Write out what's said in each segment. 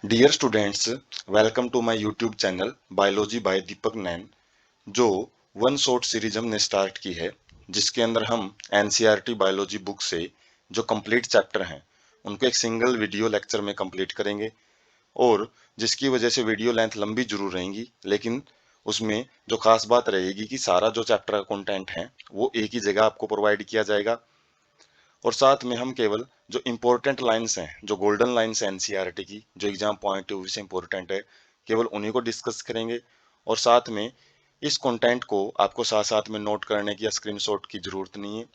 Dear students, welcome to my YouTube channel biology by Deepak Nain. जो one shot series हमने start की है, जिसके अंदर हम एनसीईआरटी बायोलॉजी बुक से जो कंप्लीट चैप्टर हैं उनको एक सिंगल वीडियो लेक्चर में कंप्लीट करेंगे। और जिसकी वजह से वीडियो लेंथ लंबी जरूर रहेगी, लेकिन उसमें जो खास बात रहेगी कि सारा जो चैप्टर का कंटेंट है वो एक ही जगह आपको प्रोवाइड किया जाएगा। और साथ में हम केवल जो इम्पोर्टेंट लाइंस हैं, जो गोल्डन लाइंस हैं एनसीईआरटी की, जो एग्जाम पॉइंट ऑफ व्यू से इम्पोर्टेंट है, केवल उन्हीं को डिस्कस करेंगे। और साथ में इस कंटेंट को आपको साथ साथ में नोट करने की या स्क्रीनशॉट की जरूरत नहीं है,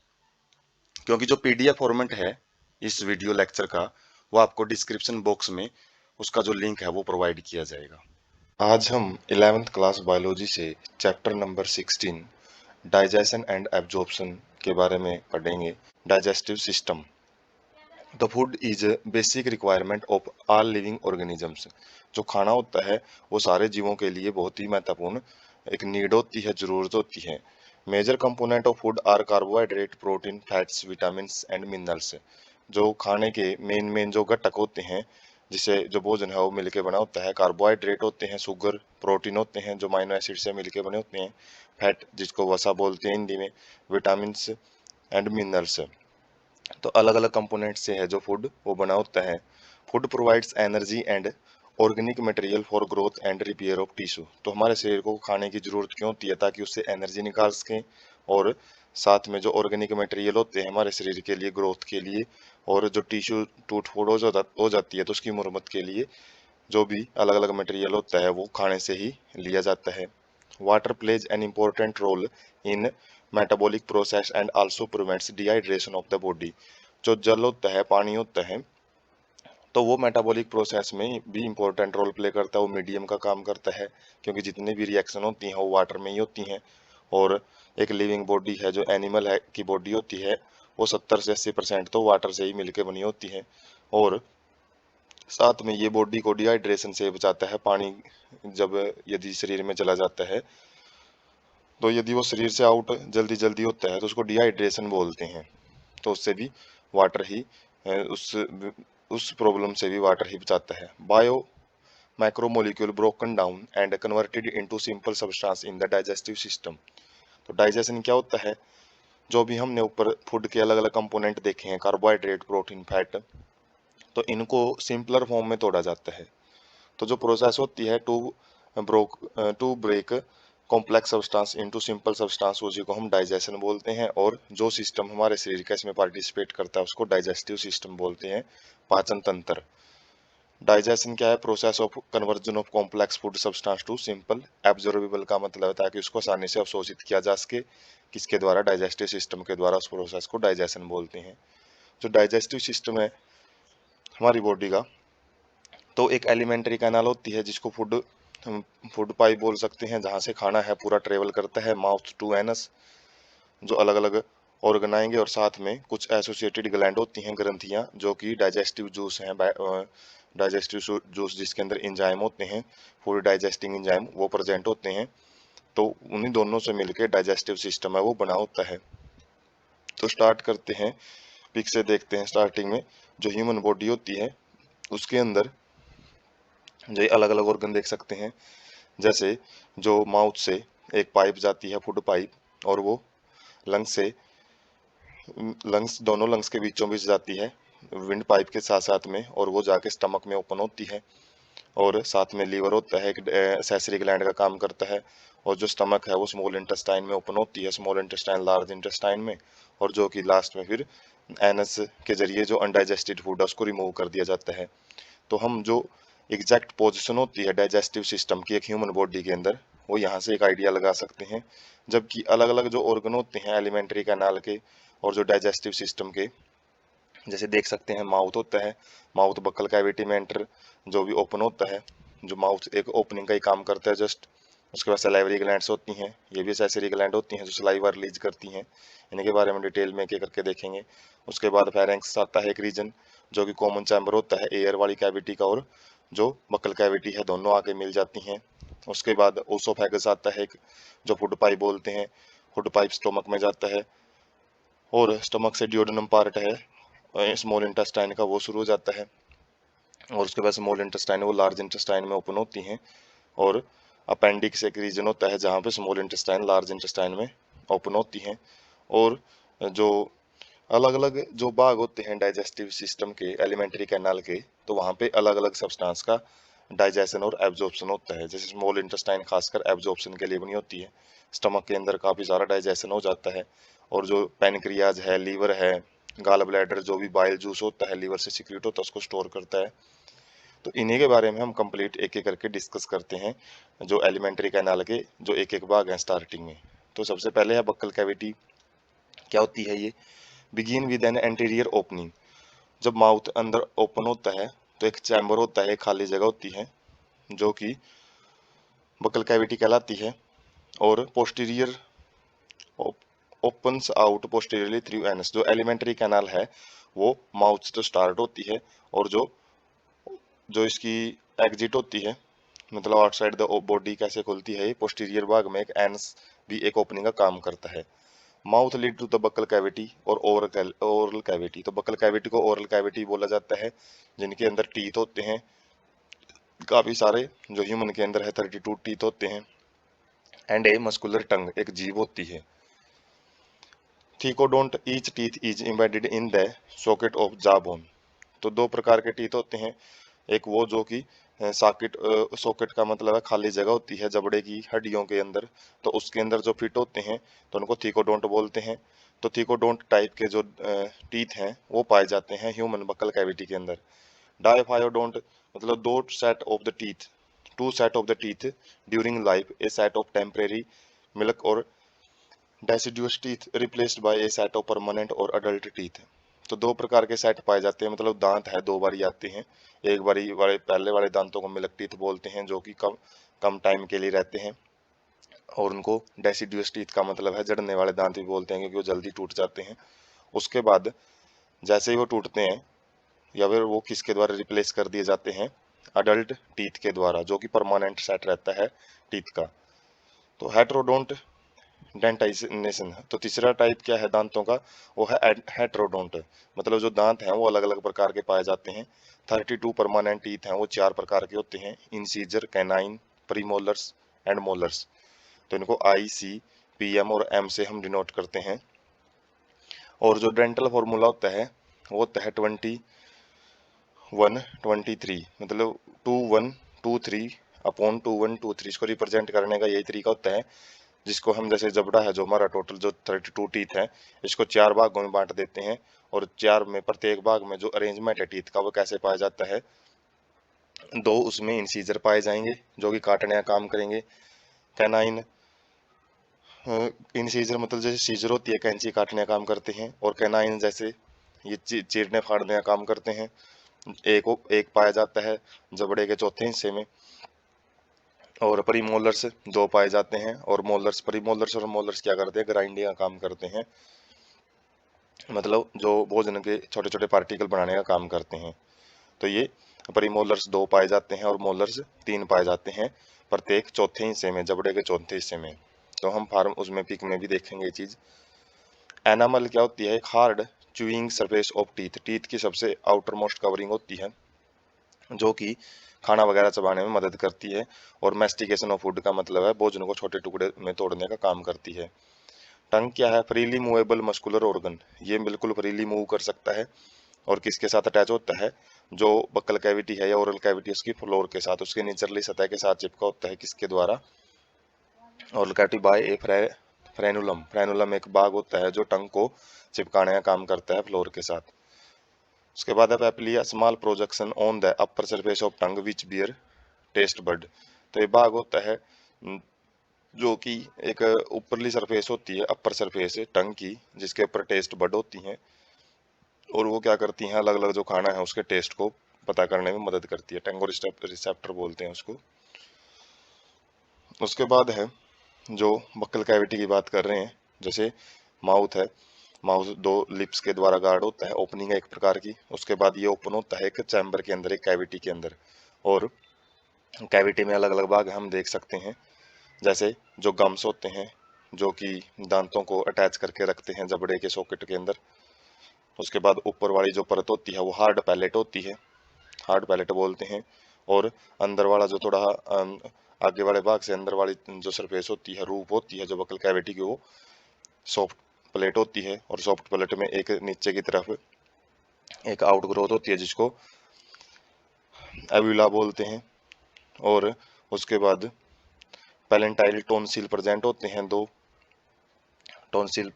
क्योंकि जो पीडीएफ फॉर्मेट है इस वीडियो लेक्चर का, वो आपको डिस्क्रिप्शन बॉक्स में उसका जो लिंक है वो प्रोवाइड किया जाएगा। आज हम 11th क्लास बायोलॉजी से chapter number 16 digestion and absorption के बारे में पढ़ेंगे। Digestive system. The food is basic requirement of all living organisms. जो खाना होता है वो सारे जीवों के लिए बहुत ही महत्वपूर्ण एक नीड होती है, जरूरत होती है। Major component of food are carbohydrate, protein, fats, vitamins and minerals. जो खाने के मेन मेन जो घटक होते हैं, जिसे जो भोजन है वो मिलके बना होता है। कार्बोहाइड्रेट होते हैं शुगर, प्रोटीन होते हैं जो माइनो एसिड से मिलके बने होते हैं, फैट जिसको वसा बोलते हैं हिंदी में, विटामिन्स एंड मिनरल्स। तो अलग अलग कंपोनेंट से है जो फूड वो बना होता है। Food provides energy and organic material for growth and repair of tissue. तो हमारे शरीर को खाने की जरूरत क्यों होती है? ताकि उससे एनर्जी निकाल सकें, और साथ में जो ऑर्गेनिक मटेरियल होते हैं हमारे शरीर के लिए, ग्रोथ के लिए, और जो टिश्यू टूट फूट हो जाती है तो उसकी मुरम्मत के लिए जो भी अलग अलग मटेरियल होता है वो खाने से ही लिया जाता है। Water plays an important role in metabolic process and also prevents dehydration of the body. जो जल होता है, पानी होता है, तो वो मेटाबॉलिक प्रोसेस में भी इम्पोर्टेंट रोल प्ले करता है, वो मीडियम का काम करता है, क्योंकि जितनी भी रिएक्शन होती हैं वो वाटर में ही होती हैं। और एक लिविंग बॉडी है, जो एनिमल है की बॉडी होती है, वो 70 से 80% तो वाटर से ही मिलकर बनी होती है। और साथ में ये बॉडी को डिहाइड्रेशन से बचाता है। पानी जब यदि शरीर में चला जाता है, तो यदि वो शरीर से आउट जल्दी जल्दी होता है तो उसको डिहाइड्रेशन बोलते हैं। तो उससे भी वाटर ही उस प्रॉब्लम से भी वाटर ही बचाता है। Bio macromolecule broken down and converted into simple substance in the digestive system. तो डाइजेशन क्या होता है? जो भी हमने ऊपर फूड के अलग अलग कंपोनेंट देखे हैं, कार्बोहाइड्रेट, प्रोटीन, फैट, तो इनको सिंपलर फॉर्म में तोड़ा जाता है। तो जो प्रोसेस होती है to break complex substance into simple substance, उसी को हम डाइजेशन बोलते हैं। और जो सिस्टम हमारे शरीर का इसमें पार्टिसिपेट करता है उसको डाइजेस्टिव सिस्टम बोलते हैं, पाचन तंत्र। डाइजेशन क्या है? Process of conversion of complex food substance to simple absorbable का मतलब है ताकि उसको आसानी से अवशोषित किया जा सके। किसके द्वारा? डाइजेस्टिव सिस्टम के द्वारा। उस प्रोसेस को डाइजेशन बोलते हैं। जो डाइजेस्टिव सिस्टम है हमारी बॉडी का, तो एक एलिमेंट्री कैनाल होती है जिसको फूड पाइप बोल सकते हैं, जहाँ से खाना है पूरा ट्रेवल करता है माउथ टू एनस, जो अलग अलग ऑर्गन आएंगे। और साथ में कुछ एसोसिएटेड ग्लैंड होती हैं, ग्रंथियां, जो कि डाइजेस्टिव जूस हैं, डाइजेस्टिव जूस जिसके अंदर इंजाइम होते हैं, फूड डाइजेस्टिंग इंजाइम, वो प्रेजेंट होते हैं। तो उन्हीं दोनों से मिलकर डाइजेस्टिव सिस्टम है वो बना होता है। तो स्टार्ट करते हैं, पिक से देखते हैं। स्टार्टिंग में जो ह्यूमन बॉडी होती है उसके अंदर जो अलग अलग ऑर्गन देख सकते हैं। जैसे जो माउथ से एक पाइप जाती है, फूड पाइप, और वो लंग्स से, लंग्स, दोनों लंग्स के बीचों बीच जाती है विंड पाइप के साथ साथ में, और वो जाके स्टमक में ओपन होती है। और साथ में लीवर होता है, एक सेसरी ग्लैंड का काम करता है। और जो स्टमक है वो स्मॉल इंटेस्टाइन में ओपन होती है, स्मॉल इंटेस्टाइन, लार्ज इंटेस्टाइन में। और जो कि लास्ट में फिर एनस के जरिए जो अनडाइजेस्टेड फूड है उसको रिमूव कर दिया जाता है। तो हम जो एग्जैक्ट पोजीशन होती है डाइजेस्टिव सिस्टम की एक ह्यूमन बॉडी के अंदर, वो यहाँ से एक आइडिया लगा सकते हैं। जबकि अलग अलग जो ऑर्गन होते हैं एलिमेंट्री कैनाल के और जो डाइजेस्टिव सिस्टम के, जैसे देख सकते हैं माउथ होता है, माउथ बक्कल कैविटी में एंटर जो भी ओपन होता है, जो माउथ एक ओपनिंग का ही काम करता है जस्ट। उसके बाद सलाइवरी ग्लैंड्स होती हैं, ये भी सेसरी ग्लैंड होती हैं जो सलाइवा रिलीज करती हैं। इनके बारे में डिटेल में एक एक करके देखेंगे। उसके बाद फेरेंक्स आता है एक रीजन, जो कि कॉमन चैम्बर होता है एयर वाली कैविटी का, और जो बक्कल कैविटी है, दोनों आके मिल जाती हैं। उसके बाद ओसोफेगस आता है एक, जो फूड पाइप बोलते हैं। फूड पाइप स्टोमक में जाता है, और स्टमक से डिओडेनम पार्ट है स्मॉल इंटेस्टाइन का, वो शुरू हो जाता है। और उसके बाद स्मॉल इंटेस्टाइन वो लार्ज इंटेस्टाइन में ओपन होती हैं। और अपेंडिक्स एक रीजन होता है जहाँ पे स्मॉल इंटेस्टाइन लार्ज इंटेस्टाइन में ओपन होती हैं। और जो अलग अलग जो भाग होते हैं डाइजेस्टिव सिस्टम के, एलिमेंट्री कैनाल के, तो वहाँ पे अलग अलग सब्सटेंस का डाइजेशन और एब्जॉर्प्शन होता है। जैसे स्मॉल इंटेस्टाइन खासकर एब्जॉर्प्शन के लिए बनी होती है, स्टमक के अंदर काफ़ी सारा डाइजेशन हो जाता है। और जो पैनक्रियाज है, लीवर है, गाल ब्लैडर, जो भी बाइल जूस होता है लीवर से सिक्रीट होता है उसको स्टोर करता है। तो इन्हीं के बारे में हम कंप्लीट एक एक करके डिस्कस करते हैं, जो एलिमेंट्री कैनाल के जो एक एक भाग हैं स्टार्टिंग में। तो सबसे पहले है बक्कल कैविटी। क्या होती है ये? Begin with an anterior opening. जब माउथ अंदर ओपन होता है तो एक चैम्बर होता है, एक खाली जगह होती है जो कि बक्कल कैविटी कहलाती है। और posterior opens out posteriorly through anus. जो एलिमेंट्री कैनाल है वो माउथ से स्टार्ट होती है, और जो जो इसकी एग्जिट होती है, मतलब आउटसाइड द बॉडी कैसे खुलती है, ये पोस्टीरियर भाग में एक एनस भी एक ओपनिंग का काम करता है। Mouth lead to the buccal cavity और ओरल कैविटी। तो बक्कल कैविटी को ओरल कैविटी बोला जाता है, जिनके अंदर टीथ होते हैं काफी सारे। जो ह्यूमन के अंदर है 32 टीथ होते हैं। एंड ए मस्कुलर टंग, एक जीभ होती है। Thecodont each teeth is embedded in the socket of jaw bone. तो दो प्रकार के टीथ होते हैं। एक वो जो कि सॉकेट, सॉकेट का मतलब है खाली जगह होती है जबड़े की हड्डियों के अंदर, तो उसके अंदर जो फिट होते हैं तो उनको थीकोडोंट बोलते हैं। तो थीकोडोंट टाइप के जो टीथ हैं वो पाए जाते हैं ह्यूमन बक्कल कैविटी के अंदर। डायफायोडोंट मतलब दो set of the teeth, two set of the teeth during life, a set of temporary milk और deciduous teeth replaced by a set of permanent और अडल्ट टीथ। तो दो प्रकार के सेट पाए जाते हैं, मतलब दांत है दो बारी आते हैं। एक बारी वाले पहले वाले दांतों को मिल्क टीथ बोलते हैं, जो कि कम कम टाइम के लिए रहते हैं। और उनको डेसिडुअस टीथ का मतलब है जड़ने वाले दांत भी बोलते हैं, क्योंकि वो जल्दी टूट जाते हैं। उसके बाद जैसे ही वो टूटते हैं या फिर वो किसके द्वारा रिप्लेस कर दिए जाते हैं, अडल्ट टीथ के द्वारा, जो कि परमानेंट सेट रहता है टीथ का। तो हेट्रोडोंट डेंटाइजेशन है। तो तीसरा टाइप क्या है दांतों का? वो है हेट्रोडोंट, मतलब जो दांत हैं वो अलग अलग प्रकार के पाए जाते हैं। 32 परमानेंट टीथ हैं, वो चार प्रकार के होते हैं: incisor, canine, premolars and molars. तो इनको आई, सी, पी, एम और एम से हम डिनोट करते हैं। और जो डेंटल फॉर्मूला होता है वो होता है 2123, मतलब 2123 अपॉन 2123। इसको रिप्रेजेंट करने का यही तरीका होता है, जिसको हम जैसे जबड़ा है जो हमारा टोटल जो 32 टीथ है, इसको चार भागों में बांट देते हैं। और चार में प्रत्येक भाग में जो अरेंजमेंट है टीथ का वो कैसे पाया जाता है, दो उसमें इंसीजर पाए जाएंगे जो कि काटने का काम करेंगे। कैनाइन इंसीजर मतलब जैसे सीजर होती है कैंची काटने का काम करते हैं, और कैनाइन जैसे ये चीरने फाड़ने का काम करते हैं। एक पाया जाता है जबड़े के चौथे हिस्से में। और प्रीमोलर्स दो पाए जाते हैं, और मोलर्स, प्रीमोलर्स और मोलर्स क्या करते हैं, ग्राइंडिंग का काम करते हैं, मतलब जो भोजन के छोटे छोटे पार्टिकल बनाने का काम करते हैं। तो ये प्रीमोलर्स दो पाए जाते हैं और मोलर्स तीन पाए जाते हैं प्रत्येक चौथे हिस्से में, जबड़े के चौथे हिस्से में। तो हम फार्म उसमें पिक में भी देखेंगे ये चीज। एनामल क्या होती है? एक hard chewing surface of teeth, teeth की सबसे आउटर मोस्ट कवरिंग होती है, जो कि खाना वगैरह चबाने में मदद करती है। और मेस्टिकेशन ऑफ फूड का मतलब है भोजन को छोटे टुकड़े में तोड़ने का काम करती है। टंग क्या है? फ्रीली मूवेबल मस्कुलर ऑर्गन, ये बिल्कुल फ्रीली मूव कर सकता है। और किसके साथ अटैच होता है? जो बक्कल कैविटी है या ओरल कैविटी उसकी फ्लोर के साथ, उसके निचली सतह के साथ चिपका होता है। किसके द्वारा? ओरल कैविटी बाय ए फ्रेनुलम। फ्रेनुलम एक भाग होता है जो टंग को चिपकाने का काम करता है फ्लोर के साथ। उसके बाद है papillae, small projection on the upper surface of tongue which bear taste bud. तो ये भाग होता है जो कि एक ऊपरली सरफेस होती है, अपर सरफेस टंग की, जिसके ऊपर टेस्ट बड होती हैं। और वो क्या करती हैं, अलग अलग जो खाना है उसके टेस्ट को पता करने में मदद करती है। टेंगो रिसेप्टर बोलते हैं उसको। उसके बाद है जो बक्कल कैविटी की बात कर रहे हैं, जैसे माउथ है, माउथ दो लिप्स के द्वारा गार्ड होता है, ओपनिंग है एक प्रकार की। उसके बाद ये ओपन होता है एक चैम्बर के अंदर, एक कैविटी के अंदर। और कैविटी में अलग अलग भाग हम देख सकते हैं, जैसे जो गम्स होते हैं जो कि दांतों को अटैच करके रखते हैं जबड़े के सॉकेट के अंदर। उसके बाद ऊपर वाली जो परत होती है वो हार्ड पैलेट होती है। हार्ड पैलेट बोलते हैं। और अंदर वाला जो थोड़ा आगे वाले भाग से अंदर वाली जो सरफेस होती है, रूप होती है जो बकल कैविटी की, वो सॉफ्ट प्लेट होती है। और सॉफ्ट प्लेट में एक नीचे की तरफ एक आउटग्रोथ होती है जिसको एब्यूला बोलते हैं। और उसके बाद पैलेंटाइल टोनसिल प्रेजेंट होते हैं, दो टोनसिल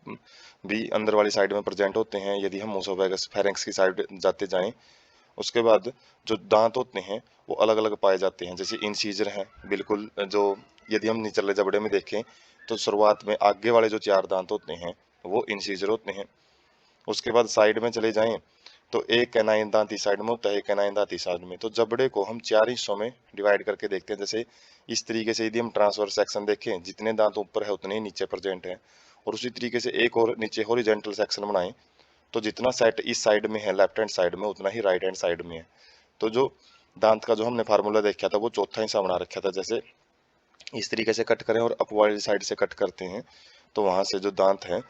भी अंदर वाली साइड में प्रेजेंट होते हैं यदि हम ओसोफेगस फेरेंक्स की साइड जाते जाएं। उसके बाद जो दांत होते हैं वो अलग अलग पाए जाते हैं, जैसे इंसीजर हैं बिल्कुल, जो यदि हम निचले जबड़े में देखें तो शुरुआत में आगे वाले जो 4 दांत होते हैं वो इंसीजर होते हैं। उसके बाद साइड में चले जाएं तो एक कैनाइन दांत इस साइड में होता है, एक कैनाइन दांत इस साइड में। तो जबड़े को हम 4 हिस्सों में डिवाइड करके देखते हैं। जैसे इस तरीके से यदि हम ट्रांसवर्स सेक्शन देखें, जितने दांत ऊपर है उतने ही नीचे प्रेजेंट हैं। और उसी तरीके से एक और नीचे हॉरिजॉन्टल सेक्शन बनाएं तो जितना सेट इस साइड में है लेफ्ट हैंड साइड में उतना ही राइट हैंड साइड में है। तो जो दांत का जो हमने फार्मूला देखा था वो चौथा हिस्सा बना रखा था। जैसे इस तरीके से कट करें और अप वाली साइड से कट करते हैं तो वहां से जो दांत है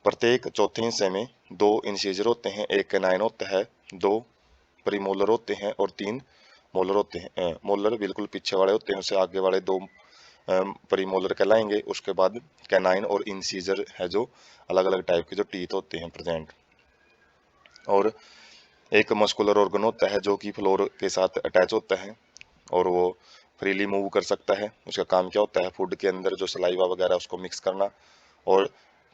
प्रत्येक चौथे हिस्से में 2 इंसीजर होते हैं, एक कैनाइन होता है, 2 प्रीमोलर होते हैं और 3 मोलर होते हैं। मोलर बिल्कुल पीछे वाले होते हैं, उससे आगे वाले 2 प्रीमोलर कहलाएंगे। उसके बाद कैनाइन और इंसीजर है जो अलग अलग टाइप के जो टीथ होते हैं प्रेजेंट। और एक मस्कुलर ऑर्गन होता है जो कि फ्लोर के साथ अटैच होता है और वो फ्रीली मूव कर सकता है। उसका काम क्या होता है, फूड के अंदर जो सलाइवा वगैरह उसको मिक्स करना। और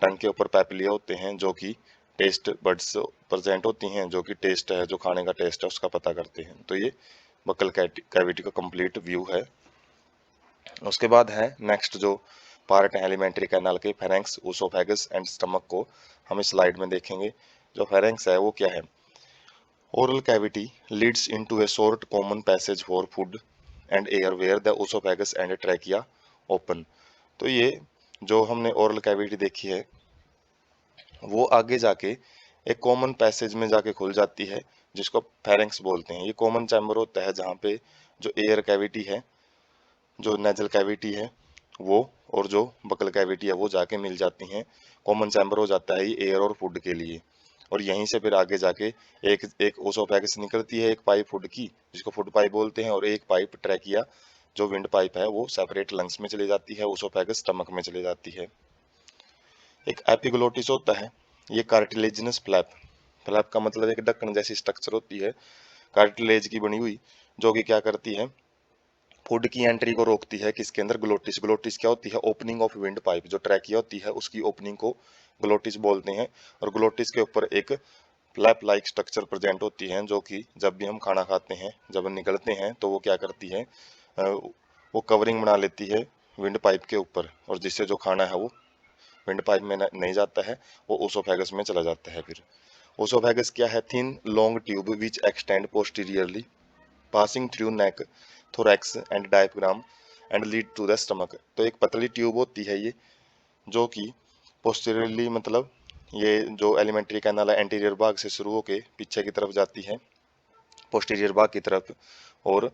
टंग के ऊपर पैपिलिया होते हैं जो कि टेस्ट बड्स प्रेजेंट होती हैं, जो कि टेस्ट है, जो खाने का टेस्ट है उसका पता करते हैं। तो ये बकल कैविटी का कंप्लीट व्यू है। उसके बाद है नेक्स्ट जो पार्ट है एलिमेंट्री कैनाल के, फेरेंक्स, ओसोफेगस एंड स्टमक को हम इस स्लाइड में देखेंगे। जो फेरेंक्स है वो क्या है, oral cavity leads into a short common passage for food and air where the esophagus and trachea open। तो ये जो हमने ओरल कैविटी देखी है वो आगे जाके एक कॉमन पैसेज में जाके खुल जाती है जिसको फेरेंक्स बोलते हैं। ये कॉमन चैम्बर होता है जहाँ पे जो एयर कैविटी है, जो नेजल कैविटी है वो, और जो बकल कैविटी है वो जाके मिल जाती हैं। कॉमन चैम्बर हो जाता है ये एयर और फूड के लिए। और यहीं से फिर आगे जाके एक एक ओसोफेगस निकलती है, एक पाइप फूड की जिसको फूड पाइप बोलते हैं, और एक पाइप ट्रैकिया जो विंड पाइप है वो सेपरेट लंग्स में चली जाती है, ओसोफेगस स्टमक में चली जाती है। एक एपिग्लोटिस होता है, ये कार्टिलेजिनस फ्लैप, फ्लैप का मतलब एक ढक्कन जैसी स्ट्रक्चर होती है कार्टिलेज की बनी हुई, जो कि क्या करती है, फूड की एंट्री को रोकती है। किसके अंदर, ग्लोटिस। ग्लोटिस क्या होती है, ओपनिंग ऑफ विंड पाइप। जो ट्रैकिया होती है उसकी ओपनिंग को ग्लोटिस बोलते हैं। और ग्लोटिस के ऊपर एक फ्लैप लाइक स्ट्रक्चर प्रेजेंट होती है जो कि जब भी हम खाना खाते हैं, जब निकलते हैं तो वो क्या करती है, वो कवरिंग बना लेती है विंड पाइप के ऊपर, और जिससे जो खाना है वो विंड पाइप में नहीं जाता है, वो ओसोफेगस में चला जाता है। फिर ओसोफेगस क्या है, thin long tube which extend posteriorly passing through neck, thorax and diaphragm and lead to the stomach. तो एक पतली ट्यूब होती है ये जो कि पोस्टीरियरली, मतलब ये जो एलिमेंट्री कैनाल है एंटीरियर भाग से शुरू होके पीछे की तरफ जाती है पोस्टीरियर भाग की तरफ, और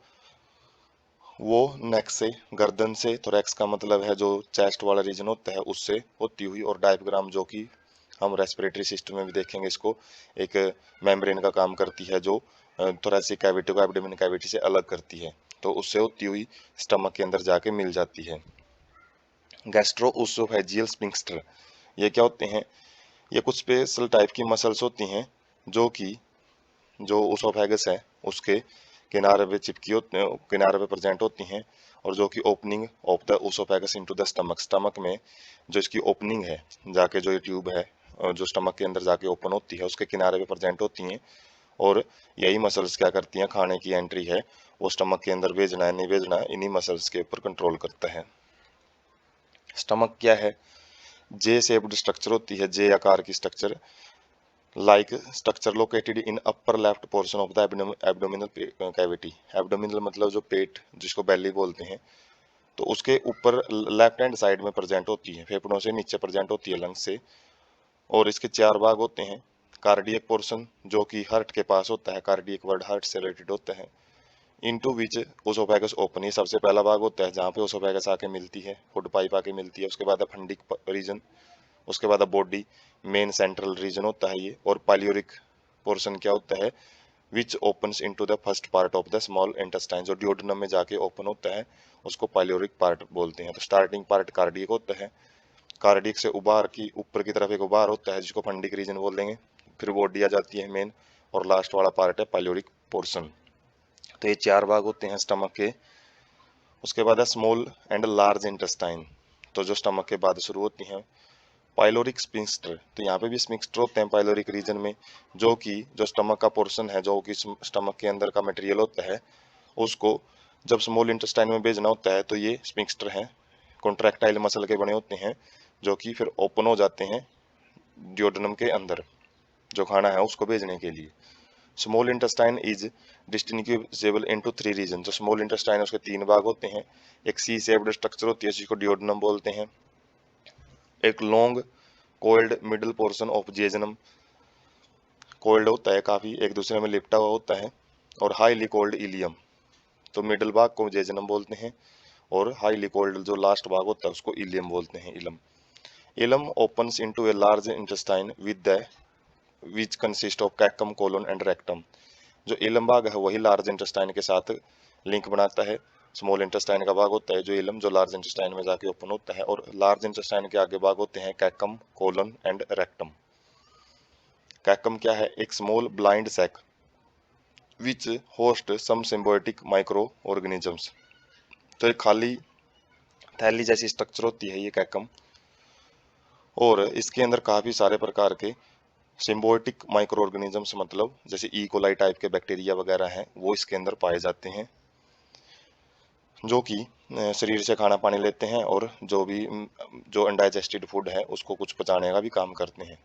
वो नेक से, गर्दन से, थोरैक्स का मतलब है जो चेस्ट वाला रीजन होता है उससे होती हुई, और डायफ्राम जो कि हम रेस्पिरेटरी सिस्टम में भी देखेंगे इसको, एक मेम्ब्रेन का काम करती है जो थोरैसिक कैविटी को एब्डोमेन कैविटी से अलग करती है, तो उससे होती हुई स्टमक के अंदर जाके मिल जाती है। गैस्ट्रोओसोफेजियल स्फिंक्टर, ये क्या होते हैं, ये कुछ स्पेशल टाइप की मसल्स होती हैं जो कि जो ओसोफेगस है उसके किनारे पे चिपकी होती, किनारे पे प्रेजेंट होती हैं, और जो कि opening of the oesophagus into the stomach, stomach में जो इसकी ओपनिंग है जाके, जो ये ट्यूब है जो स्टमक के अंदर जाके ओपन होती है उसके किनारे पे प्रेजेंट होती हैं। और यही मसल्स क्या करती हैं, खाने की एंट्री है वो स्टमक के अंदर भेजना है नहीं भेजना है, इन्हीं मसल्स के ऊपर कंट्रोल करता है। स्टमक क्या है, जे शेप्ड स्ट्रक्चर होती है, जे आकार की structure, like structure located in upper left portion of the abdominal cavity. Abdominal मतलब जो पेट जिसको बेली बोलते हैं, तो उसके ऊपर लेफ्ट हैंड साइड में प्रेजेंट होती है, फेफड़ों से नीचे प्रेजेंट होती है, लंग्स से। और इसके 4 भाग होते हैं, कार्डियक पोर्शन जो कि हार्ट के पास होता है, कार्डियक वर्ड हार्ट से रिलेटेड होता है, इनटू विच ओसोफेगस ओपन, ये सबसे पहला भाग होता है जहाँ पे ओसोफेगस आके मिलती है, फूड पाइप आके मिलती है। उसके बाद फंडिक रीजन, उसके बाद बॉडी मेन सेंट्रल रीजन होता है ये। और पालियोरिक पोर्शन क्या होता है, विच opens into the first part of the small intestine, जो डियोडेनम में जाके ओपन होता है उसको पाइलोरिक पार्ट बोलते हैं। तो स्टार्टिंग पार्ट कार्डियक होता है, कार्डियक से उबार की ऊपर की तरफ एक उबार होता है जिसको फंडिक रीजन बोल देंगे, फिर बॉडी आ जाती है मेन, और लास्ट वाला पार्ट है पाइलोरिक पोर्शन। तो ये 4 भाग होते हैं स्टमक के। उसके बाद है स्मॉल एंड लार्ज इंटेस्टाइन, तो जो स्टमक के बाद शुरू होती हैं। पाइलोरिक स्फिंक्टर, तो यहाँ पे भी स्फिंक्टर होते हैं पाइलोरिक रीजन में, जो कि जो स्टमक का पोर्शन है, जो कि स्टमक के अंदर का मटेरियल होता है, उसको जब स्मॉल इंटेस्टाइन में भेजना होता है तो ये स्फिंक्टर हैं, कॉन्ट्रैक्टाइल मसल के बने होते हैं, जो कि फिर ओपन हो जाते हैं डियोडेनम के अंदर जो खाना है उसको भेजने के लिए। Small intestine is distinguishable into 3 region, जो स्मॉल इंटेस्टाइन उसके 3 भाग होते हैं। एक सी शेप्ड स्ट्रक्चर होती है जिसको डियोडेनम बोलते हैं, एक long coiled middle portion of jejunum, coiled होता है काफी, एक दूसरे में लिपटा हुआ होता है, और हाईली कोल्ड इलियम, तो मिडल भाग को जेजनम बोलते हैं, और हाईली कोल्ड जो लास्ट भाग होता है उसको इलियम बोलते हैं, ileum. Ileum opens into a large intestine with the which consist of caecum colon and rectum, जो इलम भाग है वही लार्ज इंटेस्टाइन के साथ लिंक बनाता है। स्मॉल इंटेस्टाइन का भाग होता है जो इलम, जो लार्ज इंटेस्टाइन में जाके ओपन होता है, और लार्ज इंटेस्टाइन के आगे भाग होते हैं caecum colon and rectum. Caecum क्या है? एक स्मॉल ब्लाइंड सैक विच होस्ट सम सिम्बायोटिक माइक्रो ऑर्गेनिजम्स, तो एक खाली थैली जैसी स्ट्रक्चर होती है ये कैकम, और इसके अंदर काफी सारे प्रकार के सिम्बायोटिक माइक्रो ऑर्गेनिजम्स, मतलब जैसे ई कोलाई टाइप के बैक्टीरिया वगैरह हैं वो इसके अंदर पाए जाते हैं, जो कि शरीर से खाना पानी लेते हैं और जो अनडाइजेस्टेड फूड है उसको कुछ पचाने का भी काम करते हैं।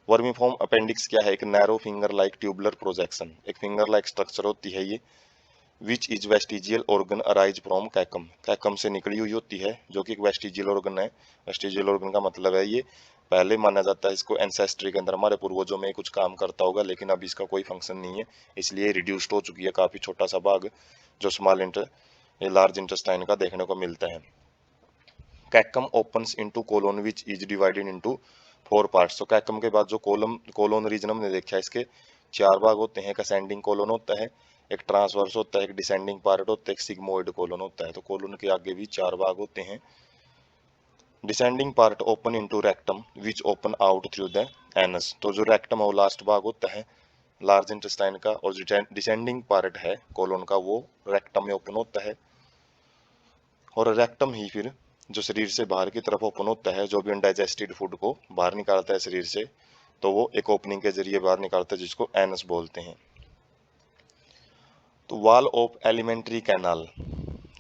वर्मीफॉर्म अपेंडिक्स क्या है? एक narrow finger like tubular projection, एक फिंगर लाइक स्ट्रक्चर होती है ये, which is vestigial organ arise from caecum, caecum से निकली हुई होती है, जो कि एक वेस्टिजियल ऑर्गन है। वेस्टिजियल ऑर्गन का मतलब है ये पहले माना जाता है इसको एंसेस्ट्री के अंदर हमारे पूर्वजों में कुछ काम करता होगा, लेकिन अब इसका कोई फंक्शन नहीं है, इसलिए रिड्यूस्ड हो चुकी है, काफी छोटा सा भाग जो लार्ज इंटेस्टाइन का देखने को मिलता है। Caecum opens into colon which is divided into 4 parts, तो कैकम के बाद जो कोलोन रीजन हमने देखा है इसके 4 भाग होते हैं। एक असेंडिंग कोलोन होता है, एक ट्रांसवर्स होता है, एक डिसेंडिंग पार्ट होता है, एक सिग्मोइड कोलोन होता है। तो कोलोन के आगे भी 4 भाग होते हैं। Descending part open into rectum which open out through the anus, तो जो रेक्टम है वो लास्ट भाग होता है लार्ज इंटेस्टाइन का, और जो डिसेंडिंग पार्ट है कोलोन का वो रेक्टम में ओपन होता है, और रेक्टम ही फिर जो शरीर से बाहर की तरफ ओपन होता है, जो भी अनडाइजेस्टेड फूड को बाहर निकालता है शरीर से, तो वो एक ओपनिंग के जरिए बाहर निकालता है जिसको एनस बोलते हैं। तो वॉल ऑफ एलिमेंट्री कैनाल,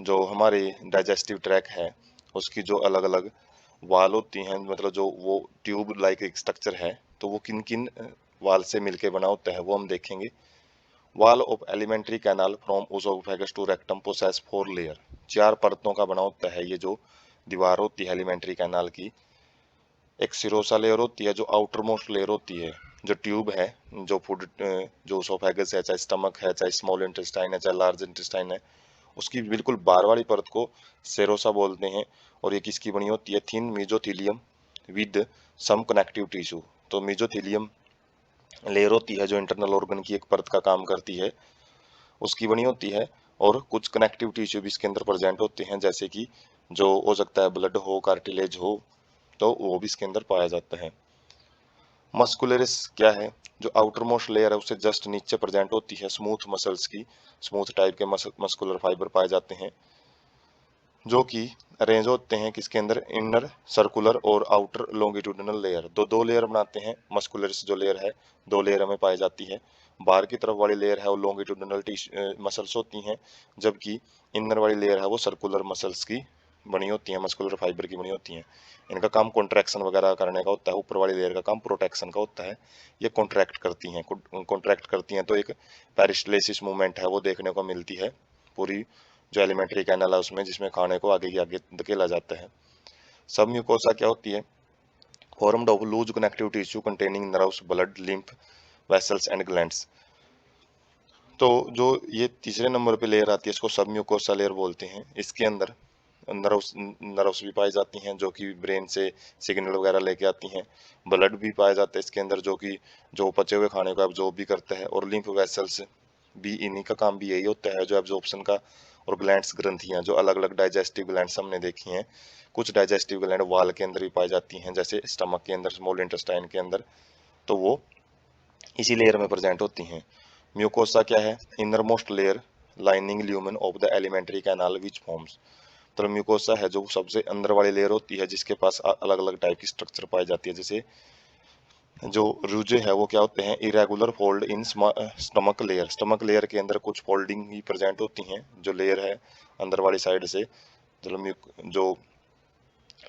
जो हमारे डाइजेस्टिव ट्रैक है उसकी जो अलग अलग वाल होती हैं, मतलब जो वो ट्यूब लाइक एक स्ट्रक्चर है, तो वो किन किन वाल से मिलके बना होता है वो हम देखेंगे। Wall of alimentary canal from oesophagus to rectum possess 4 layer, 4 परतों का बना होता है ये जो दीवार होती है एलिमेंट्री कैनाल की। एक सिरोसा लेयर होती है जो आउटर मोस्ट लेयर होती है, जो ट्यूब है, जो फूड जो ओसोफेगस है, चाहे स्टमक है, चाहे स्मॉल इंटेस्टाइन है, चाहे लार्ज इंटेस्टाइन है, उसकी बिल्कुल बाहर वाली परत को सेरोसा बोलते हैं। और ये किसकी बनी होती है? Thin mesothelium with some connective tissue, तो मेसोथीलियम लेयर होती है जो इंटरनल ऑर्गन की एक परत का काम करती है, उसकी बनी होती है, और कुछ कनेक्टिव टिश्यू भी इसके अंदर प्रेजेंट होते हैं, जैसे कि जो हो सकता है ब्लड हो, कार्टिलेज हो, तो वो भी इसके अंदर पाया जाता है। मस्कुलरिस क्या है? जो आउटर मोस्ट लेयर है उससे जस्ट नीचे प्रेजेंट होती है स्मूथ मसल्स की, स्मूथ टाइप के मस्कुलर फाइबर पाए जाते हैं, जो कि अरेंज होते हैं किसके अंदर? इनर सर्कुलर और आउटर लॉन्गिट्यूडिनल लेयर, दो लेयर बनाते हैं। मस्कुलरिस जो लेयर है 2 लेयर में पाई जाती है, बाहर की तरफ वाली लेयर है वो लॉन्गिट्यूडिनल मसल्स होती हैं, जबकि इनर वाली लेयर है वो सर्कुलर मसल्स की बनी होती है, मस्कुलर फाइबर की बनी होती हैं। इनका काम कॉन्ट्रैक्शन वगैरह करने का होता है, ऊपर वाली लेयर का काम प्रोटेक्शन का होता है, ये कॉन्ट्रैक्ट करती हैं तो एक पेरिस्टलेसिस मूवमेंट है वो देखने को मिलती है पूरी जो एलिमेंट्री कैनल है उसमें, जिसमें खाने को आगे की आगे धकेला जाता है। सब म्यूकोसा क्या होती है? Formed of loose connective tissue containing nerves, blood, lymph vessels and glands, तो जो ये तीसरे नंबर पे लेयर आती है इसको सब म्यूकोसा लेयर बोलते हैं। इसके अंदर नर्व्स भी पाई जाती हैं जो कि ब्रेन से सिग्नल वगैरह लेके आती हैं, ब्लड भी पाया जाता है इसके अंदर जो कि जो पचे हुए खाने को एब्जॉर्ब भी करता है, और लिम्फ वेसल्स भी इन्हीं का काम भी यही होता है, जो एब्जॉर्प्शन का। और ग्लैंड्स, ग्रंथियां, जो अलग अलग डाइजेस्टिव ग्लैंड्स हमने देखी हैं, कुछ डाइजेस्टिव ग्लैंड वाल के अंदर भी पाई जाती हैं, जैसे स्टमक के अंदर, स्मॉल इंटेस्टाइन के अंदर, तो वो इसी लेयर में प्रेजेंट होती हैं। म्यूकोसा क्या है? Inner most layer lining lumen of the alimentary canal which forms. तो म्यूकोसा है जो सबसे अंदर वाली लेयर होती है, जिसके पास अलग अलग टाइप की स्ट्रक्चर पाई जाती है। जैसे जो रूजे है वो क्या होते हैं? Irregular fold in stomach layer. Stomach layer के अंदर कुछ फोल्डिंग ही प्रेजेंट होती हैं, जो लेयर है अंदर वाली साइड से, जो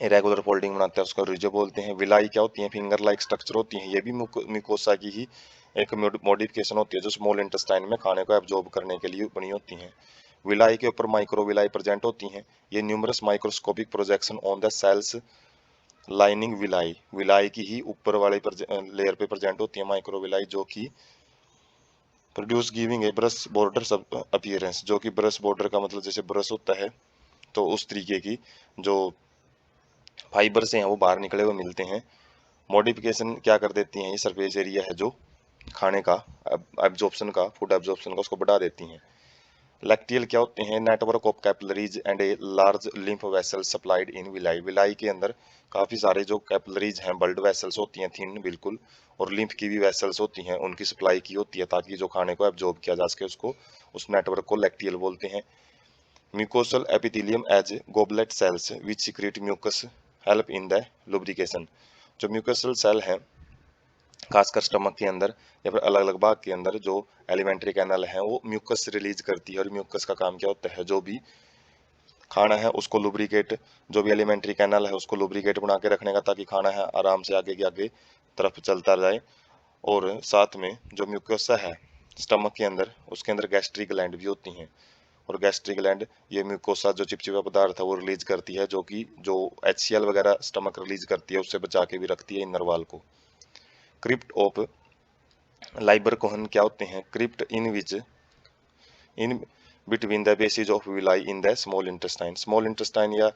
इरेगुलर फोल्डिंग बनाता है उसको रूजे बोलते हैं। विलाई क्या होती है? फिंगर लाइक स्ट्रक्चर होती हैं, ये भी म्यूकोसा की ही एक मॉडिफिकेशन होती है, जो स्मॉल इंटेस्टाइन में खाने को एब्जॉर्ब करने के लिए बनी होती हैं। विलाई के ऊपर माइक्रोविलाई प्रेजेंट होती हैं। ये numerous microscopic projection on the cells lining villi. Villi की ही ऊपर वाले लेयर पे प्रेजेंट होती है माइक्रोविलाई, जो कि produce giving a brush border सब अपीयरेंस। जो कि ब्रश बॉर्डर का मतलब जैसे ब्रश होता है, तो उस तरीके की जो फाइबर से हैं वो बाहर निकले हुए मिलते हैं। मॉडिफिकेशन क्या कर देती हैं? ये सरफेस एरिया है जो खाने का एब्जॉर्प्शन का, फूड एब्जॉर्प्शन का, उसको बढ़ा देती हैं। लैक्टियल क्या होते हैं? Network of capillaries and a large lymph vessel supplied in villi. Villi के अंदर काफी सारे जो कैपिलरीज हैं, ब्लड वेसल्स होती हैं थिन बिल्कुल, और लिम्फ की भी वेसल्स होती हैं, उनकी सप्लाई की होती है ताकि जो खाने को एब्जॉर्ब किया जा सके, उसको, उस नेटवर्क को लैक्टियल बोलते हैं। Mucosal epithelium as goblet cells which secrete mucus help in the lubrication. जो म्यूकोसल सेल है खासकर स्टमक के अंदर या फिर अलग अलग भाग के अंदर, जो एलिमेंट्री कैनल है वो म्यूकस रिलीज करती है। और म्यूकस का काम क्या होता है? जो भी खाना है उसको लुब्रिकेट, जो भी एलिमेंट्री कैनल है उसको लुब्रिकेट बना के रखने का, ताकि खाना है आराम से आगे के आगे तरफ चलता जाए। और साथ में जो म्यूकोसा है स्टमक के अंदर, उसके अंदर गैस्ट्रिक ग्लैंड भी होती हैं। और गैस्ट्रिक ग्लैंड ये म्यूकोसा जो चिपचिपा पदार्थ है वो रिलीज करती है, जो कि जो HCl वगैरह स्टमक रिलीज करती है उससे बचा के भी रखती है इनर वाल को। क्रिप्ट ऑफ लाइबर कोहन क्या होते हैं? Crypt in which in between the basis of villi in the small intestine. Small intestine या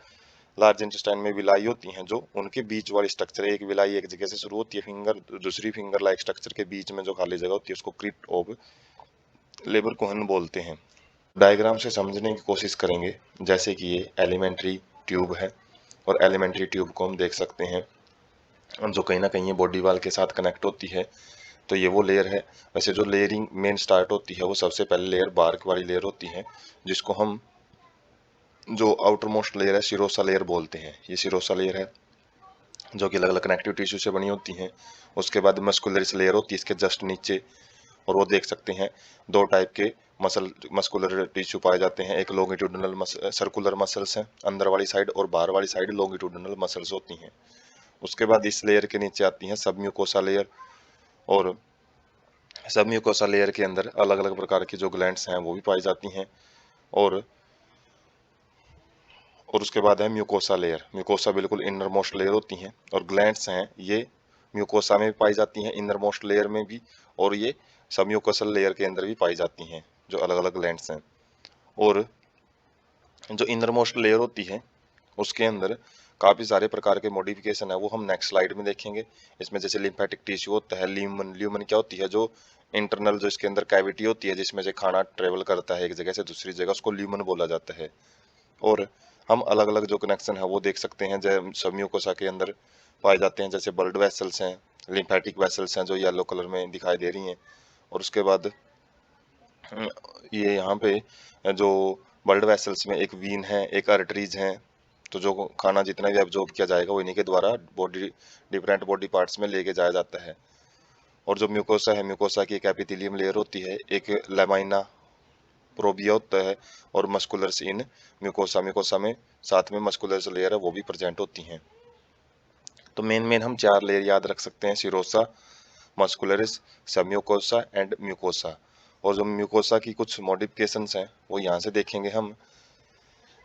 लार्ज इंटेस्टाइन में विलाई होती हैं, जो उनके बीच वाली स्ट्रक्चर है। एक विलाई एक जगह से शुरू होती है, फिंगर, दूसरी फिंगर लाइक स्ट्रक्चर के बीच में जो खाली जगह होती है उसको क्रिप्ट ऑफ लेबर कोहन बोलते हैं। डायग्राम से समझने की कोशिश करेंगे। जैसे कि ये एलिमेंट्री ट्यूब है, और एलिमेंट्री ट्यूब को हम देख सकते हैं जो कहीं ना कहीं ये बॉडी वाल के साथ कनेक्ट होती है, तो ये वो लेयर है। वैसे जो लेयरिंग मेन स्टार्ट होती है वो सबसे पहले लेयर बार्क वाली लेयर होती है, जिसको हम जो आउटर मोस्ट लेयर है सिरोसा लेयर बोलते हैं। ये सिरोसा लेयर है जो कि अलग अलग कनेक्टिव टिश्यू से बनी होती हैं। उसके बाद मस्कुलर लेयर होती है इसके जस्ट नीचे, और वो देख सकते हैं दो टाइप के मस्कुलर टिश्यू पाए जाते हैं। एक लॉन्गिट्यूडनल सर्कुलर मसल्स हैं अंदर वाली साइड, और बाहर वाली साइड लॉन्गिट्यूडनल मसल्स होती हैं। उसके बाद इस लेयर के नीचे आती हैं सबम्यूकोसा लेयर, और सबम्यूकोसा लेयर के अंदर अलग अलग प्रकार की जो ग्लैंड्स हैं वो भी पाई जाती हैं। और उसके बाद है म्यूकोसा लेयर। म्यूकोसा बिल्कुल इनर मोस्ट लेयर होती हैं, और ग्लैंड्स हैं ये म्यूकोसा में भी पाई जाती हैं, इनर मोस्ट लेयर में भी, और ये सबम्यूकोसल लेयर के अंदर भी पाई जाती हैं, जो अलग अलग ग्लैंड्स हैं। और जो इनर मोस्ट लेयर होती है उसके अंदर काफी सारे प्रकार के मॉडिफिकेशन है, वो हम नेक्स्ट स्लाइड में देखेंगे। इसमें जैसे लिम्फेटिक टिश्यू होता है, ल्यूमन। ल्यूमन क्या होती है? जो इंटरनल, जो इसके अंदर कैविटी होती है जिसमें से खाना ट्रेवल करता है एक जगह से दूसरी जगह, उसको ल्यूमन बोला जाता है। और हम अलग अलग जो कनेक्शन है वो देख सकते हैं, जैसे सबम्यूकोसा के अंदर पाए जाते हैं, जैसे ब्लड वेसल्स हैं, लिम्फेटिक वेसल्स हैं जो येलो कलर में दिखाई दे रही हैं। और उसके बाद ये यहाँ पे जो ब्लड वेसल्स में एक वीन है, एक आर्टरीज है, तो जो खाना जितना भी एब्जॉर्ब किया जाएगा वो इन्हीं के द्वारा बॉडी, डिफरेंट बॉडी पार्ट्स में लेके जाया जाता है। और जो म्यूकोसा है, म्यूकोसा की एक एपिथेलियम लेयर होती है, एक लैमाइना प्रोबिया होता है, और मस्कुलर्स इन म्यूकोसा। म्यूकोसा में साथ में मस्कुलर्स लेयर है वो भी प्रेजेंट होती हैं। तो मेन हम 4 लेयर याद रख सकते हैं: serosa, muscularis, submucosa and mucosa. और जो म्यूकोसा की कुछ मॉडिफिकेशंस हैं वो यहाँ से देखेंगे हम।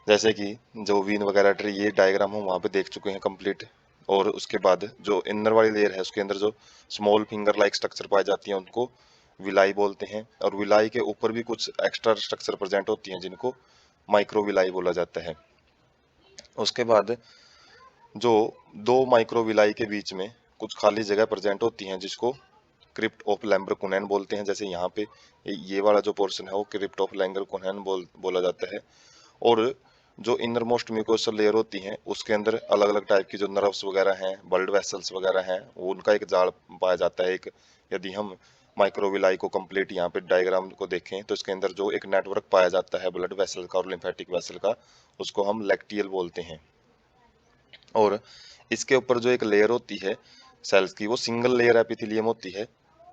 जैसे कि जो वीन वगैरह ट्री, ये डायग्राम हम वहाँ पे देख चुके हैं कंप्लीट। और उसके बाद जो इनर वाली लेयर है उसके अंदर जो स्मॉल फिंगर लाइक स्ट्रक्चर पाई जाती हैं उनको विलाई बोलते हैं। और विलाई के ऊपर भी कुछ एक्स्ट्रा स्ट्रक्चर प्रेजेंट होती हैं जिनको माइक्रोविलाई बोला जाता है। उसके बाद जो 2 माइक्रोविलाई के बीच में कुछ खाली जगह प्रेजेंट होती हैं जिसको क्रिप्ट ऑफ लैम्ब्रोकुनैन बोलते हैं। जैसे यहाँ पे ये वाला जो पोर्शन है वो क्रिप्ट ऑफ लैम्ब्रोकुनैन बोला जाता है। और जो इनर मोस्ट म्यूकोसल लेयर होती है उसके अंदर अलग अलग टाइप की जो नर्व्स वगैरह हैं, ब्लड वेसल्स वगैरह हैं, वो उनका एक जाल पाया जाता है। एक यदि हम माइक्रोविलाई को कंप्लीट यहाँ पे डायग्राम को देखें तो इसके अंदर जो एक नेटवर्क पाया जाता है ब्लड वेसल का और लिम्फेटिक वेसल का, उसको हम लैक्टियल बोलते हैं। और इसके ऊपर जो एक लेयर होती है सेल्स की, वो सिंगल लेयर एपिथेलियम होती है।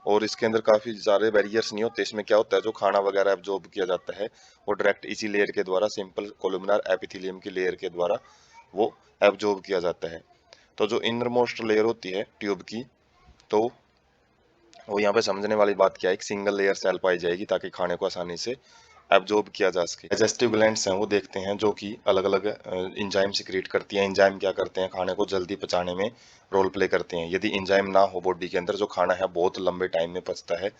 और इसके अंदर काफी सारे बैरियर्स नहीं होते। इसमें क्या होता है, जो खाना वगैरह एब्जॉर्ब किया जाता है वो डायरेक्ट इसी लेयर के द्वारा, सिंपल कोलुमिनार एपिथेलियम की लेयर के द्वारा वो एब्जॉर्ब किया जाता है। तो जो इनर मोस्ट लेयर होती है ट्यूब की, तो वो यहाँ पे समझने वाली बात क्या है, एक सिंगल लेयर सेल पाई जाएगी ताकि खाने को आसानी से एब्जॉर्ब किया जा सके। डाइजेस्टिव ग्लैंड्स हैं वो देखते हैं जो कि अलग अलग इंजाइम सिक्रीट करती हैं। इंजाइम क्या करते हैं, खाने को जल्दी पचाने में रोल प्ले करते हैं। यदि इंजाइम ना हो बॉडी के अंदर, जो खाना है बहुत लंबे टाइम में पचता है।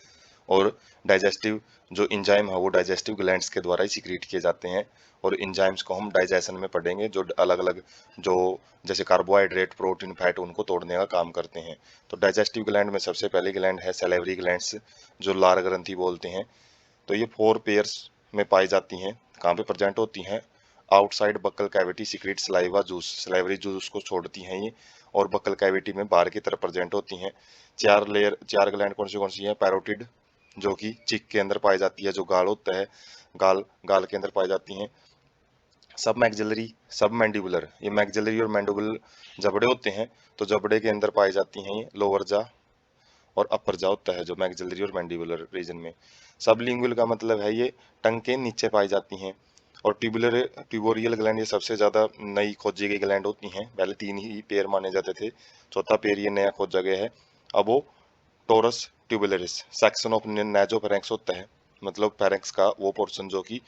और डाइजेस्टिव जो इंजाइम है वो डाइजेस्टिव ग्लैंड्स के द्वारा ही सिक्रीट किए जाते हैं। और इंजाइम्स को हम डाइजेशन में पढ़ेंगे, जो अलग अलग जो जैसे कार्बोहाइड्रेट, प्रोटीन, फैट, उनको तोड़ने का काम करते हैं। तो डाइजेस्टिव ग्लैंड में सबसे पहली ग्लैंड है सैलिवरी ग्लैंड्स, जो लार ग्रंथि बोलते हैं। तो ये 4 पेयर्स में पाई जाती हैं। कहाँ पे प्रेजेंट होती हैं, outside buccal cavity secrete saliva juice, salivary juice को छोड़ती हैं ये, और बक्कल कैविटी में बाहर की तरफ प्रेजेंट होती हैं। 4 ग्लैंड कौन सी हैं, पैरोटिड जो कि चिक के अंदर पाई जाती है, जो गाल होता है गाल गाल के अंदर पाई जाती हैं। सब मैक्सिलरी, सब मैंडिबुलर, ये मैक्सिलरी और मैंडिबुलर जबड़े होते हैं, तो जबड़े के अंदर पाई जाती हैं ये लोअर जा और अपर जा होता है, जो मैक्सिलरी और मैंडिबुलर रीजन में। सबलिंगुअल का मतलब है ये टंग के नीचे पाई जाती हैं। और ट्यूबुलर ट्यूबोरियल ग्लैंड ये सबसे ज्यादा नई खोजी गई ग्लैंड होती हैं। पहले 3 ही पेयर माने जाते थे, चौथा पेयर ये नया खोजा गया है। अब वो टोरस ट्यूबुलरिस सेक्शन ऑफ नेजोफेरेंक्स होता है, मतलब फेरेंक्स का वो पोर्शन जो कि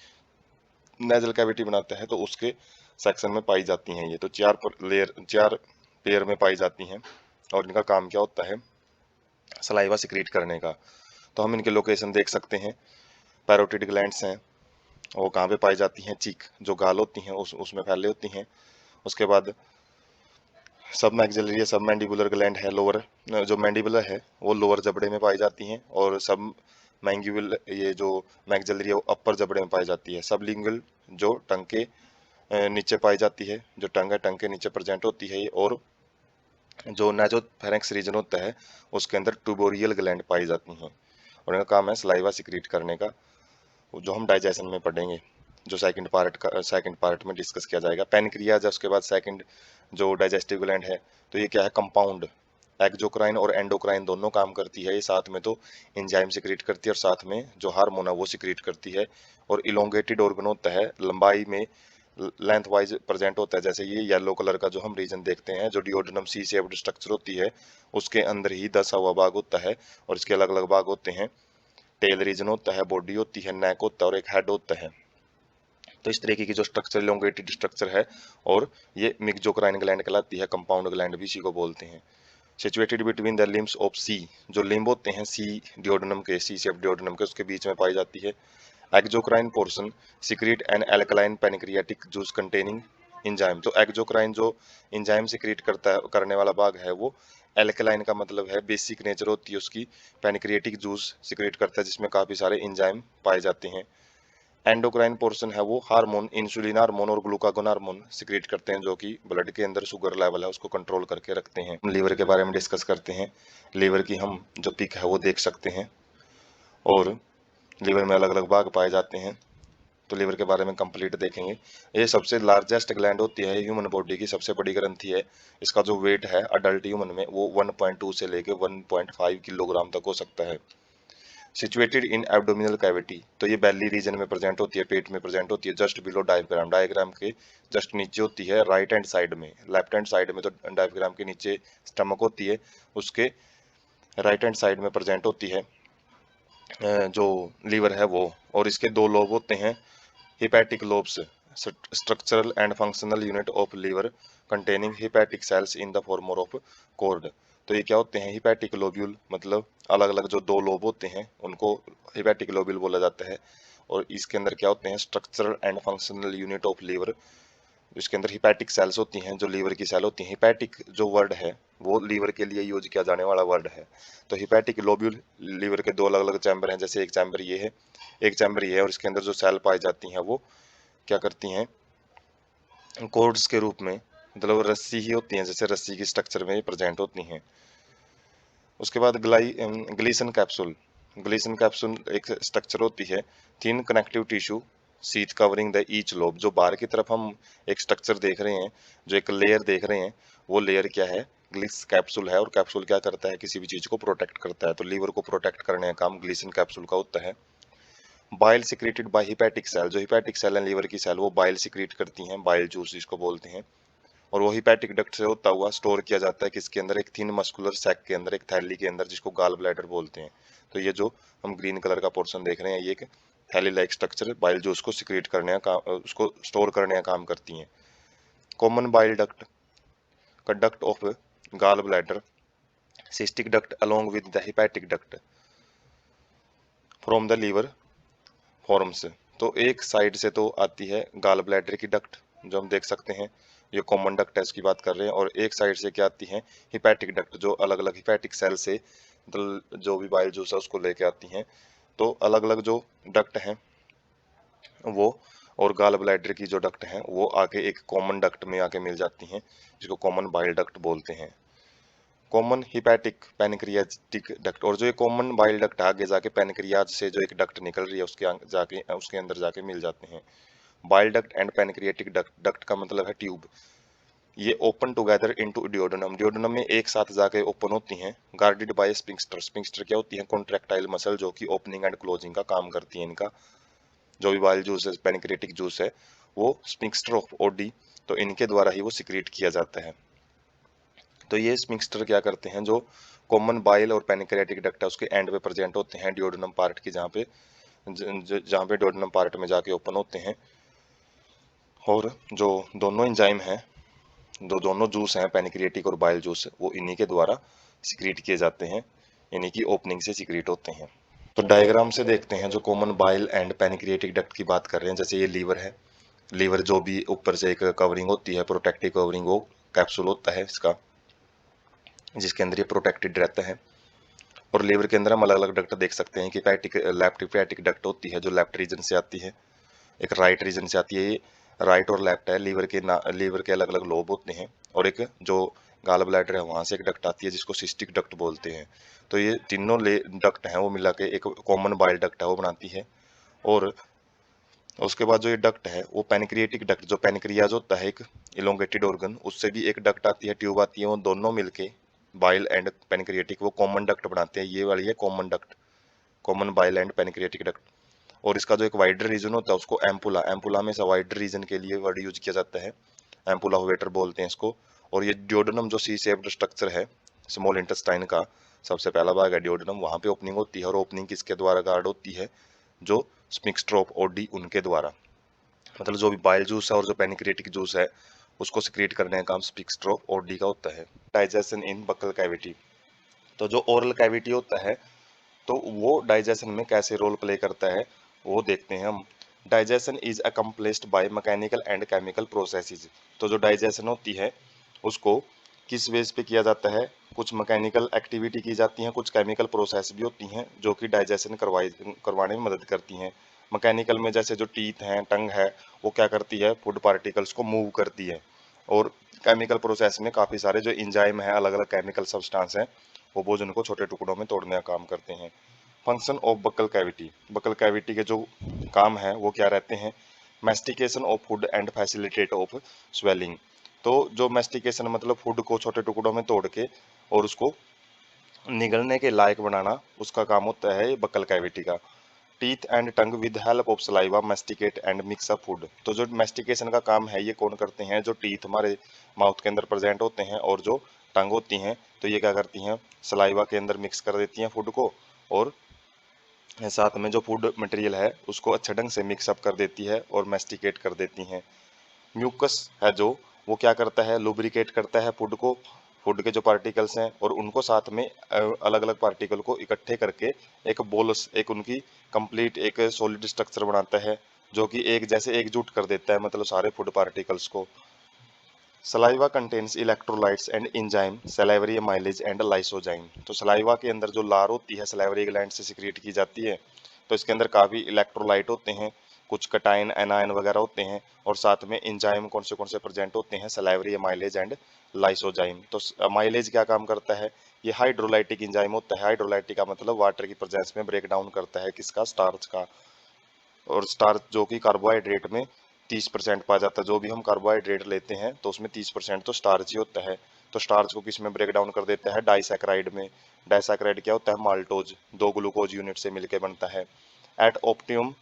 नेजल कैविटी बनाता है, तो उसके सेक्शन में पाई जाती हैं ये। तो 4 पेयर में पाई जाती हैं और इनका काम क्या होता है, सलाइवा सिक्रीट करने का। तो हम इनके लोकेशन देख सकते हैं। पैरोटिड ग्लैंड्स हैं, वो कहाँ पे पाई जाती हैं, चीक जो गाल होती हैं उसमें फैले होती हैं। उसके बाद सब मैक्सिलरी सब मैंडिबुलर ग्लैंड है, लोअर जो मैंडिबुलर है वो लोअर जबड़े में पाई जाती हैं। और सब मैंगिबुल ये जो मैक्सिलरी है वो अपर जबड़े में पाई जाती है। सबलिंगुअल जो टंग के नीचे पाई जाती है, जो टंग है टंग के नीचे प्रेजेंट होती है ये। और जो नाजोफेरेंक्स रीजन होता है उसके अंदर ट्यूबोरियल ग्लैंड पाई जाती हैं और इनका काम है सलाइवा सिक्रीट करने का, जो हम डाइजेशन में पढ़ेंगे, जो सेकंड पार्ट में डिस्कस किया जाएगा। पेनक्रियाज है उसके बाद सेकंड जो डाइजेस्टिव ग्लैंड है। तो ये क्या है, कंपाउंड एक्जोक्राइन और एंडोक्राइन दोनों काम करती है ये साथ में। तो एंजाइम सिक्रीट करती है और साथ में जो हार्मोन है वो सिक्रीट करती है। और इलोंगेटेड ऑर्गन होता है, लंबाई में लेंथ वाइज प्रेजेंट होता है। जैसे ये येलो कलर का जो हम रीजन देखते हैं, जो डिओडिनम सी शेप्ड स्ट्रक्चर होती है उसके अंदर ही 10 हवा भाग होता है और इसके अलग अलग भाग होते हैं। टेल रीजन होता है, बॉडी होती है, नेक होता है और एक हेड होता है। तो इस तरीके की जो स्ट्रक्चर इलोंगेटेड स्ट्रक्चर है, और ये मिक्जोक्राइन ग्लैंड कहलाती है, कंपाउंड ग्लैंड भी इसी को बोलते हैं। Situated between the limbs of C, जो लिम्ब होते हैं सी डिओडिनम के, सी शेप डिओडिनम के, उसके बीच में पाई जाती है। Exocrine portion secrete an alkaline pancreatic juice containing enzyme. तो एक्जोक्राइन जो एंजाइम सिक्रीट करने वाला भाग है वो एल्कलाइन का मतलब है बेसिक नेचर होती है उसकी, पेनक्रियाटिक जूस सिक्रीट करता है जिसमें काफी सारे एंजाइम पाए जाते हैं। एंडोक्राइन पोर्शन है वो हार्मोन, इंसुलिन हार्मोन और ग्लूकागोन हार्मोन सिक्रीट करते हैं, जो कि ब्लड के अंदर शुगर लेवल है उसको कंट्रोल करके रखते हैं। हम लीवर के बारे में डिस्कस करते हैं। लीवर की हम जो पिक है वो देख सकते हैं और लीवर में अलग अलग भाग पाए जाते हैं। तो लीवर के बारे में कंप्लीट देखेंगे। ये सबसे लार्जेस्ट ग्लैंड होती है, ह्यूमन बॉडी की सबसे बड़ी ग्रंथि है। इसका जो वेट है अडल्ट ह्यूमन में वो 1.2 से लेके 1.5 किलोग्राम तक हो सकता है। सिचुएटेड इन एब्डोमिनल कैविटी, तो ये बेली रीजन में प्रेजेंट होती है, पेट में प्रेजेंट होती है, जस्ट बिलो डायफ्राम, डायफ्राम के जस्ट नीचे होती है राइट हैंड साइड में। लेफ्ट हैंड साइड में तो डायफ्राम के नीचे स्टमक होती है, उसके राइट हैंड साइड में प्रेजेंट होती है जो लीवर है वो। और इसके 2 लोब होते हैं, hepatic lobes, structural and functional unit of liver containing hepatic cells in the form of cord. तो ये क्या होते हैं, हिपैटिक लोब्यूल, मतलब अलग अलग जो 2 लोब होते हैं उनको हिपैटिक लोब्यूल बोला जाता है। और इसके अंदर क्या होते हैं, structural and functional unit of liver इसके अंदर हिपैटिक सेल्स होती हैं, जो लीवर की सेल होती हैं। हिपैटिक जो वर्ड है वो लीवर के लिए यूज किया जाने वाला वर्ड है। तो हिपैटिक लोब्यूल लीवर के दो अलग अलग चैम्बर हैं, जैसे एक चैम्बर ये है, एक चैम्बर ये है, और इसके अंदर जो सेल पाई जाती हैं वो क्या करती हैं, कोर्ड्स के रूप में, मतलब रस्सी ही होती हैं, जैसे रस्सी की स्ट्रक्चर में प्रेजेंट होती हैं। उसके बाद ग्लीसन कैप्सूल। ग्लीसन कैप्सूल एक स्ट्रक्चर होती है, thin connective tissue sheath covering the each lobe. जो बाहर की तरफ हम एक स्ट्रक्चर देख रहे हैं, जो एक लेयर देख रहे हैं, वो लेयर क्या है, ग्लिस कैप्सूल है। और कैप्सूल क्या करता है, किसी भी चीज को प्रोटेक्ट करता है। तो लीवर को प्रोटेक्ट करने का काम ग्लीसन कैप्सूल का होता है। Bile secreted by hepatic cell. जो हिपैटिक सेल है लीवर की सेल, वो बाइल सिक्रेट करती हैं, बाइल जूस जिसको बोलते हैं। और वो हिपैटिक डक्ट से होता हुआ स्टोर किया जाता है किसके अंदर, एक थिन मस्कुलर सैक के अंदर, एक थैली के अंदर, जिसको गाल ब्लैडर बोलते हैं। तो ये जो हम ग्रीन कलर का पोर्शन देख रहे हैं, ये एक थैली लाइक स्ट्रक्चर बाइल जूस को सिक्रेट करने का काम, उसको स्टोर करने का काम करती हैं। Common bile duct, conduct of gall bladder, cystic duct along with the hepatic duct from the liver forms. तो एक साइड से तो आती है गाल ब्लैडर की डक्ट, जो हम देख सकते हैं, ये कॉमन डक्ट है, इसकी बात कर रहे हैं। और एक साइड से क्या आती है, हिपैटिक डक्ट, जो अलग अलग हिपैटिक सेल से मतलब जो भी बाइल जूस है उसको लेके आती हैं। तो अलग अलग जो डक्ट हैं वो, और गाल ब्लैडर की जो डक्ट हैं वो आके एक कॉमन डक्ट में आके मिल जाती हैं, जिसको कॉमन बाइल डक्ट बोलते हैं। Common hepatic pancreatic duct. और जो ये कॉमन बाइल डक्ट आगे जाके पैनक्रियाज से जो एक डक्ट निकल रही है उसके अंदर जाके मिल जाते हैं। Bile duct and pancreatic duct, duct का मतलब है ट्यूब, ये ओपन टुगेदर इनटू डियोडेनम, डियोडेनम में एक साथ जाके ओपन होती हैं। गार्डेड बाय स्पिंक्टर, स्पिंक्टर क्या होती है, कॉन्ट्रैक्टाइल मसल, जो कि ओपनिंग एंड क्लोजिंग का काम करती है। इनका जो भी बाइल जूस है, पैनक्रियाटिक जूस है, वो स्पिंक्टर ऑफ ओडी, तो इनके द्वारा ही वो सिक्रीट किया जाता है। तो ये स्पिंक्टर क्या करते हैं, जो कॉमन बाइल और पैनक्रियाटिक डक्ट है उसके एंड पे प्रेजेंट होते हैं, डियोडेनम पार्ट की, जहाँ पे डियोडेनम पार्ट में जाके ओपन होते हैं। और जो दोनों एंजाइम हैं, दोनों जूस हैं, पैनक्रियाटिक और बाइल जूस, वो इन्हीं के द्वारा सिक्रीट किए जाते हैं, इन्हीं की ओपनिंग से सिक्रीट होते हैं। तो डायग्राम से देखते हैं, जो common bile and pancreatic duct की बात कर रहे हैं, जैसे ये लीवर है, लीवर जो भी ऊपर से एक कवरिंग होती है, प्रोटेक्टिव कवरिंग, वो कैप्सूल होता है इसका, जिसके अंदर ये प्रोटेक्टेड रहता है। और लीवर के अंदर हम अलग अलग डक्ट देख सकते हैं कि लेफ्ट हिपैटिक डक्ट होती है, जो लेफ्ट रीजन से आती है, एक राइट रीजन से आती है, ये राइट और लेफ्ट है। लीवर के अलग अलग लोब होते हैं। और एक जो गाल ब्लैडर है वहां से एक डक्ट आती है, जिसको सिस्टिक डक्ट बोलते हैं। तो ये तीनों डक्ट हैं वो मिला के एक कॉमन बाइल डक्ट है वो बनाती है। और उसके बाद जो ये डक्ट है वो पैनक्रियाटिक डक्ट, जो पैनक्रियाज होता है एक इलोंगेटेड ऑर्गन, उससे भी एक डक्ट आती है, ट्यूब आती है, वो दोनों मिलके बाइल एंड पैनक्रियाटिक वो कॉमन डक्ट बनाते हैं। ये वाली है common duct, common bile and pancreatic duct. और इसका जो एक वाइडर रीजन होता है उसको एम्पुला, एम्पुला में वाइडर रीजन के लिए वर्ड यूज किया जाता है, एम्पुला ओवेटर बोलते हैं इसको। और ये डियोडेनम जो सी शेप्ड स्ट्रक्चर है स्मॉल इंटेस्टाइन का सबसे पहला भाग है डियोडेनम, वहां पे ओपनिंग होती है। और ओपनिंग किसके द्वारा गार्ड होती है, जो स्पिंक्टर ऑफ ओडी उनके द्वारा, मतलब जो भी बाइल जूस है और जो पैनक्रियाटिक जूस है उसको सिक्रीट करने का काम स्पिंक्टर ऑफ ओडी का होता है। डाइजेशन इन बकल कैविटी। तो जो ओरल कैविटी होता है, तो वो डाइजेशन में कैसे रोल प्ले करता है वो देखते हैं हम। Digestion is accomplished by mechanical and chemical processes. तो जो डाइजेशन होती है उसको किस बेस पे किया जाता है, कुछ मैकेनिकल एक्टिविटी की जाती हैं, कुछ केमिकल प्रोसेस भी होती हैं जो कि डाइजेशन करवाने में मदद करती हैं। मैकेनिकल में जैसे जो टीथ हैं, टंग है, वो क्या करती है, फूड पार्टिकल्स को मूव करती है। और केमिकल प्रोसेस में काफ़ी सारे जो इंजाइम है, अलग अलग केमिकल सब्सटेंस हैं, वो भोजन को छोटे टुकड़ों में तोड़ने का काम करते हैं। Function of buccal cavity. Buccal cavity के जो काम है वो क्या रहते हैं, mastication of food and facilitate of swelling. तो जो मैस्टिकेशन मतलब फूड को छोटे टुकड़ों में तोड़ के और उसको निगलने के लायक बनाना, उसका काम होता है ये बकल कैविटी का। Teeth and tongue with help of saliva masticate and mix up food. तो जो मैस्टिकेशन का काम है ये कौन करते हैं, जो टीथ हमारे माउथ के अंदर प्रेजेंट होते हैं और जो टंग होती हैं, तो ये क्या करती हैं, सलाइवा के अंदर मिक्स कर देती हैं फूड को, और साथ में जो फूड मटेरियल है उसको अच्छे ढंग से मिक्सअप कर देती है और मैस्टिकेट कर देती हैं। म्यूकस है जो, वो क्या करता है, लुब्रिकेट करता है फूड को, फूड के जो पार्टिकल्स हैं और उनको साथ में अलग अलग पार्टिकल को इकट्ठे करके एक बोलस, एक उनकी कंप्लीट एक सॉलिड स्ट्रक्चर बनाता है, जो कि एक जैसे एकजुट कर देता है, मतलब सारे फूड पार्टिकल्स को। Saliva contains electrolytes and enzyme salivary mileage and lysozyme. तो सलाइवा के अंदर जो लार होती है सलाइवरी ग्लैंड से सिक्रीट की जाती है, तो इसके अंदर काफ़ी इलेक्ट्रोलाइट होते हैं, कुछ कटाइन एनायन वगैरह होते हैं, और साथ में एंजाइम कौन से प्रेजेंट होते हैं, सलाइवरी माइलेज एंड लाइसोजाइम। तो माइलेज क्या काम करता है, ये हाइड्रोलाइटिक एंजाइम होता है। हाइड्रोलाइटिक का मतलब वाटर की प्रेजेंस में ब्रेक डाउन करता है किसका, स्टार्च का। और स्टार्च जो कि कार्बोहाइड्रेट में 30% पा जाता है। जो भी हम कार्बोहाइड्रेट लेते हैं तो उसमें 30% तो स्टार्च ही होता है। तो स्टार्च को किस में ब्रेक डाउन कर देता है, डाइसैकराइड में। डाइसैकराइड क्या होता है, माल्टोज, दो ग्लूकोज यूनिट से मिलकर बनता है। एट ऑप्टिमम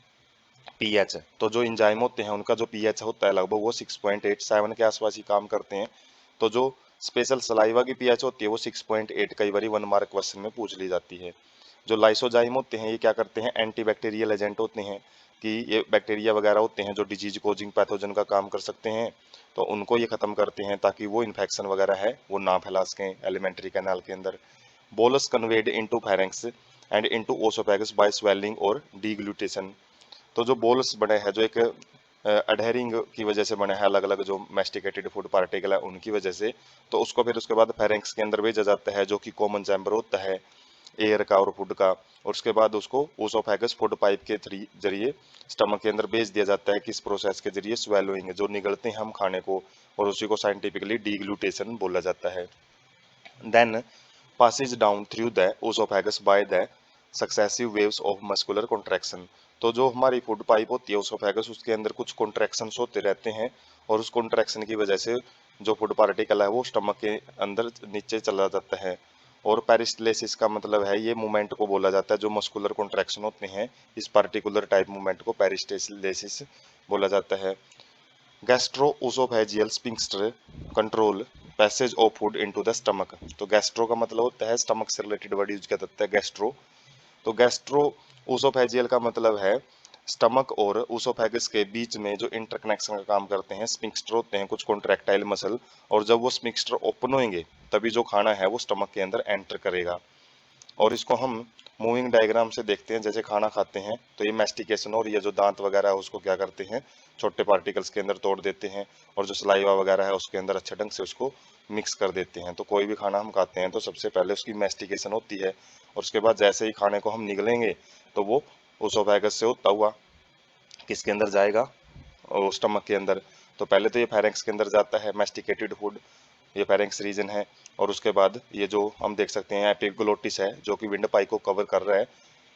पीएच, तो जो इंजाइम होते हैं उनका जो पीएच होता है लगभग वो 6.87 के आसपास ही काम करते हैं। तो जो स्पेशल सलाइवा की पीएच होती है वो 6.8 कई बार 1 मार्क क्वेश्चन में पूछ ली जाती है। जो लाइसोजाइम होते हैं ये क्या करते हैं, एंटीबैक्टीरियल एजेंट होते हैं, कि ये बैक्टीरिया वगैरह होते हैं जो डिजीज कोजिंग पैथोजन का काम कर सकते हैं, तो उनको ये खत्म करते हैं ताकि वो इन्फेक्शन वगैरह है वो ना फैला सकें एलिमेंट्री कैनाल के अंदर। Bolus conveyed into pharynx and into oesophagus by swallowing और डीग्लूटेशन। तो जो बोल्स बने हैं जो एक अडहेरिंग की वजह से बने हैं, अलग अलग जो मैस्टिकेटेड फूड पार्टिकल है उनकी वजह से, तो उसको फिर उसके बाद फेरेंक्स के अंदर भेजा जाता है जो कि कॉमन चैम्बर होता है एयर का और फूड का। और उसके बाद उसको ओसोफेगस फूड पाइप के जरिए स्टमक के अंदर भेज दिया जाता है, किस प्रोसेस के जरिए, स्वेलोइंग, जो निगलते हैं हम खाने को, और उसी को साइंटिफिकली डीग्लूटेशन बोला जाता है। Then passes down through the esophagus by the successive waves of muscular contraction। तो जो हमारी फूड पाइप होती है ओसोफेगस, उसके अंदर कुछ कॉन्ट्रैक्शंस होते रहते हैं, और उस कॉन्ट्रैक्शन की वजह से जो फूड पार्टिकल है वो स्टमक के अंदर नीचे चला जाता है। और पेरिस्टलेसिस का मतलब है ये मूवमेंट को बोला जाता है, जो मस्कुलर कॉन्ट्रैक्शन होते हैं इस पार्टिकुलर टाइप मूवमेंट को पेरिस्टलेसिस बोला जाता है। Gastroesophageal sphincter control passage of food into the stomach. तो गैस्ट्रो का मतलब होता है स्टमक से रिलेटेड वर्ड यूज किया जाता है गैस्ट्रो। तो गैस्ट्रो ओसोफेजियल का मतलब है स्टमक और ओसोफेगस के बीच में जो इंटरकनेक्शन का काम करते हैं स्फिंक्टर होते हैं, कुछ कॉन्ट्रैक्टाइल मसल, और जब वो स्फिंक्टर ओपन होंगे तभी जो खाना है वो स्टमक के अंदर एंटर करेगा। और इसको हम मूविंग डायग्राम से देखते हैं, जैसे खाना खाते हैं तो ये मैस्टिकेशन और ये जो दांत वगैरह है उसको क्या करते हैं, छोटे पार्टिकल्स के अंदर तोड़ देते हैं, और जो सलाइवा वगैरह है उसके अंदर अच्छे ढंग से उसको मिक्स कर देते हैं। तो कोई भी खाना हम खाते हैं तो सबसे पहले उसकी मैस्टिकेशन होती है, और उसके बाद जैसे ही खाने को हम निगलेंगे तो वो ओसोफेगस से होता हुआ किसके अंदर जाएगा, और स्टमक के अंदर। तो पहले तो ये फेरेंक्स के अंदर जाता है मैस्टिकेटेड फूड, ये फेरेंक्स रीजन है। और उसके बाद ये जो हम देख सकते हैं एपिग्लोटिस है जो कि विंड पाइप को कवर कर रहा है,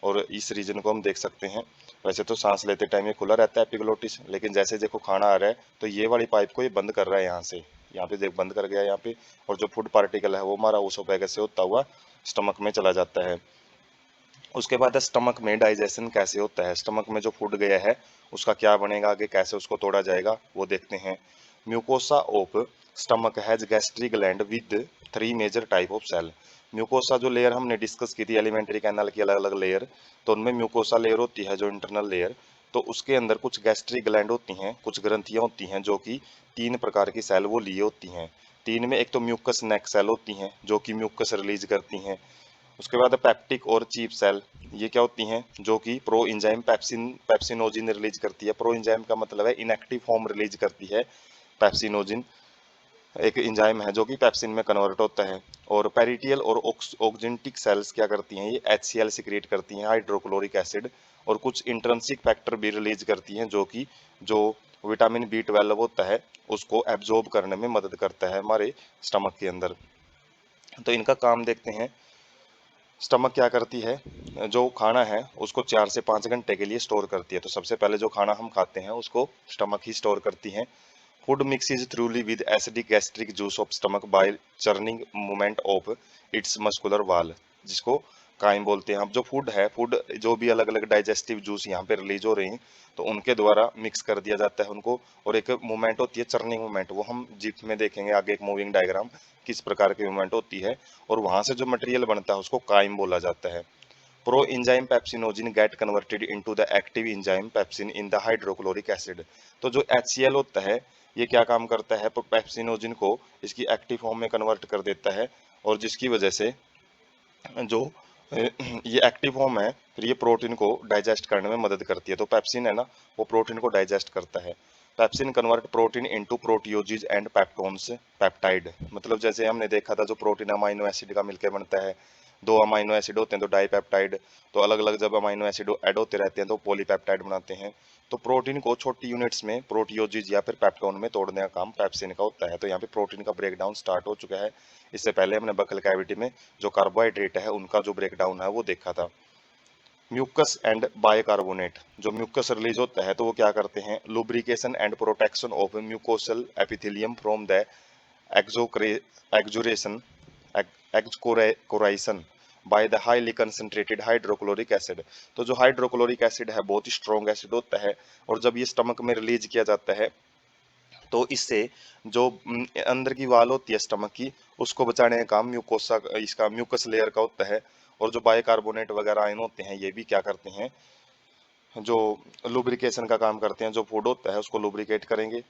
और इस रीजन को हम देख सकते हैं। वैसे तो सांस लेते टाइम ये खुला रहता है एपिग्लोटिस, लेकिन जैसे देखो खाना आ रहा है तो ये वाली पाइप को ये बंद कर रहा है यहाँ से, यहाँ पे देख बंद कर गया यहाँ पे। और जो फूड पार्टिकल है वो हमारा ओसोफेगस से होता हुआ स्टमक में चला जाता है। उसके बाद स्टमक में डाइजेशन कैसे होता है, स्टमक में जो फूड गया है उसका क्या बनेगा, आगे कैसे उसको तोड़ा जाएगा वो देखते हैं। Mucosa of stomach has gastric gland with 3 major type of cell. Mucosa जो लेयर हमने डिस्कस की थी एलिमेंट्री कैनाल की अलग अलग लेयर, तो उनमें म्यूकोसा लेयर होती है जो इंटरनल लेयर, तो उसके अंदर कुछ गैस्ट्रिक ग्लैंड होती हैं, कुछ ग्रंथियां होती हैं जो कि 3 प्रकार की सेल वो लिए होती हैं। तीन में एक तो म्यूकस नेक सेल होती हैं जो कि म्यूकस रिलीज करती हैं। उसके बाद पेप्टिक और चीफ सेल, ये क्या होती हैं, जो कि प्रो इंजाइम पेप्सिनोजिन रिलीज करती है। प्रो इंजाइम का मतलब है इनएक्टिव फॉर्म रिलीज करती है पेप्सिनोजिन, एक इंजाइम है जो कि पेप्सिन में कन्वर्ट होता है। और पेरिटियल और ऑक्जेंटिक सेल्स क्या करती हैं, ये HCl सिक्रिएट करती हैं, हाइड्रोक्लोरिक एसिड, और कुछ इंट्रिंसिक फैक्टर भी रिलीज करती हैं जो कि जो विटामिन B12 होता है उसको एब्जॉर्ब करने में मदद करता है हमारे स्टमक के अंदर। तो इनका काम देखते हैं। स्टमक क्या करती है, जो खाना है उसको 4 से 5 घंटे के लिए स्टोर करती है। तो सबसे पहले जो खाना हम खाते हैं उसको स्टमक ही स्टोर करती है। Food mixes thoroughly with acidic gastric juice of stomach by churning movement of its muscular wall, जिसको काइम बोलते हैं। अब जो फूड है, फूड जो भी अलग अलग डाइजेस्टिव जूस यहाँ पे रिलीज हो रही हैं तो उनके द्वारा मिक्स कर दिया जाता है उनको। और एक मूवमेंट होती है चर्निंग मूवमेंट, वो हम जिप में देखेंगे आगे एक मूविंग डायग्राम किस प्रकार की मूवमेंट होती है, और वहां से जो मटेरियल बनता है उसको काइम बोला जाता है। Pro enzyme pepsinogen get converted into the active enzyme pepsin in the hydrochloric acid. तो जो HCl होता है ये क्या काम करता है, पेप्सिनोजिन को इसकी एक्टिव फॉर्म में कन्वर्ट कर देता है, और जिसकी वजह से जो ये एक्टिव फॉर्म है फिर ये प्रोटीन को डाइजेस्ट करने में मदद करती है। तो पेप्सिन है ना वो प्रोटीन को डाइजेस्ट करता है। Pepsin convert protein into proteoses and peptones peptide, मतलब जैसे हमने देखा था जो प्रोटीन अमाइनो एसिड का मिलकर बनता है, दो अमाइनो एसिड होते हैं तो डाईपेप्टाइड, तो अलग अलग जब अमाइनो एसिड ऐड होते रहते हैं तो पॉलीपेप्टाइड बनाते हैं। तो प्रोटीन को छोटी यूनिट्स में प्रोटियोजीज या फिर पेप्टोन में तोड़ने का काम पेप्सिन का होता है। तो यहाँ पे प्रोटीन का ब्रेकडाउन स्टार्ट हो चुका है। इससे पहले हमने बकल कैविटी में जो कार्बोहाइड्रेट है उनका जो ब्रेकडाउन है वो देखा था। म्यूकस एंड बाइकार्बोनेट, जो म्यूकस रिलीज होता है तो वो क्या करते हैं, lubrication and protection of mucosal epithelium from the excoriation excoriation by the highly concentrated hydrochloric acid. तो जो हाइड्रोक्लोरिक एसिड है बहुत ही स्ट्रॉन्ग एसिड होता है, और जब ये स्टमक में रिलीज किया जाता है तो इससे जो अंदर की वाल होती है स्टमक की, उसको बचाने का काम म्यूकोसा इसका म्यूकस लेयर का होता है। और जो बाइकार्बोनेट वगैरह आयन होते हैं ये भी क्या करते हैं, जो लुब्रिकेशन का काम करते हैं, जो फूड होता है उसको लुब्रिकेट करेंगे,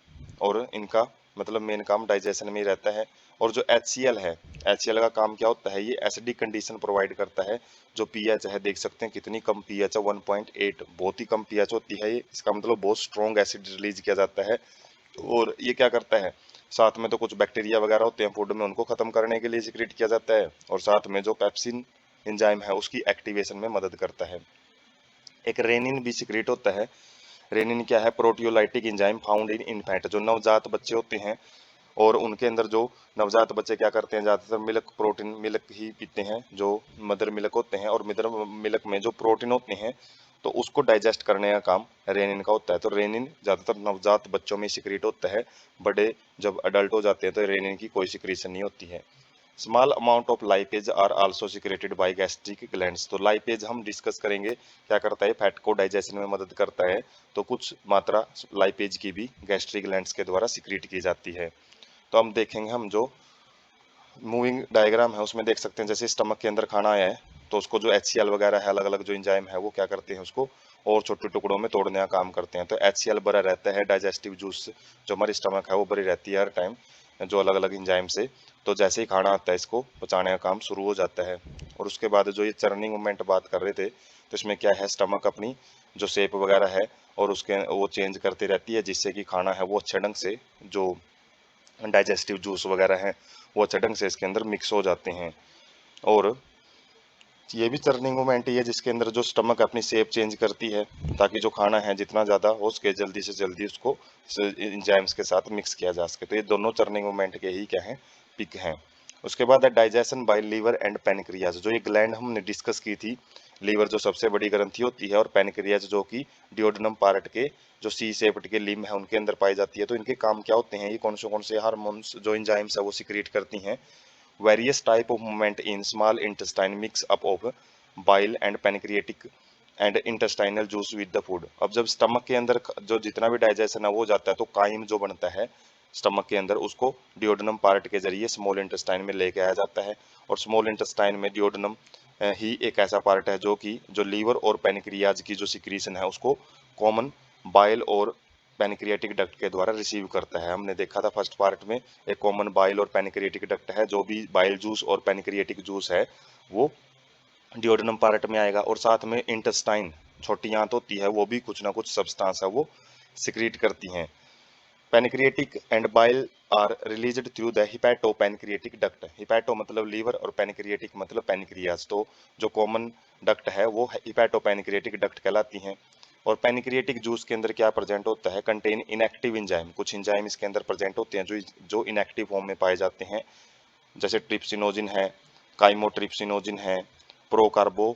और इनका मतलब मेन काम डाइजेशन में ही रहता है। और जो HCl है, HCl का काम क्या होता है, ये एसिडिक कंडीशन प्रोवाइड करता है। जो पीएच है देख सकते हैं कितनी कम पीएच है, 1.8, बहुत ही कम पीएच होती है ये, इसका मतलब बहुत स्ट्रॉन्ग एसिड रिलीज किया जाता है। और ये क्या करता है, साथ में तो कुछ बैक्टीरिया वगैरह होते हैं फूड में, उनको खत्म करने के लिए सिक्रेट किया जाता है, और साथ में जो पेप्सिन एंजाइम है उसकी एक्टिवेशन में मदद करता है। एक रेनिन भी सिक्रेट होता है। रेनिन क्या है, proteolytic enzyme found in infant, जो नवजात बच्चे होते हैं और उनके अंदर जो नवजात बच्चे क्या करते हैं, ज़्यादातर मिल्क प्रोटीन मिल्क ही पीते हैं, जो मदर मिल्क होते हैं, और मदर मिल्क में जो प्रोटीन होते हैं तो उसको डाइजेस्ट करने का काम रेनिन का होता है। तो रेनिन ज़्यादातर नवजात बच्चों में सिक्रीट होता है, बड़े जब अडल्ट हो जाते हैं तो रेनिन की कोई सिक्रीशन नहीं होती है। Small amount of lipase are also secreted by gastric glands, तो लाइपेज हम डिस्कस करेंगे क्या करता है, फैट को डाइजेशन में मदद करता है। तो कुछ मात्रा लाइपेज की भी गैस्ट्रिक ग्लैंड्स के द्वारा सिक्रीट की जाती है। तो हम देखेंगे, हम जो मूविंग डायग्राम है उसमें देख सकते हैं, जैसे स्टमक के अंदर खाना आया है तो उसको जो HCl वगैरह है, अलग अलग जो इंजाइम है वो क्या करते हैं, उसको और छोटे टुकड़ों में तोड़ने का काम करते हैं। तो HCl भरा रहता है, डाइजेस्टिव जूस जो हमारी स्टमक है वो भरी रहती है हर टाइम, जो अलग अलग इंजाइम से। तो जैसे ही खाना आता है इसको पचाने का काम शुरू हो जाता है। और उसके बाद जो ये चर्निंग मूवमेंट बात कर रहे थे, तो इसमें क्या है, स्टमक अपनी जो शेप वगैरह है और उसके वो चेंज करती रहती है, जिससे कि खाना है वो अच्छे ढंग से, जो डाइजेस्टिव जूस वगैरह हैं वो अच्छे ढंग से इसके अंदर मिक्स हो जाते हैं। और ये भी टर्निंग मोमेंट ही है जिसके अंदर जो स्टमक अपनी शेप चेंज करती है, ताकि जो खाना है जितना ज़्यादा हो सके जल्दी से जल्दी उसको इंजाइम्स के साथ मिक्स किया जा सके। तो ये दोनों टर्निंग मोमेंट के ही क्या हैं, पिक हैं। उसके बाद है digestion by liver and pancreas, जो ये ग्लैंड हमने डिस्कस की थी। लीवर जो सबसे बड़ी ग्रंथि होती है, और पेनक्रियाज जो कि डिओडनम पार्ट के जो सी शेप्ड के लिम्ब है उनके अंदर पाई जाती है। तो इनके काम क्या होते हैं, ये कौन से हार्मोन्स जो इंजाइम्स है वो सिक्रिएट करती हैं। Various type of movement in small intestine mix up of bile and pancreatic and intestinal juice with the food। अब जब स्टमक के अंदर जो जितना भी डाइजेशन है वो जाता है तो काइम जो बनता है स्टमक के अंदर उसको डिओडनम पार्ट के जरिए स्मॉल इंटेस्टाइन में लेके आया जाता है। और स्मॉल इंटेस्टाइन में डिओडनम ही एक ऐसा पार्ट है जो कि जो लीवर और पेनक्रियाज की जो सिक्रीशन है उसको कॉमन बाइल और पैनक्रियाटिक डक्ट के द्वारा रिसीव करता है। हमने देखा था फर्स्ट पार्ट में, एक कॉमन बाइल और पैनक्रियाटिक डक्ट है, जो भी बाइल जूस और पैनक्रियाटिक जूस है वो डिओडनम पार्ट में आएगा। और साथ में इंटेस्टाइन छोटी आंत होती है, वो भी कुछ ना कुछ सब्सटेंस है वो सिक्रीट करती हैं। Pancreatic and bile are released through the hepatopancreatic duct. Hepato मतलब लीवर और पैनक्रियाटिक मतलब पैनक्रियाज, तो जो कॉमन डक्ट है वो हिपैटोपैनक्रियाटिक डक्ट कहलाती हैं। और पैनक्रियाटिक जूस के अंदर क्या प्रेजेंट होता है, कंटेन इनएक्टिव एंजाइम, कुछ एंजाइम इसके अंदर प्रेजेंट होते हैं जो इनएक्टिव फॉर्म में पाए जाते हैं, जैसे ट्रिप्सिनोजिन है, काइमोट्रिप्सिनोजिन है, प्रोकार्बो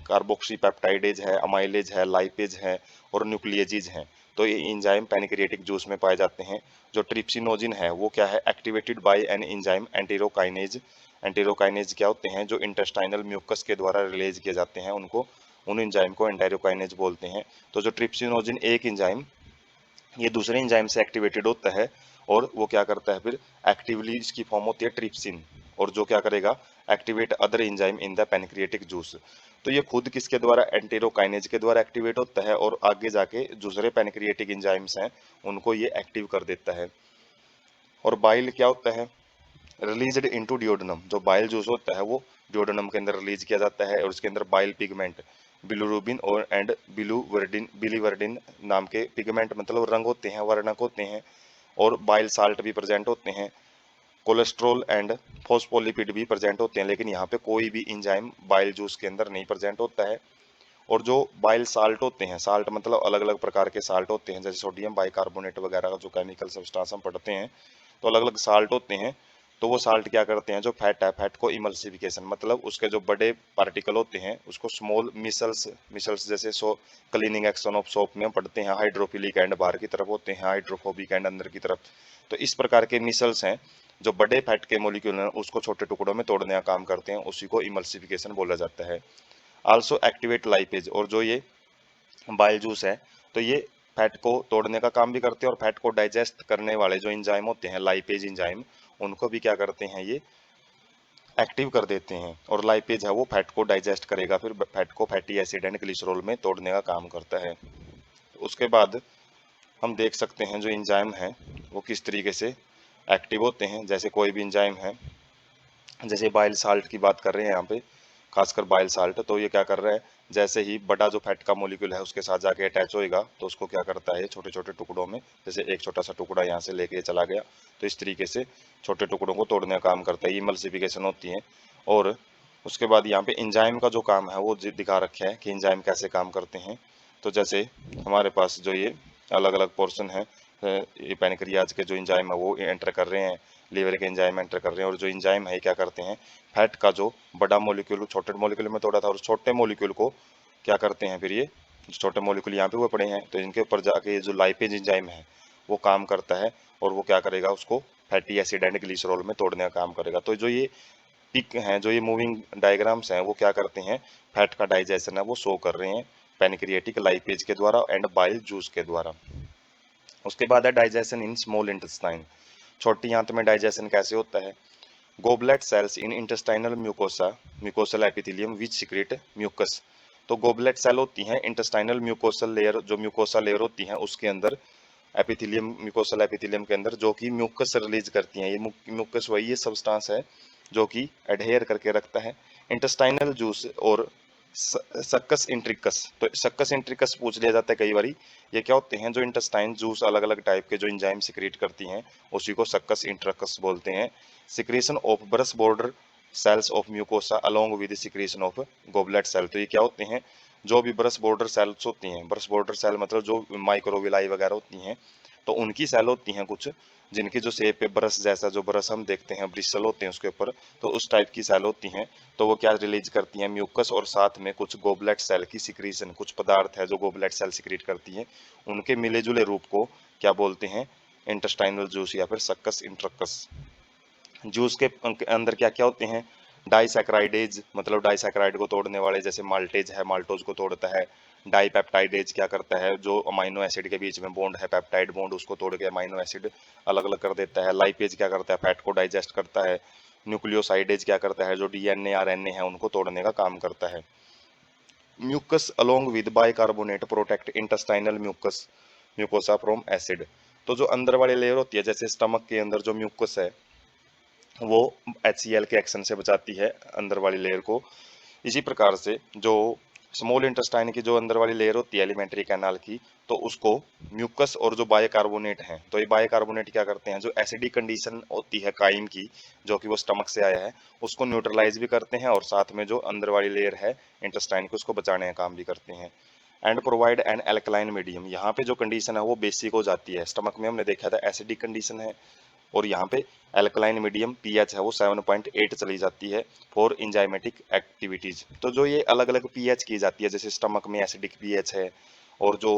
कार्बोक्सीपेप्टाइडेज है, अमाइलेज है, लाइपेज है और न्यूक्लियेजिज हैं। तो ये एंजाइम पैनक्रियाटिक जूस में पाए जाते हैं। जो ट्रिप्सिनोजिन है वो क्या है, activated by an enzyme enterokinase. Enterokinase क्या होते हैं, जो इंटेस्टाइनल म्यूकस के द्वारा रिलीज किए जाते हैं उनको, उन एंजाइम को एंटेरोकाइनेज बोलते हैं। तो जो ट्रिप्सिनोजिन एक एंजाइम ये दूसरे एंजाइम से एक्टिवेटेड होता है, और वो क्या करता है फिर एक्टिवली इसकी फॉर्म होती है ट्रिप्सिन, और जो क्या करेगा, activate other enzyme in the pancreatic juice. तो ये खुद किसके द्वारा, एंटेरोकाइनेज के द्वारा एक्टिवेट होता है, और आगे जाके दूसरे पैनक्रियाटिक एंजाइम्स हैं उनको ये एक्टिव कर देता है। और बाइल क्या होता है, रिलीज्ड इनटू डिओडनम, जो बाइल जूस होता है वो डिओडनम के अंदर रिलीज किया जाता है, और उसके अंदर बाइल पिगमेंट बिलिरुबिन और एंड बिलीवर्डिन नाम के पिगमेंट मतलब रंग होते हैं, वर्णक होते हैं, और बाइल साल्ट भी प्रेजेंट होते हैं, कोलेस्ट्रॉल एंड फॉस्फोलिपिड भी प्रेजेंट होते हैं, लेकिन यहाँ पे कोई भी इंजाइम बाइल जूस के अंदर नहीं प्रेजेंट होता है। और जो बाइल साल्ट होते हैं, साल्ट मतलब अलग अलग प्रकार के साल्ट होते हैं, जैसे सोडियम बाइकार्बोनेट वगैरह का जो केमिकल सब्सटेंस हम पढ़ते हैं, तो अलग अलग साल्ट होते हैं। तो वो साल्ट क्या करते हैं, जो फैट है, फैट को इमल्सिफिकेशन मतलब उसके जो बड़े पार्टिकल होते हैं उसको स्मॉल मिसल्स मिसल्स जैसे क्लीनिंग एक्शन ऑफ सोप में हम पढ़ते हैं, हाइड्रोफिलिक एंड बाहर की तरफ होते हैं, हाइड्रोफोबिक एंड अंदर की तरफ। तो इस प्रकार के मिसल्स हैं जो बड़े फैट के मोलिक्यूल हैं उसको छोटे टुकड़ों में तोड़ने का काम करते हैं, उसी को इमल्सिफिकेशन बोला जाता है। आल्सो एक्टिवेट लाइपेज, और जो ये बाइल जूस है तो ये फैट को तोड़ने का काम भी करते हैं, और फैट को डाइजेस्ट करने वाले जो इंजाइम होते हैं, लाइपेज इंजाइम, उनको भी क्या करते हैं, ये एक्टिव कर देते हैं। और लाइपेज है वो फैट को डाइजेस्ट करेगा, फिर फैट को फैटी एसिड एंड ग्लिसरॉल में तोड़ने का काम करता है। उसके बाद हम देख सकते हैं जो इंजाइम है वो किस तरीके से एक्टिव होते हैं। जैसे कोई भी इंजाइम है, जैसे बाइल साल्ट की बात कर रहे हैं यहाँ पे, खासकर बाइल साल्ट, तो ये क्या कर रहा है, जैसे ही बड़ा जो फैट का मॉलिक्यूल है उसके साथ जाके अटैच होएगा तो उसको क्या करता है, छोटे छोटे टुकड़ों में, जैसे एक छोटा सा टुकड़ा यहाँ से लेके चला गया, तो इस तरीके से छोटे टुकड़ों को तोड़ने का काम करता है, ये इमल्सिफिकेशन होती है। और उसके बाद यहाँ पे इंजाइम का जो काम है वो दिखा रखे हैं कि इंजाइम कैसे काम करते हैं। तो जैसे हमारे पास जो ये अलग अलग पोर्शन है, ये पैनक्रियाज के जो इंजाइम है वो एंटर कर रहे हैं, लीवर के एंजाइम एंटर कर रहे हैं, और जो एंजाइम है क्या करते हैं, फैट का जो बड़ा मॉलिक्यूल छोटे मॉलिक्यूल में तोड़ा था और छोटे मॉलिक्यूल को क्या करते हैं, फिर ये छोटे मॉलिक्यूल यहाँ पे वो पड़े हैं तो इनके ऊपर जाके ये जो लाइपेज एंजाइम है वो काम करता है, और वो क्या करेगा, उसको फैटी एसिड एंड ग्लिसरॉल में तोड़ने का काम करेगा। तो जो ये पिक हैं, जो ये मूविंग डायग्राम्स हैं, वो क्या करते हैं, फैट का डाइजेशन है वो शो कर रहे हैं पैनक्रियाटिक लाइपेज के द्वारा एंड बाइल जूस के द्वारा। उसके बाद है डाइजेशन इन स्मॉल इंटेस्टाइन, छोटी आंत में डाइजेशन कैसे होता है। गोबलेट सेल्स इन इंटेस्टाइनल म्यूकोसा म्यूकोसल एपिथेलियम विच सिक्रेट म्यूकस। तो गोबलेट सेल होती हैं इंटेस्टाइनल म्यूकोसल लेयर, जो म्यूकोसा लेयर होती है उसके अंदर, एपिथेलियम म्यूकोसल एपिथेलियम के अंदर, जो कि म्यूकस रिलीज करती हैं। ये म्यूकस वही ये सब्सटेंस है जो कि एडहेयर करके रखता है इंटेस्टाइनल जूस और सक्कस इंट्रिकस। तो सक्कस इंट्रिकस पूछ लिया जाता है कई बारी, ये क्या होते हैं, जो इंटेस्टाइन जूस अलग अलग टाइप के जो इंजाइम सिक्रीट करती हैं उसी को सक्कस इंट्रिकस बोलते हैं। Secretion of brush border cells of mucosa along with secretion of goblet cell. तो ये क्या होते हैं, जो भी ब्रश बॉर्डर सेल्स होती हैं, ब्रश बॉर्डर सेल मतलब जो माइक्रोविलाई वगैरह होती हैं, तो उनकी सेल होती हैं कुछ, जिनकी जो शेप है ब्रश जैसा, जो ब्रश हम देखते हैं ब्रिस्टल होते हैं उसके ऊपर, तो उस टाइप की सेल होती हैं। तो वो क्या रिलीज करती हैं, म्यूकस और साथ में कुछ गोबलेट सेल की सिक्रीशन, कुछ पदार्थ है जो गोबलेट सेल सिक्रीट करती हैं, उनके मिले जुले रूप को क्या बोलते हैं, इंटेस्टाइनल जूस या फिर सक्कस इंट्रक्कस। जूस के अंदर क्या क्या होते हैं, डाइसैक्राइडेज मतलब डाइसैक्राइड को तोड़ने वाले, जैसे माल्टेज है माल्टोज को तोड़ता है। डाइपेप्टाइडेज क्या करता है, जो अमाइनो एसिड के बीच में बॉन्ड है पेप्टाइड बॉन्ड, उसको तोड़ के अमाइनो एसिड अलग अलग कर देता है। लाइपेज क्या करता है, फैट को डाइजेस्ट करता है। न्यूक्लियोसाइडेज क्या करता है, जो डीएनए आरएनए है उनको तोड़ने का काम करता है। Mucus along with bicarbonate protect intestinal mucus mucosa from acid. तो जो अंदर वाली लेयर होती है, जैसे स्टमक के अंदर जो म्यूकस है वो HCl के एक्शन से बचाती है अंदर वाली लेयर को। इसी प्रकार से जो स्मॉल इंटेस्टाइन की जो अंदर वाली लेयर होती है एलिमेंट्री कैनाल की, तो उसको म्यूकस और जो बाइकार्बोनेट हैं, तो ये बाइकार्बोनेट क्या करते हैं, जो एसिडिक कंडीशन होती है काइम की, जो कि वो स्टमक से आया है, उसको न्यूट्रलाइज भी करते हैं, और साथ में जो अंदर वाली लेयर है इंटेस्टाइन की उसको बचाने का काम भी करते हैं। And provide an alkaline medium, यहाँ पे जो कंडीशन है वो बेसिक हो जाती है। स्टमक में हमने देखा था एसिडिक कंडीशन है, और यहाँ पे एल्कलाइन मीडियम पीएच है वो 7.8 चली जाती है फॉर इंजाइमेटिक एक्टिविटीज। तो जो ये अलग अलग पीएच की जाती है, जैसे स्टमक में एसिडिक पीएच है और जो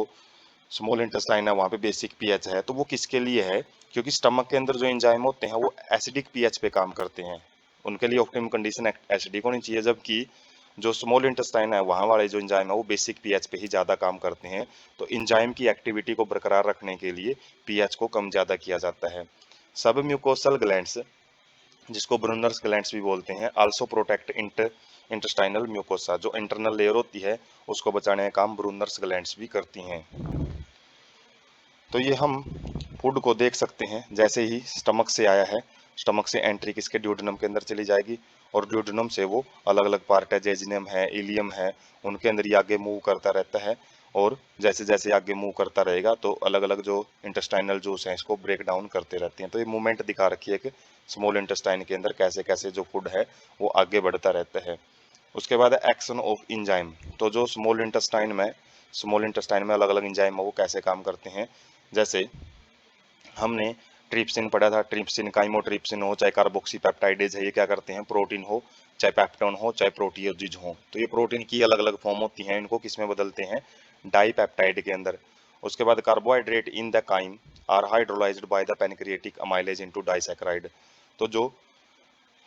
स्मॉल इंटेस्टाइन है वहाँ पे बेसिक पीएच है, तो वो किसके लिए है, क्योंकि स्टमक के अंदर जो एंजाइम होते हैं वो एसिडिक पीएच पे काम करते हैं, उनके लिए ऑप्टिमम कंडीशन एसिडिक होनी चाहिए, जबकि जो स्मॉल इंटेस्टाइन है वहाँ वाले जो एंजाइम है वो बेसिक पीएच पे ही ज़्यादा काम करते हैं। तो एंजाइम की एक्टिविटी को बरकरार रखने के लिए पीएच को कम ज़्यादा किया जाता है। सब म्यूकोसल ग्लैंड्स, जिसको ब्रूनर्स ग्लैंड्स भी बोलते हैं, आल्सो प्रोटेक्ट इंटेस्टाइनल म्यूकोसा, जो इंटरनल लेयर होती है उसको बचाने का काम ब्रूनर्स ग्लैंड्स भी करती हैं। तो ये हम फूड को देख सकते हैं, जैसे ही स्टमक से आया है स्टमक से एंट्री किसके ड्यूडेनम के अंदर चली जाएगी, और ड्यूडेनम से वो अलग अलग पार्ट है, जेजिनम है, इलियम है, उनके अंदर ये आगे मूव करता रहता है। और जैसे जैसे आगे मूव करता रहेगा तो अलग अलग जो इंटेस्टाइनल जूस हैं इसको ब्रेक डाउन करते रहते हैं। तो ये मूवमेंट दिखा रखी है कि स्मॉल इंटेस्टाइन के अंदर कैसे कैसे जो फूड है वो आगे बढ़ता रहता है। उसके बाद एक्शन ऑफ इंजाइम। तो जो स्मॉल इंटेस्टाइन में अलग अलग इंजाइम है वो कैसे काम करते हैं। जैसे हमने ट्रिप्सिन पढ़ा था, ट्रिप्सिन काइमोट्रिप्सिन हो चाहे कार्बोक्सीपेप्टाइडेज है, ये क्या करते हैं, प्रोटीन हो चाहे पेप्टोन हो चाहे प्रोटीओजिज हो, तो ये प्रोटीन की अलग अलग फॉर्म होती हैं, इनको किस में बदलते हैं, डाईपेप्टाइड के अंदर। उसके बाद carbohydrate in the chyme are hydrolysed by the pancreatic amylase into disaccharide. तो जो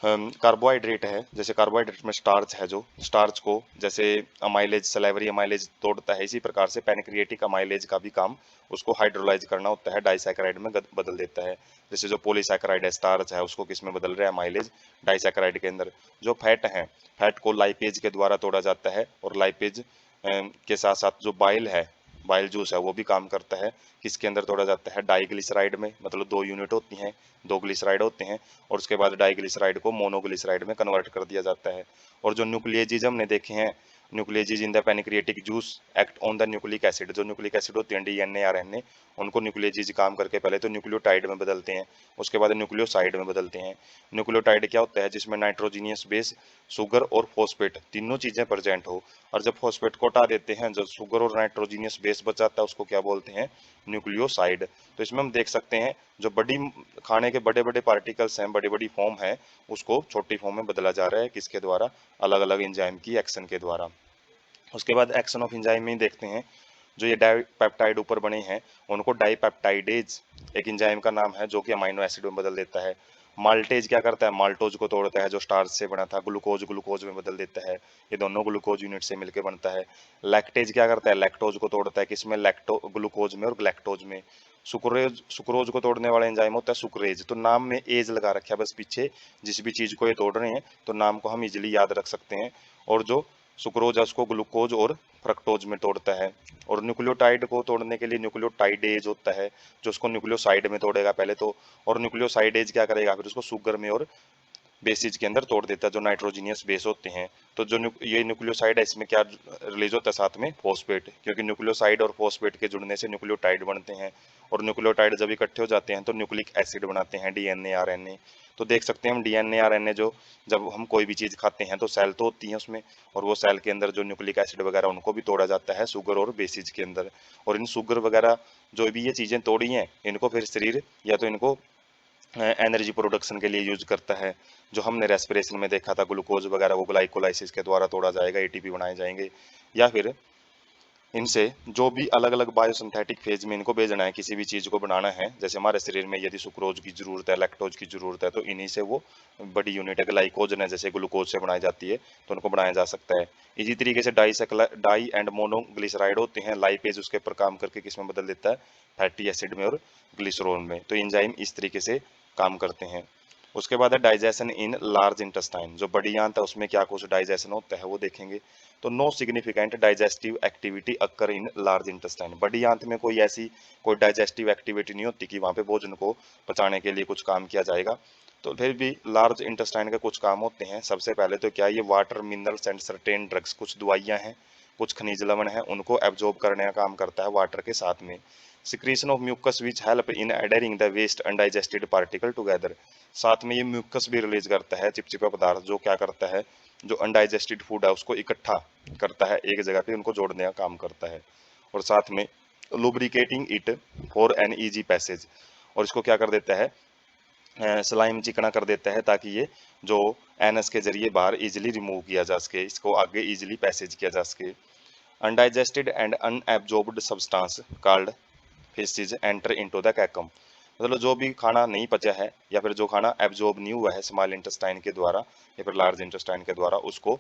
कार्बोहाइड्रेट है, जैसे कार्बोहाइड्रेट में स्टार्च है, जो स्टार्च को जैसे अमाइलेज सलाइवरी अमाइलेज तोड़ता है, इसी प्रकार से पैनक्रिएटिक अमाइलेज का भी काम उसको हाइड्रोलाइज करना होता है, डाइसैकेराइड में बदल देता है। जैसे जो पॉलीसैकेराइड है, स्टार्च है, उसको किस में बदल रहा है, अमाइलेज डाइसैकेराइड के अंदर। जो फैट है, फैट को लाइपेज के द्वारा तोड़ा जाता है, और लाइपेज के साथ साथ जो बाइल है, बाइल जूस है, वो भी काम करता है, किसके अंदर तोड़ा जाता है, डाइग्लिसराइड में, मतलब 2 यूनिट होती हैं, 2 ग्लिसराइड होते हैं, और उसके बाद डाइग्लिसराइड को मोनोग्लिसराइड में कन्वर्ट कर दिया जाता है। और जो न्यूक्लियेजिज हमने देखे हैं, nucleases in the pancreatic juice act on the nucleic acid. जो न्यूक्लिक एसिड होती है, डीएनए आरएनए, उनको न्यूक्लियेजिज काम करके पहले तो न्यूक्लियोटाइड में बदलते हैं, उसके बाद न्यूक्लियोसाइड में बदलते हैं। न्यूक्लियोटाइड क्या होता है, जिसमें नाइट्रोजीनियस बेस, शुगर और फॉस्फेट तीनों चीजें प्रेजेंट हो, और जब फॉस्फेट को हटा देते हैं, जो शुगर और नाइट्रोजीनियस बेस बच जाता है, उसको क्या बोलते हैं, न्यूक्लियोसाइड। तो इसमें हम देख सकते हैं जो बड़ी खाने के बड़े बड़े पार्टिकल्स हैं, बड़ी बड़ी फॉर्म है, उसको छोटी फॉर्म में बदला जा रहा है, किसके द्वारा, अलग अलग एंजाइम की एक्शन के द्वारा। उसके बाद एक्शन ऑफ एंजाइम में देखते हैं, जो ये डाईपेप्टाइड ऊपर बने हैं उनको डाईपेप्टाइडेज एक एंजाइम का नाम है, जो कि अमाइनो एसिड में बदल देता है। माल्टेज क्या करता है, माल्टोज को तोड़ता है, जो स्टार्च से बना था, ग्लूकोज ग्लूकोज में बदल देता है, ये दोनों ग्लूकोज यूनिट से मिलकर बनता है। लैक्टेज क्या करता है, लैक्टोज को तोड़ता है, किसमें, लैक्टो ग्लूकोज में और लैक्टोज में। सुक्रोज को तोड़ने वाला एंजाइम होता है सुक्रेज। तो नाम में एज लगा रखा है बस पीछे, जिस भी चीज को ये तोड़ रहे हैं तो नाम को हम इजिली याद रख सकते हैं। और जो सुक्रोज है उसको ग्लूकोज और फ्रक्टोज में तोड़ता है। और न्यूक्लियोटाइड को तोड़ने के लिए न्यूक्लियोटाइडेज होता है, जो उसको न्यूक्लियोसाइड में तोड़ेगा पहले तो, और न्यूक्लियोसाइडेज क्या करेगा, फिर उसको शुगर में और बेसिज के अंदर तोड़ देता है, जो नाइट्रोजीनियस बेस होते हैं। तो जो ये न्यूक्लियोसाइड है, इसमें क्या रिलीज होता है साथ में, फॉस्फेट, क्योंकि न्यूक्लियोसाइड और फॉस्फेट के जुड़ने से न्यूक्लियोटाइड बनते हैं, और न्यूक्लियोटाइड जब इकट्ठे हो जाते हैं तो न्यूक्लिक एसिड बनाते हैं, डीएनए आरएनए। तो देख सकते हैं हम डीएनए आरएनए, जो जब हम कोई भी चीज खाते हैं तो सेल तो होती है उसमें, और वो सेल के अंदर जो न्यूक्लिक एसिड वगैरह उनको भी तोड़ा जाता है शुगर और बेसिज के अंदर। और इन शुगर वगैरह जो भी ये चीजें तोड़ी हैं, इनको फिर शरीर या तो इनको एनर्जी प्रोडक्शन के लिए यूज करता है। जो हमने रेस्पिरेशन में देखा था, ग्लूकोज वगैरह वो ग्लाइकोलाइसिस के द्वारा तोड़ा जाएगा, एटीपी बनाए जाएंगे, या फिर इनसे जो भी अलग अलग बायोसिंथेटिक फेज में इनको भेजना है, किसी भी चीज को बनाना है, जैसे हमारे शरीर में यदि सुक्रोज की जरूरत है, लैक्टोज की जरूरत है, तो इन्हीं से वो बड़ी यूनिट है ग्लाइकोजन है, जैसे ग्लूकोज से बनाई जाती है, तो उनको बनाया जा सकता है। इसी तरीके से डाई एंड मोनोग्लिसराइड होते हैं, लाइपेज उसके ऊपर काम करके किसमें बदल देता है, फैटी एसिड में और ग्लिसरॉल में। तो एंजाइम इस तरीके से काम करते हैं। उसके बाद है डाइजेशन इन लार्ज इंटेस्टाइन। जो बड़ी आंत है उसमें क्या कुछ डाइजेशन होता है वो देखेंगे। तो no significant digestive activity occur in large intestine. बड़ी आंत में कोई ऐसी कोई डाइजेस्टिव एक्टिविटी नहीं होती कि वहां पे भोजन को पचाने के लिए कुछ काम किया जाएगा। तो फिर भी लार्ज इंटेस्टाइन के कुछ काम होते हैं। सबसे पहले तो क्या, ये water minerals and certain drugs, कुछ दवाइयां हैं, कुछ खनिज लवण है, उनको एब्जॉर्ब करने का काम करता है वाटर के साथ में। Secretion of mucus which help in adhering the waste undigested particle together. साथ में ये म्यूकस भी रिलीज करता है, चिपचिपा पदार्थ, जो क्या करता है, जो अनडाइजेस्टेड फूड है उसको इकट्ठा करता है एक जगह पे, उनको जोड़ने का काम करता है। और साथ में lubricating it for an easy passage. और इसको क्या कर देता है, स्लाइम चिकना कर देता है, ताकि ये जो एनस के जरिए बाहर इजिली रिमूव किया जा सके, इसको आगे इजिली पैसेज किया जा सके। Undigested and unabsorbed substance called faeces enter into the caecum. मतलब जो भी खाना नहीं पचा है, या फिर जो खाना एब्जॉर्ब नहीं हुआ है स्मॉल इंटेस्टाइन के द्वारा या फिर लार्ज इंटेस्टाइन के द्वारा, उसको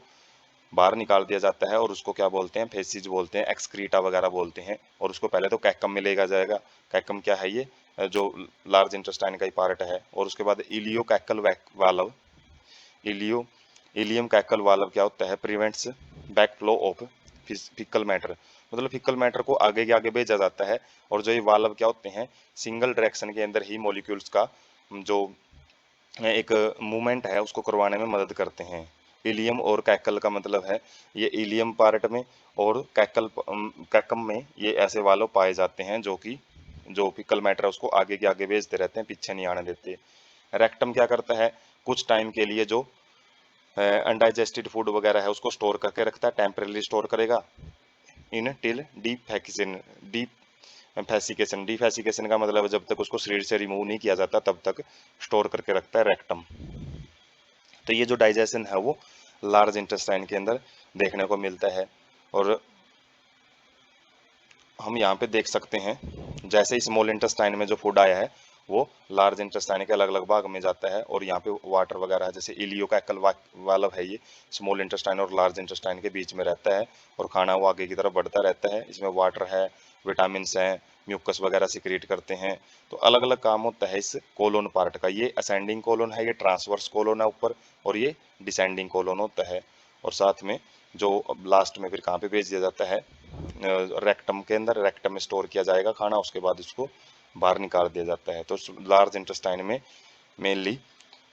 बाहर निकाल दिया जाता है, और उसको क्या बोलते हैं, फेसिज बोलते हैं, एक्सक्रीटा वगैरह बोलते हैं। और उसको पहले तो कैकम में लेगा जाएगा। कैकम क्या है, ये जो लार्ज इंटेस्टाइन का ही पार्ट है। और उसके बाद ileo caecal valve, ileo ileum caecal valve क्या होता है, prevents back flow of faecal matter. मतलब फिकल मैटर को आगे के आगे भेजा जाता है। और जो ये वाल्व क्या होते हैं, सिंगल डायरेक्शन के अंदर ही मॉलिक्यूल्स का जो एक मूवमेंट है उसको करवाने में मदद करते हैं। इलियम और कैकल का मतलब है ये इलियम पार्ट में, और कैकम में ये ऐसे वालों पाए जाते हैं जो फिकल मैटर है उसको आगे के आगे भेजते रहते हैं, पीछे नहीं आने देते। रेक्टम क्या करता है, कुछ टाइम के लिए जो अनडाइजेस्टेड फूड वगैरह है उसको स्टोर करके रखता है, टेम्परेली स्टोर करेगा इन टिल डीप फैसिकेशन। डीफैसिकेशन का मतलब है जब तक उसको शरीर से रिमूव नहीं किया जाता तब तक स्टोर करके रखता है रेक्टम। तो ये जो डाइजेशन है वो लार्ज इंटेस्टाइन के अंदर देखने को मिलता है। और हम यहाँ पे देख सकते हैं जैसे स्मॉल इंटेस्टाइन में जो फूड आया है वो लार्ज इंटेस्टाइन के अलग अलग भाग में जाता है, और यहाँ पे वाटर वगैरह है, जैसे इलियोकैकल वाल्व है, ये स्मॉल इंटेस्टाइन और लार्ज इंटेस्टाइन के बीच में रहता है, और खाना वो आगे की तरफ बढ़ता रहता है। इसमें वाटर है, विटामिन हैं, म्यूकस वगैरह सिक्रीट करते हैं। तो अलग अलग काम होता है इस कोलोन पार्ट का। ये असेंडिंग कोलोन है, ये ट्रांसवर्स कोलोन है ऊपर, और ये डिसेंडिंग कोलोन होता है। और साथ में जो लास्ट में फिर कहाँ पे भेज दिया जाता है, रेक्टम के अंदर। रेक्टम में स्टोर किया जाएगा खाना, उसके बाद इसको बाहर निकाल दिया जाता है। तो लार्ज इंटेस्टाइन में मेनली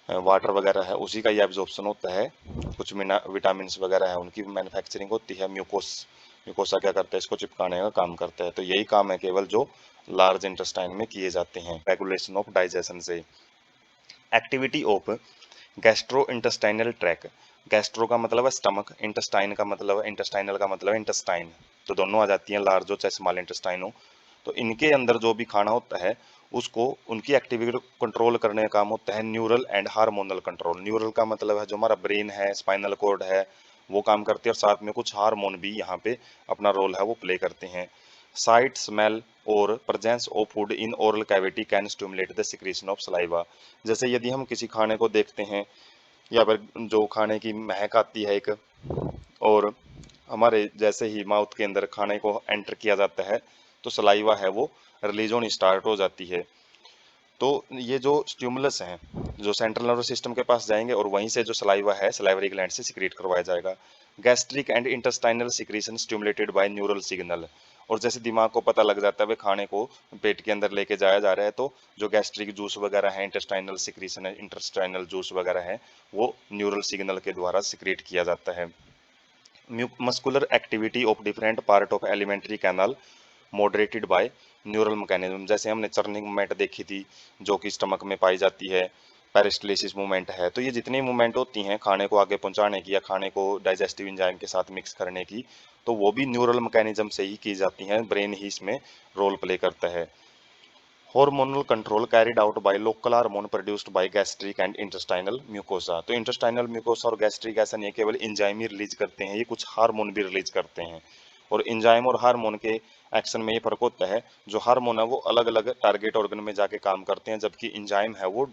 वाटर वगैरह है उसी का ये एब्जॉर्प्शन होता है। कुछ विटामिन वगैरह है उनकी मैन्युफैक्चरिंग होती है। म्यूकोसा क्या करता है, इसको चिपकाने का काम करता है। तो यही काम है केवल जो लार्ज इंटेस्टाइन में किए जाते हैं रेगुलेशन ऑफ डाइजेशन से। Activity of gastro intestinal tract. Gastro का मतलब है स्टमक, इंटेस्टाइन का मतलब है, इंटेस्टाइनल का मतलब है इंटेस्टाइन। तो दोनों आ जाती हैं, लार्ज हो चाहे स्मॉल इंटेस्टाइन हो। तो इनके अंदर जो भी खाना होता है उसको उनकी एक्टिविटी कंट्रोल करने का काम होता है neural and hormonal control. Neural का मतलब है जो हमारा ब्रेन है, स्पाइनल कोर्ड है, वो काम करती है, और साथ में कुछ हार्मोन भी यहाँ पे अपना रोल है वो प्ले करते हैं। साइट, स्मेल और presence of food in oral cavity can stimulate the secretion of saliva. जैसे यदि हम किसी खाने को देखते हैं या फिर जो खाने की महक आती है एक, और हमारे जैसे ही माउथ के अंदर खाने को एंटर किया जाता है तो सलाइवा है वो रिलीज होनी स्टार्ट हो जाती है। तो ये जो स्टिमुलस हैं जो सेंट्रल नर्वस सिस्टम के पास जाएंगे, और वहीं से जो सलाइवा है सलाइवरी ग्लैंड से सिक्रीट करवाया जाएगा। Gastric and intestinal secretion stimulated by neural signal. और जैसे दिमाग को पता लग जाता है वे खाने को पेट के अंदर लेके जाया जा रहा है, तो जो गैस्ट्रिक जूस वगैरह है, इंटेस्टाइनल सिक्रीशन है, इंटेस्टाइनल जूस वगैरह है, वो न्यूरल सिग्नल के द्वारा सिक्रीट किया जाता है। Muscular activity of different part of alimentary canal moderated by neural mechanism. जैसे हमने चर्निंग मूवमेंट देखी थी जो कि स्टमक में पाई जाती है, पेरिस्टलिसिस मूवमेंट है। तो ये जितनी मूवमेंट होती हैं खाने को आगे पहुंचाने की या खाने को डाइजेस्टिव एंजाइम के साथ मिक्स करने की, तो वो भी न्यूरल मैकेनिज्म से ही की जाती हैं, ब्रेन ही इसमें रोल प्ले करता है। Hormonal control carried out by local hormone produced by gastric and intestinal mucosa. तो इंटेस्टाइनल म्यूकोसा और गैस्ट्रिक एसिड ये केवल एंजाइम ही रिलीज करते हैं, ये कुछ हार्मोन भी रिलीज करते हैं। और एंजाइम और हार्मोन के एक्शन में ये फर्क होता है, जो हार्मोन है वो अलग अलग टारगेट ऑर्गन में जाके काम करते हैं, जबकि एंजाइम है वो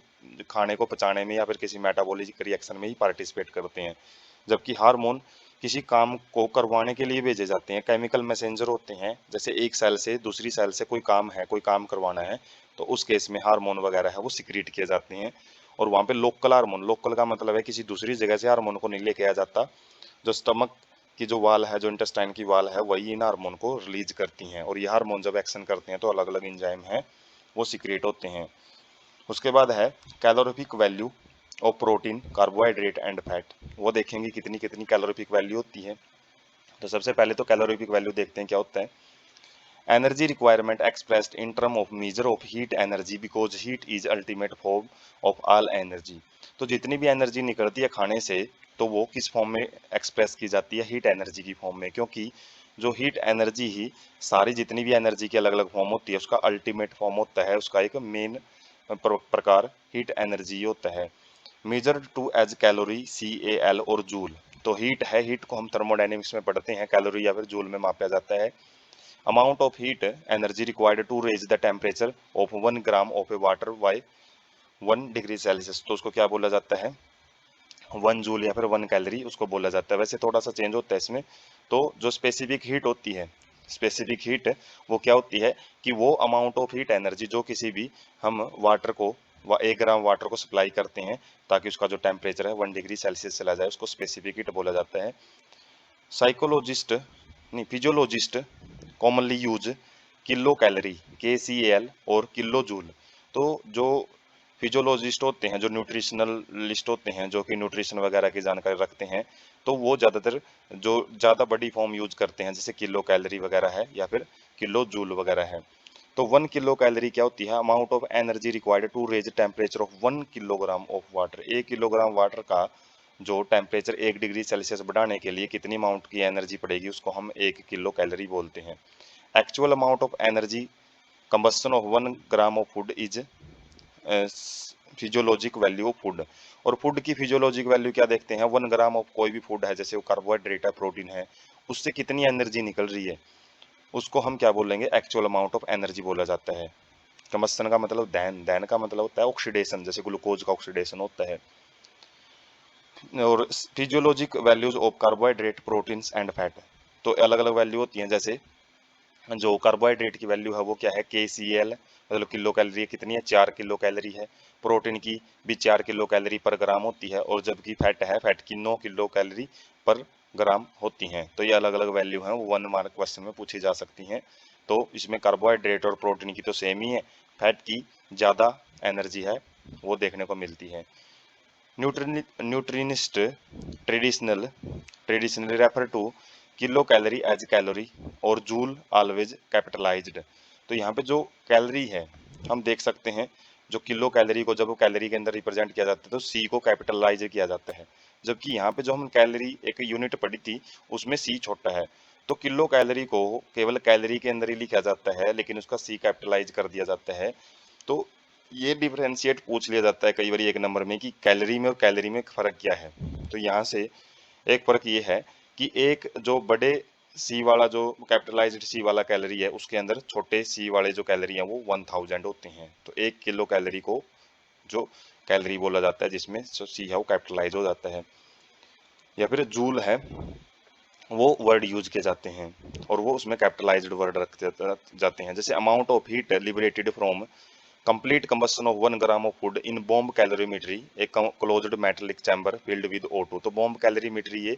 खाने को पचाने में या फिर किसी मेटाबॉलिक रिएक्शन में ही पार्टिसिपेट करते हैं। जबकि हार्मोन किसी काम को करवाने के लिए भेजे जाते हैं, केमिकल मैसेंजर होते हैं। जैसे एक सेल से दूसरी सेल से कोई काम है, कोई काम करवाना है, तो उस केस में हार्मोन वगैरह है वो सिक्रीट किए जाते हैं। और वहाँ पे लोकल हार्मोन, लोकल का मतलब है किसी दूसरी जगह से हार्मोन को नहीं लेके आया जाता। जो स्टमक की जो वाल है, जो इंटेस्टाइन की वाल है, वही इन हार्मोन को रिलीज करती हैं, और ये हार्मोन जब एक्शन करते हैं तो अलग अलग एंजाइम हैं वो सिक्रीट होते हैं। उसके बाद है calorific value of protein, carbohydrate and fat. वो देखेंगे कितनी कितनी कैलोरीफिक वैल्यू होती है। तो सबसे पहले तो कैलोरीफिक वैल्यू देखते हैं क्या होता है। Energy requirement expressed in term of measure of heat energy because heat is ultimate form of all energy. तो जितनी भी एनर्जी निकलती है खाने से, तो वो किस फॉर्म में एक्सप्रेस की जाती है, हीट एनर्जी की फॉर्म में। क्योंकि जो हीट एनर्जी ही सारी जितनी भी एनर्जी की अलग अलग फॉर्म होती है उसका अल्टीमेट फॉर्म होता है, उसका एक मेन प्रकार हीट एनर्जी होता है। Measure to as calorie, CAL और जूल। तो हीट है, हीट को हम थर्मोडायनेमिक्स में पढ़ते हैं, कैलोरी या फिर जूल में मापा जाता है। Amount of heat energy required to raise the temperature of 1 gram of a water by 1 degree Celsius. तो उसको क्या बोला जाता है, 1 जूल या फिर 1 कैलोरी उसको बोला जाता है। वैसे थोड़ा सा चेंज होता है इसमें। तो जो स्पेसिफिक हीट होती है, स्पेसिफिक हीट वो क्या होती है कि वो अमाउंट ऑफ हीट एनर्जी जो किसी भी हम वाटर को 1 ग्राम वाटर को सप्लाई करते हैं ताकि उसका जो टेम्परेचर है 1 डिग्री सेल्सियस चला जाए, उसको स्पेसिफिक हीट बोला जाता है। साइकोलॉजिस्ट नहीं physiologist commonly use kilo calorie, KCAL और किलो जूल। तो जो फिजियोलॉजिस्ट होते हैं, जो न्यूट्रिशनलिस्ट होते हैं, जो कि न्यूट्रिशन वगैरह की जानकारी रखते हैं, तो वो ज़्यादातर जो ज़्यादा बड़ी फॉर्म यूज करते हैं, जैसे किलो कैलोरी वगैरह है या फिर किलो जूल वगैरह है। तो 1 किलो कैलोरी क्या होती है? Amount of energy required to raise temperature of 1 kilogram of water. 1 kilogram water का जो टेम्परेचर 1 डिग्री सेल्सियस बढ़ाने के लिए कितनी अमाउंट की एनर्जी पड़ेगी, उसको हम 1 किलो कैलोरी बोलते हैं। Actual amount of energy combustion of 1 gram of food is physiologic value of food. और फूड की फिजियोलॉजिक वैल्यू क्या देखते हैं? 1 ग्राम ऑफ कोई भी फूड है, जैसे वो कार्बोहाइड्रेट है, प्रोटीन है, उससे कितनी एनर्जी निकल रही है, उसको हम क्या बोलेंगे? एक्चुअल अमाउंट ऑफ एनर्जी बोला जाता है। कंबस्शन का मतलब दहन, दहन का मतलब होता है ऑक्सीडेशन, जैसे ग्लूकोज का ऑक्सीडेशन होता है। और physiologic values of carbohydrate, proteins and fat, तो अलग अलग वैल्यू होती हैं। जैसे जो कार्बोहाइड्रेट की वैल्यू है वो क्या है? KCl, मतलब किलो कैलोरी कितनी है? 4 किलो कैलोरी है। प्रोटीन की भी 4 किलो कैलोरी पर ग्राम होती है, और जबकि फैट है, फैट की 9 किलो कैलोरी पर ग्राम होती हैं। तो ये अलग अलग वैल्यू हैं, वो 1 मार्क क्वेश्चन में पूछी जा सकती हैं। तो इसमें कार्बोहाइड्रेट और प्रोटीन की तो सेम ही है, फैट की ज़्यादा एनर्जी है वो देखने को मिलती है। Nutritionist traditional traditionally refer to kilo calorie as calorie और जूल ऑलवेज कैपिटलाइज्ड। तो यहाँ पे जो कैलोरी है हम देख सकते हैं, जो किलो कैलोरी को जब वो कैलोरी के अंदर रिप्रेजेंट किया जाता है तो सी को कैपिटलाइज किया जाता है, जबकि यहाँ पे जो हम कैलोरी एक यूनिट पढ़ी थी उसमें सी छोटा है। तो किलो कैलोरी को केवल कैलोरी के अंदर ही लिखा जाता है, लेकिन उसका सी कैपिटलाइज कर दिया जाता है। तो ये डिफरेंशिएट पूछ लिया जाता है कई बार एक नंबर में कि कैलोरी में और कैलोरी में फर्क क्या है। तो यहाँ से एक फर्क ये है कि एक जो बड़े सी वाला, जो कैपिटलाइज्ड सी वाला कैलोरी है, उसके अंदर छोटे सी वाले जो कैलोरी हैं वो 1000 होते हैं। तो 1 किलो कैलोरी को जो कैलोरी बोला जाता है जिसमें जो सी है वो कैपिटलाइज हो जाता है। या फिर जूल है, वो वर्ड यूज किए जाते हैं और वो उसमें कैपिटलाइज्ड वर्ड रख जाते हैं। जैसे amount of heat liberated from complete combustion of 1 gram of food in bomb calorimetry, एक closed metallic chamber filled with O2। तो बॉम्ब कैलोरीमेट्री ये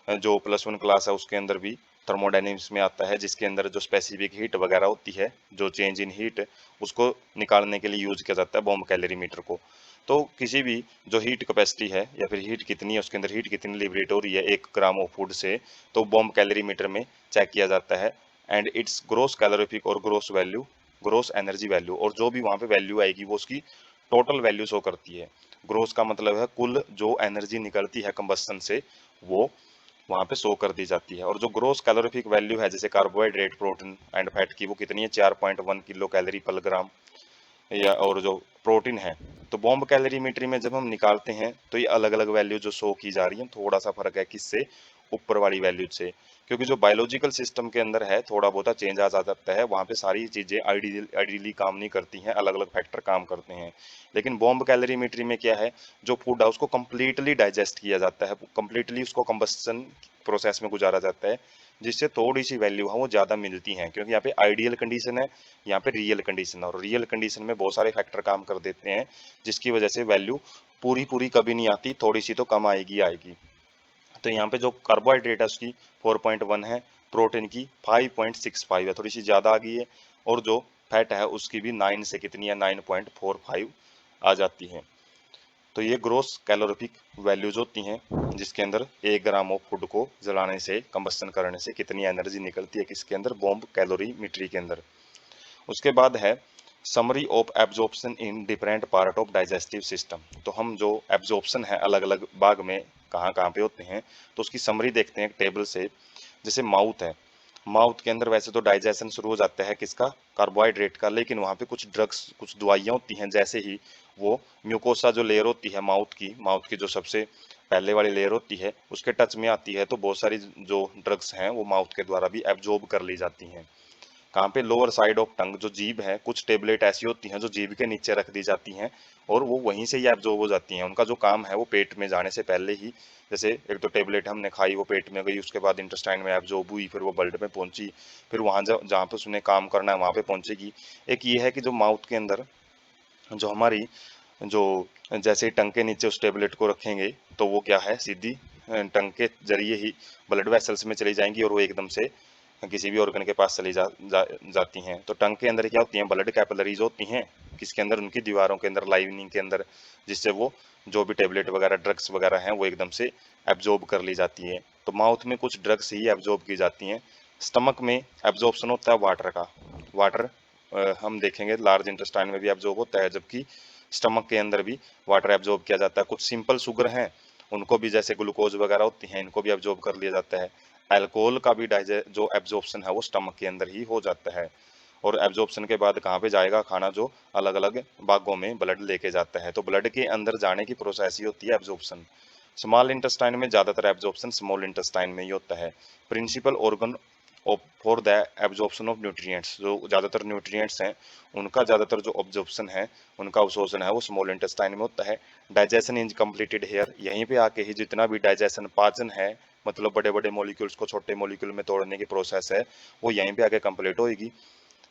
जो +1 क्लास है उसके अंदर भी थर्मोडायनेमिक्स में आता है, जिसके अंदर जो स्पेसिफिक हीट वगैरह होती है, जो चेंज इन हीट, उसको निकालने के लिए यूज किया जाता है बॉम्ब कैलोरीमीटर को। तो किसी भी जो हीट कैपेसिटी है या फिर हीट कितनी है, उसके अंदर हीट कितनी लिबरेट हो रही है 1 ग्राम ऑफ फूड से, तो बॉम्ब कैलोरीमीटर में चेक किया जाता है। एंड इट्स ग्रोस कैलोरीफिक और gross value, gross energy value, और जो भी वहाँ पे वैल्यू आएगी वो उसकी टोटल वैल्यू शो करती है। ग्रोस का मतलब है कुल जो एनर्जी निकलती है कंबस्शन से, वो वहाँ पे शो कर दी जाती है। और जो ग्रोस कैलोरीफिक वैल्यू है, जैसे कार्बोहाइड्रेट, प्रोटीन एंड फैट की, वो कितनी है? 4.1 किलो कैलोरी पर ग्राम। या और जो प्रोटीन है, तो बॉम्ब कैलोरीमेट्री में जब हम निकालते हैं तो ये अलग अलग वैल्यू जो शो की जा रही है, थोड़ा सा फर्क है किससे? ऊपर वाली वैल्यू से। क्योंकि जो बायोलॉजिकल सिस्टम के अंदर है थोड़ा बहुत चेंज आ जाता है, वहाँ पे सारी चीज़ें आइडियली काम नहीं करती हैं, अलग अलग फैक्टर काम करते हैं। लेकिन बॉम्ब कैलोरीमेट्री में क्या है? जो फूड है उसको कम्प्लीटली डाइजेस्ट किया जाता है, कम्प्लीटली उसको कंबस्शन प्रोसेस में गुजारा जाता है, जिससे थोड़ी सी वैल्यू है वो ज़्यादा मिलती हैं। क्योंकि यहाँ पे आइडियल कंडीशन है, यहाँ पे रियल कंडीशन है, और रियल कंडीशन में बहुत सारे फैक्टर काम कर देते हैं, जिसकी वजह से वैल्यू पूरी पूरी कभी नहीं आती, थोड़ी सी तो कम आएगी आएगी। तो यहाँ पे जो कार्बोहाइड्रेट है उसकी 4.1 है, प्रोटीन की 5.65 है, थोड़ी सी ज़्यादा आ गई है, और जो फैट है उसकी भी 9 से कितनी है? 9.45 आ जाती है। तो ये ग्रोस कैलोरीफिक वैल्यूज होती हैं, जिसके अंदर 1 ग्राम ऑफ फूड को जलाने से, कंबस्शन करने से कितनी एनर्जी निकलती है, किसके अंदर? बॉम्ब कैलोरीमेट्री के अंदर। उसके बाद है summary of absorption in different part of digestive system. तो हम जो एब्जॉर्प्शन है अलग अलग भाग में कहाँ कहाँ पे होते हैं, तो उसकी समरी देखते हैं एक टेबल से। जैसे माउथ है, माउथ के अंदर वैसे तो डाइजेशन शुरू हो जाता है किसका? कार्बोहाइड्रेट का, लेकिन वहाँ पे कुछ ड्रग्स, कुछ दवाइयाँ होती हैं, जैसे ही वो म्यूकोसा जो लेयर होती है माउथ की जो सबसे पहले वाली लेयर होती है उसके टच में आती है, तो बहुत सारी जो ड्रग्स हैं वो माउथ के द्वारा भी एब्जॉर्ब कर ली जाती हैं। कहाँ पे? लोअर साइड ऑफ टंग, जो जीभ है, कुछ टेबलेट ऐसी होती हैं जो जीभ के नीचे रख दी जाती हैं, और वो वहीं से ही एब्जॉर्ब हो जाती हैं। उनका जो काम है वो पेट में जाने से पहले ही, जैसे एक तो टेबलेट हमने खाई, वो पेट में गई, उसके बाद इंटेस्टाइन में एब्जॉर्ब हुई, फिर वो ब्लड में पहुंची, फिर वहाँ जहाँ पे उसने काम करना है वहाँ पे पहुंचेगी। एक ये है कि जो माउथ के अंदर जो हमारी जो, जैसे ही टंग के नीचे उस टेबलेट को रखेंगे तो वो क्या है? सीधी टंग के जरिए ही ब्लड वेसल्स में चली जाएंगी और वो एकदम से किसी भी ऑर्गन के पास चली जाती हैं। तो टंग के अंदर क्या होती हैं, ब्लड कैपिलरीज होती हैं, किसके अंदर, उनकी दीवारों के अंदर, लाइनिंग के अंदर, जिससे वो जो भी टेबलेट वगैरह ड्रग्स वगैरह हैं वो एकदम से एब्जॉर्ब कर ली जाती है। तो माउथ में कुछ ड्रग्स ही एब्जॉर्ब की जाती हैं। स्टमक में एब्जॉर्प्शन होता है वाटर का, वाटर हम देखेंगे लार्ज इंटेस्टाइन में भी एब्जॉर्ब होता है, जबकि स्टमक के अंदर भी वाटर एब्जॉर्ब किया जाता है। कुछ सिंपल शुगर हैं उनको भी, जैसे ग्लूकोज वगैरह होती हैं, इनको भी एब्जॉर्ब कर लिया जाता है। अल्कोहल का भी जो एब्जॉर्प्शन है वो स्टमक के अंदर ही हो जाता है। और एब्जॉर्प्शन के बाद कहाँ पे जाएगा खाना, जो अलग अलग भागों में ब्लड लेके जाता है। तो ब्लड के अंदर जाने की प्रोसेस ही होती है एब्जॉर्प्शन। स्मॉल इंटेस्टाइन में ज्यादातर एब्जॉर्प्शन स्मॉल इंटेस्टाइन में ही होता है। Principal organ for the absorption of nutrients, जो ज्यादातर न्यूट्रिएंट्स हैं उनका ज्यादातर जो ऑब्जॉर्प्शन है, उनका अवशोषण है वो स्मॉल इंटेस्टाइन में होता है। डाइजेशन इज कंप्लीटेड हेयर, यहीं पे आके ही जितना भी डाइजेशन, पाचन है, मतलब बड़े बड़े मॉलिक्यूल्स को छोटे मॉलिक्यूल में तोड़ने की प्रोसेस है, वो यहीं पे आके कंप्लीट होगी।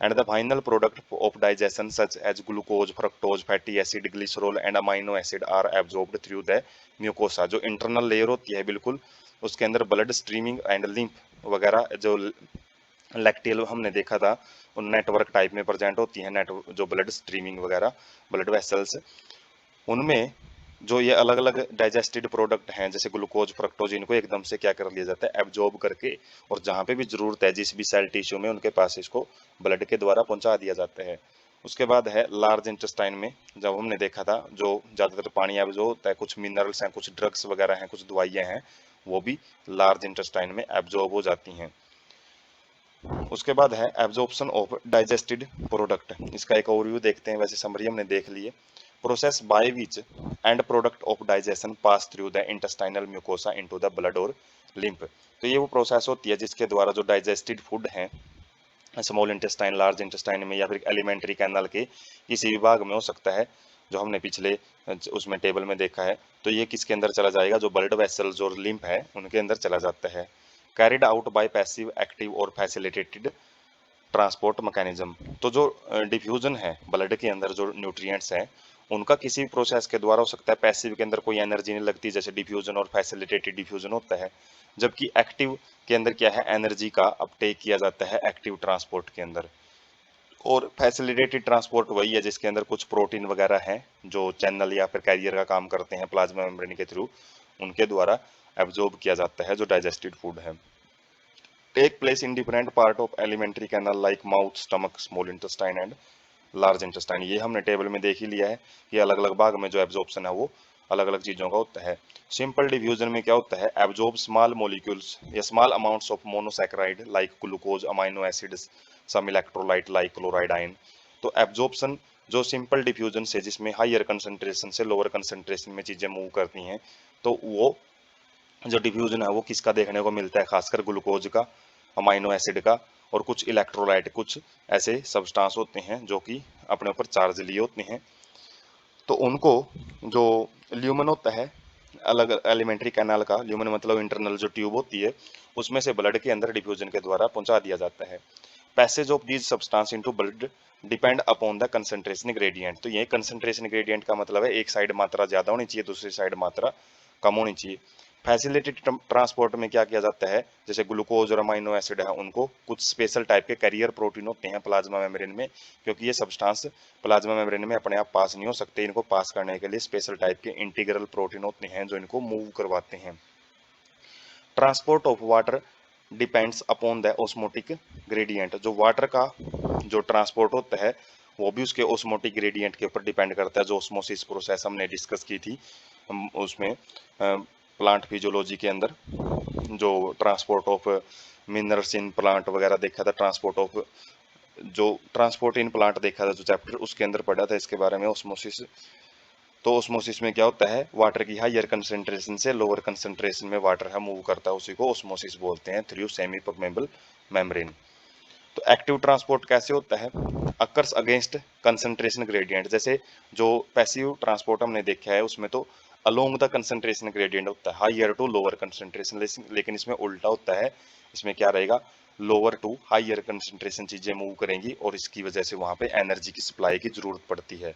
And the final product of digestion such as glucose, fructose, fatty acid, glycerol and amino acid are absorbed through the mucosa। जो इंटरनल लेयर होती है बिल्कुल, उसके अंदर ब्लड स्ट्रीमिंग एंड लिम्फ वगैरह, जो लैक्टियल हमने देखा था, उन नेटवर्क टाइप में प्रेजेंट होती है, जो ब्लड स्ट्रीमिंग वगैरह, ब्लड वेसल्स, उनमें जो ये अलग अलग डाइजेस्टेड प्रोडक्ट हैं जैसे ग्लूकोज, फ्रक्टोज, इनको एकदम से क्या कर लिया जाता है, एब्जॉर्ब करके, और जहाँ पे भी जरूरत है जिस भी सेल टिश्यू में उनके पास इसको ब्लड के द्वारा पहुंचा दिया जाता है। उसके बाद है लार्ज इंटेस्टाइन में, जब हमने देखा था जो ज्यादातर पानी एब्जॉर्ब होता है, कुछ मिनरल्स हैं, कुछ ड्रग्स वगैरह हैं, कुछ दवाइयाँ हैं, वो भी लार्ज इंटेस्टाइन में एब्जॉर्ब हो जाती हैं। उसके बाद है एब्जॉर्प्शन ऑफ डाइजेस्टेड प्रोडक्ट, इसका एक ओवरव्यू देखते हैं, वैसे समरी हमने देख ली है। Process by which and product of digestion pass through the intestinal mucosa into the blood और लिम्फ। तो ये वो प्रोसेस होती है जिसके द्वारा जो डाइजेस्टेड फूड है स्मॉल इंटेस्टाइन, लार्ज इंटेस्टाइन में, या फिर एलिमेंट्री कैनाल के किसी भी भाग में हो सकता है, जो हमने पिछले उसमें टेबल में देखा है, तो ये किसके अंदर चला जाएगा, जो ब्लड वेसल्स और लिम्फ है उनके अंदर चला जाता है। Carried out by passive, active और फैसिलिटेटेड ट्रांसपोर्ट मैकेनिज्म। तो जो डिफ्यूजन है ब्लड के अंदर, जो न्यूट्रिएंट्स हैं उनका किसी भी प्रोसेस के द्वारा हो सकता है। पैसिव के अंदर कोई एनर्जी नहीं लगती, जैसे डिफ्यूजन, और फैसिलिटेटेड डिफ्यूजन होता है। जबकि एक्टिव के अंदर क्या है, एनर्जी का अपटेक किया जाता है एक्टिव ट्रांसपोर्ट के अंदर। और फैसिलिटेटेड ट्रांसपोर्ट वही है जिसके अंदर कुछ प्रोटीन वगैरह हैं जो चैनल या फिर कैरियर का काम करते हैं प्लाज्मा मेम्ब्रेन के थ्रू, उनके द्वारा एब्जॉर्ब किया जाता है जो डाइजेस्टेड फूड है। Take place in different part of alimentary canal like mouth, stomach, small intestine and large intestine. ये हमने टेबल में देख ही लिया है कि अलग अलग भाग में जो एब्जॉर्प्शन है वो अलग अलग चीजों का होता है। सिंपल डिफ्यूजन में क्या होता है, एब्जॉर्ब स्मॉल मॉलिक्यूल्स या small amounts of monosaccharide like glucose, amino acids, some electrolyte like chloride ion. तो एब्जॉर्प्शन जो सिंपल डिफ्यूजन से, जिसमें हायर कंसंट्रेशन से लोअर कंसंट्रेशन में चीजें मूव करती हैं, तो वो जो डिफ्यूजन है वो किसका देखने को मिलता है, खासकर ग्लूकोज का, अमाइनो एसिड का, और कुछ इलेक्ट्रोलाइट, कुछ ऐसे सब्सटेंस होते हैं जो कि अपने ऊपर चार्ज लिए होते हैं। तो उनको जो ल्यूमन होता है, अलग एलिमेंट्री कैनाल का, ल्यूमन मतलब इंटरनल जो ट्यूब होती है, उसमें से ब्लड के अंदर डिफ्यूजन के द्वारा पहुंचा दिया जाता है। Passage of these substance into blood depend upon the concentration gradient. तो ये कंसंट्रेशन ग्रेडियंट का मतलब है एक साइड मात्रा ज्यादा होनी चाहिए, दूसरी साइड मात्रा कम होनी चाहिए। फैसिलिटेड ट्रांसपोर्ट में क्या किया जाता है, जैसे ग्लूकोज और अमाइनो एसिड है, उनको कुछ स्पेशल टाइप के कैरियर प्रोटीन होते हैं प्लाज्मा मेम्ब्रेन में, क्योंकि ये सब्सटेंस प्लाज्मा मेम्ब्रेन में अपने आप पास नहीं हो सकते, इनको पास करने के लिए स्पेशल टाइप के इंटीग्रल प्रोटीन होते हैं जो इनको मूव करवाते हैं। Transport of water depends upon the osmotic gradient. जो वाटर का जो ट्रांसपोर्ट होता है वो भी उसके ऑस्मोटिक ग्रेडियंट के ऊपर डिपेंड करता है, जो ऑस्मोसिस प्रोसेस हमने डिस्कस की थी उसमें प्लांट फिजियोलॉजी के अंदर, जो transport of minerals in plant वगैरह देखा था, ट्रांसपोर्ट इन प्लांट देखा था जो चैप्टर, उसके अंदर पढ़ा था इसके बारे में, ऑस्मोसिस। तो ऑस्मोसिस में क्या होता है, वाटर की हायर कंसंट्रेशन से लोअर कंसंट्रेशन में वाटर है मूव करता है, उसी को ऑस्मोसिस बोलते हैं, थ्रू सेमी परमेबल मेम्ब्रेन। तो एक्टिव ट्रांसपोर्ट कैसे होता है, अकर्स अगेंस्ट कंसंट्रेशन ग्रेडियंट। जैसे जो पैसिव ट्रांसपोर्ट हमने देखा है उसमें तो अलोंग द कंसंट्रेशन ग्रेडियंट होता है, हायर टू लोअर कंसंट्रेशन, लेकिन इसमें उल्टा होता है, इसमें क्या रहेगा, लोअर टू हायर कंसंट्रेशन चीजें मूव करेंगी और इसकी वजह से वहां पे एनर्जी की सप्लाई की जरूरत पड़ती है।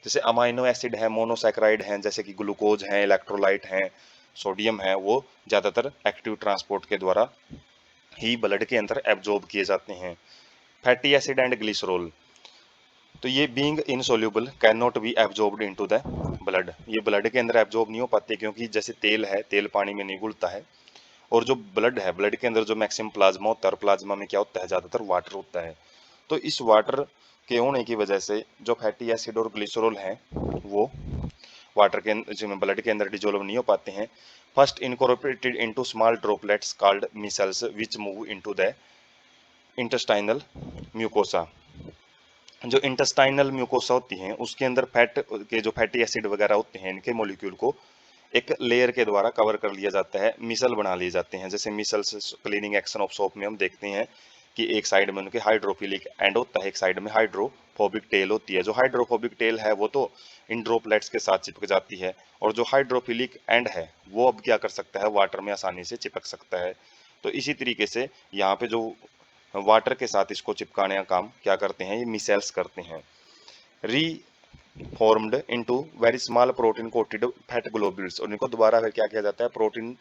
जैसे अमाइनो एसिड है, मोनोसैकेराइड हैं, जैसे कि ग्लूकोज हैं, इलेक्ट्रोलाइट हैं, सोडियम है, वो ज्यादातर एक्टिव ट्रांसपोर्ट के द्वारा ही ब्लड के अंदर एब्जॉर्ब किए जाते हैं। फैटी एसिड एंड ग्लिसरॉल, तो ये being insoluble can not be absorbed into the blood, ये ब्लड के अंदर एब्जॉर्ब नहीं हो पाते क्योंकि जैसे तेल है, तेल पानी में नहीं घुलता है। और जो ब्लड है, ब्लड के अंदर जो मैक्सिमम प्लाज्मा होता है, और प्लाज्मा में क्या होता है, ज़्यादातर वाटर होता है। तो इस वाटर के होने की वजह से जो फैटी एसिड और ग्लिसरॉल हैं वो वाटर के जिसमें ब्लड के अंदर डिजोल्व नहीं हो पाते हैं। First incorporated into small droplets called micelles which move into the intestinal mucosa. जो इंटेस्टाइनल म्यूकोसा होती हैं उसके अंदर फैट के जो फैटी एसिड वगैरह होते हैं, इनके मॉलिक्यूल को एक लेयर के द्वारा कवर कर लिया जाता है, मिसल बना लिए जाते हैं। जैसे micelles cleaning action of soap में हम देखते हैं कि एक साइड में उनके हाइड्रोफिलिक एंड होता है, एक साइड में हाइड्रोफोबिक टेल होती है। जो हाइड्रोफोबिक टेल है वो तो इन ड्रॉपलेट्स के साथ चिपक जाती है, और जो हाइड्रोफिलिक एंड है वो अब क्या कर सकता है, वाटर में आसानी से चिपक सकता है। तो इसी तरीके से यहाँ पे जो वाटर के साथ इसको चिपकाने का काम क्या करते हैं, ये मिसेल्स करते हैं। री formed into very small protein coated fat globules, और इनको दोबारा फिर क्या किया जाता है, प्रोटीन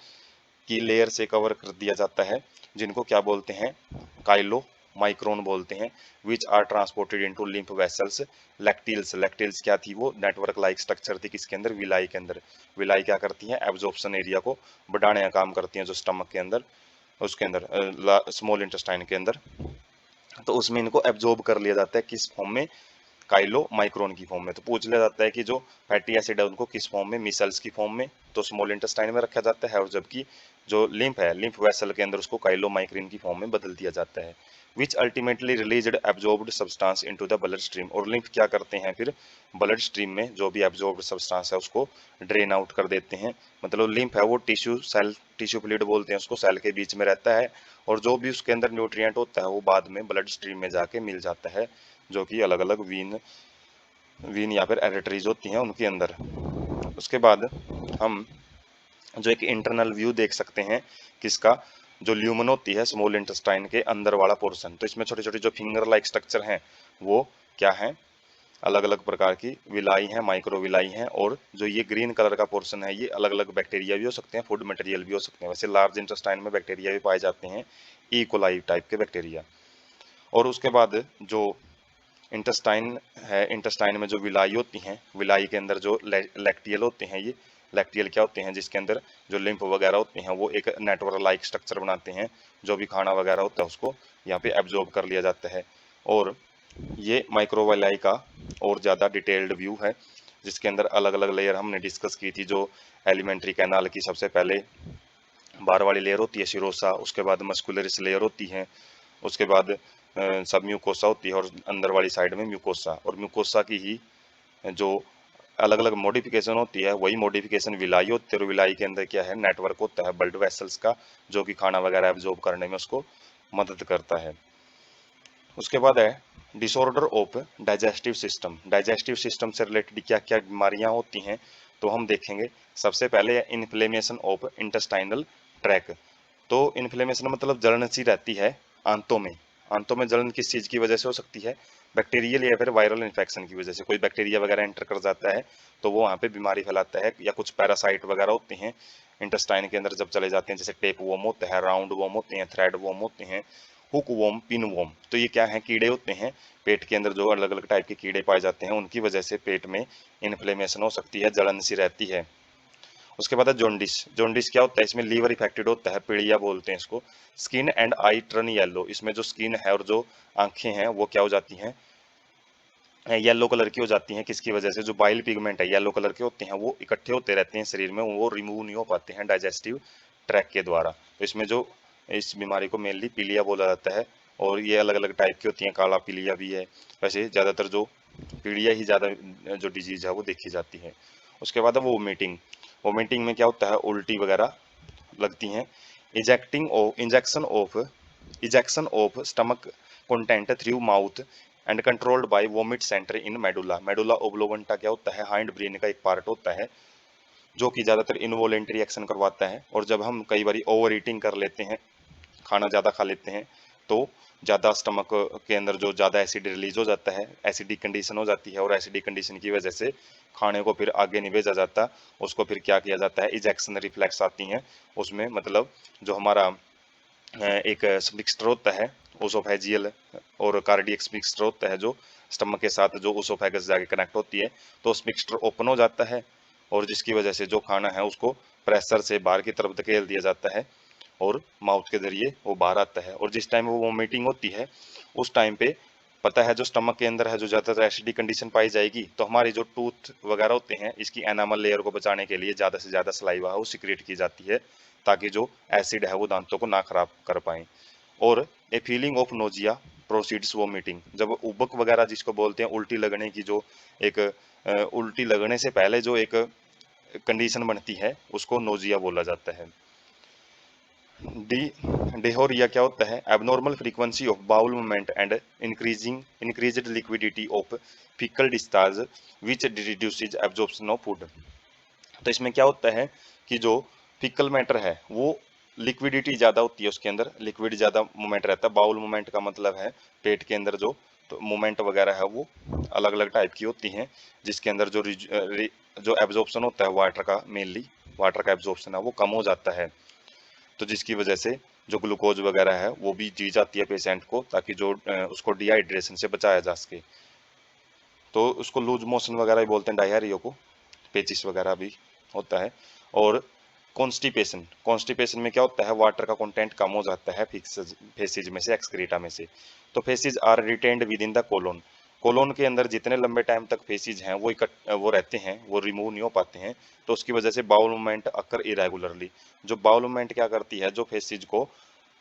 की लेयर से कवर कर दिया जाता है, जिनको क्या बोलते हैं, काइलो माइक्रोन बोलते हैं। Which are transported into lymph vessels lacteals, lacteals क्या थी, वो नेटवर्क लाइक स्ट्रक्चर थी किसके अंदर, विलाई के अंदर। विलाई क्या करती हैं, एब्जॉर्प्शन एरिया को बढ़ाने का काम करती हैं, जो स्टमक के अंदर, उसके अंदर स्मॉल इंटेस्टाइन के अंदर। तो उसमें इनको एब्जॉर्ब कर लिया जाता है, किस फॉर्म में, काइलो माइक्रोन की फॉर्म में। तो पूछ लिया जाता है कि जो फैटी एसिड है उनको किस फॉर्म में, मिसल्स की फॉर्म में, तो स्मॉल इंटेस्टाइन में रखा जाता है, और जबकि जो लिम्फ है, लिम्फ वेसल के अंदर उसको काइलो माइक्रिन की फॉर्म में बदल दिया जाता है। Which ultimately released absorbed substance into the blood stream, और लिम्फ क्या करते हैं फिर, ब्लड स्ट्रीम में जो भी एब्जॉर्ब्ड सब्सटेंस है उसको ड्रेन आउट कर देते हैं। मतलब लिम्फ है वो टिश्यू सेल, टिश्यू फ्लूइड बोलते हैं उसको, सेल के बीच में रहता है, और जो भी उसके अंदर न्यूट्रिएंट होता है वो बाद में ब्लड स्ट्रीम में जाके मिल जाता है, जो कि अलग अलग वीन वीन या फिर एरिटरीज होती हैं उनके अंदर। उसके बाद हम जो एक इंटरनल व्यू देख सकते हैं किसका, जो ल्यूमन होती है स्मॉल इंटेस्टाइन के अंदर वाला पोर्शन। तो इसमें छोटे छोटे जो फिंगर लाइक स्ट्रक्चर हैं वो क्या है, अलग अलग प्रकार की विलाई हैं, माइक्रो विलाई हैं। और जो ये ग्रीन कलर का पोर्शन है ये अलग अलग बैक्टीरिया भी हो सकते हैं, फूड मटेरियल भी हो सकते हैं। वैसे लार्ज इंटेस्टाइन में बैक्टीरिया भी पाए जाते हैं, ई कोलाई टाइप के बैक्टीरिया। और उसके बाद जो इंटेस्टाइन है, इंटेस्टाइन में जो विलाई होती हैं, विलाई के अंदर जो लैक्टियल होते हैं, ये लैक्टियल क्या होते हैं, जिसके अंदर जो लिम्फ वगैरह होते हैं वो एक नेटवर्क लाइक स्ट्रक्चर बनाते हैं, जो भी खाना वगैरह होता है उसको यहाँ पे एब्जॉर्ब कर लिया जाता है। और ये माइक्रोविलाई का और ज़्यादा डिटेल्ड व्यू है, जिसके अंदर अलग अलग लेयर हमने डिस्कस की थी। जो एलिमेंट्री कैनाल की सबसे पहले बाहर वाली लेयर होती है सिरोसा, उसके बाद मस्कुलरिस लेयर होती है, उसके बाद सब म्यूकोसा होती है, और अंदर वाली साइड में म्यूकोसा। और म्यूकोसा की ही जो अलग अलग मॉडिफिकेशन होती है वही मॉडिफिकेशन विलाई होती है, और विलाई के अंदर क्या है, नेटवर्क होता है ब्लड वेसल्स का, जो कि खाना वगैरह एब्जॉर्ब करने में उसको मदद करता है। उसके बाद है disorder of digestive system. Digestive system से रिलेटेड क्या क्या बीमारियां होती हैं, तो हम देखेंगे। सबसे पहले इन्फ्लेमेशन ऑफ इंटेस्टाइनल ट्रैक। तो इन्फ्लेमेशन मतलब जलन सी रहती है आंतों में। आंतों में जलन किस चीज़ की वजह से हो सकती है, बैक्टीरियल या फिर वायरल इन्फेक्शन की वजह से। कोई बैक्टीरिया वगैरह एंटर कर जाता है तो वो वहाँ पे बीमारी फैलाता है, या कुछ पैरासाइट वगैरह होते हैं इंटेस्टाइन के अंदर जब चले जाते हैं, जैसे टेप वोम होते हैं, राउंड वोम होते हैं, थ्रेड वोम होते हैं, हुक वोम, पिन वोम। तो ये क्या है, कीड़े होते हैं पेट के अंदर, जो अलग अलग टाइप के कीड़े पाए जाते हैं, उनकी वजह से पेट में इन्फ्लेमेशन हो सकती है, जलन सी रहती है। उसके बाद है जॉन्डिस। जॉन्डिस क्या होता है, इसमें लीवर इफेक्टेड होता है, पीड़िया बोलते हैं इसको। Skin and I turn yellow, इसमें जो स्किन है और जो आंखें हैं वो क्या हो जाती हैं, येलो कलर की हो जाती हैं। किसकी वजह से, जो बाइल पिगमेंट है येलो कलर के होते हैं वो इकट्ठे होते रहते हैं शरीर में, वो रिमूव नहीं हो पाते हैं डाइजेस्टिव ट्रैक के द्वारा। तो इसमें जो इस बीमारी को मेनली पीलिया बोला जाता है, और ये अलग अलग टाइप की होती हैं, काला पीलिया भी है। वैसे ज़्यादातर जो पीलिया ही ज़्यादा जो डिजीज है वो देखी जाती है। उसके बाद है वोमिटिंग। वोमिटिंग में क्या होता है, उल्टी वगैरह लगती हैं। Ejection of stomach content through mouth and controlled by vomit centre in medulla. Medulla oblongata क्या होता है, हाइंड ब्रेन का एक पार्ट होता है, जो कि ज़्यादातर इनवॉलेंट्री एक्शन करवाता है। और जब हम कई बार ओवर ईटिंग कर लेते हैं, खाना ज़्यादा खा लेते हैं, तो ज़्यादा स्टमक के अंदर जो ज़्यादा एसिड रिलीज हो जाता है, एसिडिक कंडीशन हो जाती है, और एसिडिक कंडीशन की वजह से खाने को फिर आगे नहीं भेजा जाता, उसको फिर क्या किया जाता है, इजेक्शन रिफ्लेक्स आती हैं उसमें। मतलब जो हमारा एक मिक्सचर होता है ओसोफेजियल और कार्डियक मिक्सचर होता है जो स्टमक के साथ जो ओसोफेगस जाके कनेक्ट होती है, तो उस मिक्सचर ओपन हो जाता है और जिसकी वजह से जो खाना है उसको प्रेशर से बाहर की तरफ धकेल दिया जाता है और माउथ के जरिए वो बाहर आता है। और जिस टाइम वो वोमिटिंग होती है उस टाइम पे पता है जो स्टमक के अंदर है जो ज़्यादातर एसिडिक कंडीशन पाई जाएगी, तो हमारी जो टूथ वगैरह होते हैं इसकी एनामल लेयर को बचाने के लिए ज़्यादा से ज़्यादा सलाइवा है वो सिक्रेट की जाती है ताकि जो एसिड है वो दांतों को ना खराब कर पाए। और ए feeling of nausea proceeds vomiting, जब उबक वगैरह जिसको बोलते हैं उल्टी लगने की जो एक उल्टी लगने से पहले जो एक कंडीशन बनती है उसको नोजिया बोला जाता है। डी डेहोरिया क्या होता है? Abnormal frequency of bowel movement and increased liquidity of faecal discharge which reduces absorption of food. तो इसमें क्या होता है कि जो फीकल मैटर है वो लिक्विडिटी ज़्यादा होती है, उसके अंदर लिक्विड ज़्यादा मूवमेंट रहता है। बाउल मूवमेंट का मतलब है पेट के अंदर जो तो मूवमेंट वगैरह है वो अलग अलग टाइप की होती हैं, जिसके अंदर जो एब्जॉर्प्शन होता है वाटर का, मेनली वाटर का एब्जॉर्प्शन है वो कम हो जाता है। तो जिसकी वजह से जो ग्लूकोज वगैरह है वो भी दी जाती है पेशेंट को ताकि जो उसको डिहाइड्रेशन से बचाया जा सके। तो उसको लूज मोशन वगैरह भी बोलते हैं, डायरिया को, पेचिस वगैरह भी होता है। और कॉन्स्टिपेशन, कॉन्स्टिपेशन में क्या होता है? वाटर का कंटेंट कम हो जाता है फेसिज में से, एक्सक्रीटा में से। तो faeces are retained within the colon, colon के अंदर जितने लंबे टाइम तक फेसिज हैं वो रहते हैं, वो रिमूव नहीं हो पाते हैं। तो उसकी वजह से बाउल मूवमेंट अकर इरेगुलरली, जो बाउल मूवमेंट क्या करती है, जो फेसिज को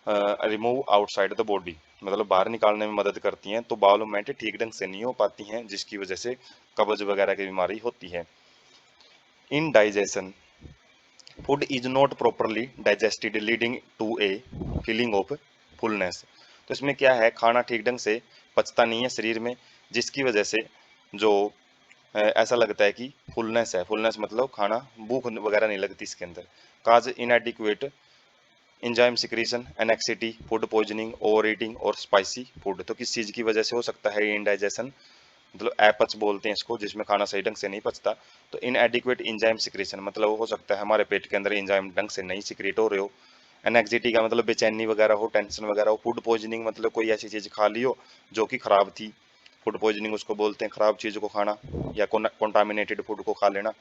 रिमूव आउटसाइड द बॉडी, मतलब बाहर निकालने में मदद करती हैं, तो बाउल मूवमेंट ठीक ढंग से नहीं हो पाती हैं, जिसकी वजह से कब्ज वगैरह की बीमारी होती है। Indigestion, food is not properly digested leading to a feeling of fullness. तो इसमें क्या है, खाना ठीक ढंग से पचता नहीं है शरीर में, जिसकी वजह से जो ऐसा लगता है कि फुलनेस है। फुलनेस मतलब खाना भूख वगैरह नहीं लगती इसके अंदर। Cause inadequate enzyme secretion, anxiety, food poisoning, over eating और स्पाइसी फूड। तो किस चीज़ की वजह से हो सकता है इंडाइजेशन, मतलब अपच बोलते हैं इसको, जिसमें खाना सही ढंग से नहीं पचता। तो इनएडिक्वेट एंजाइम सिक्रीशन मतलब हो सकता है हमारे पेट के अंदर एंजाइम ढंग से नहीं सिक्रेट हो रहे हो। एनेक्सिटी का मतलब बेचैनी वगैरह हो, टेंशन वगैरह हो। फूड पॉइजनिंग मतलब कोई ऐसी चीज़ खा ली हो जो कि खराब थी, फूड पॉइजनिंग उसको बोलते हैं, खराब चीज़ को खाना या कॉन्टामिनेटेड फूड को खा लेना।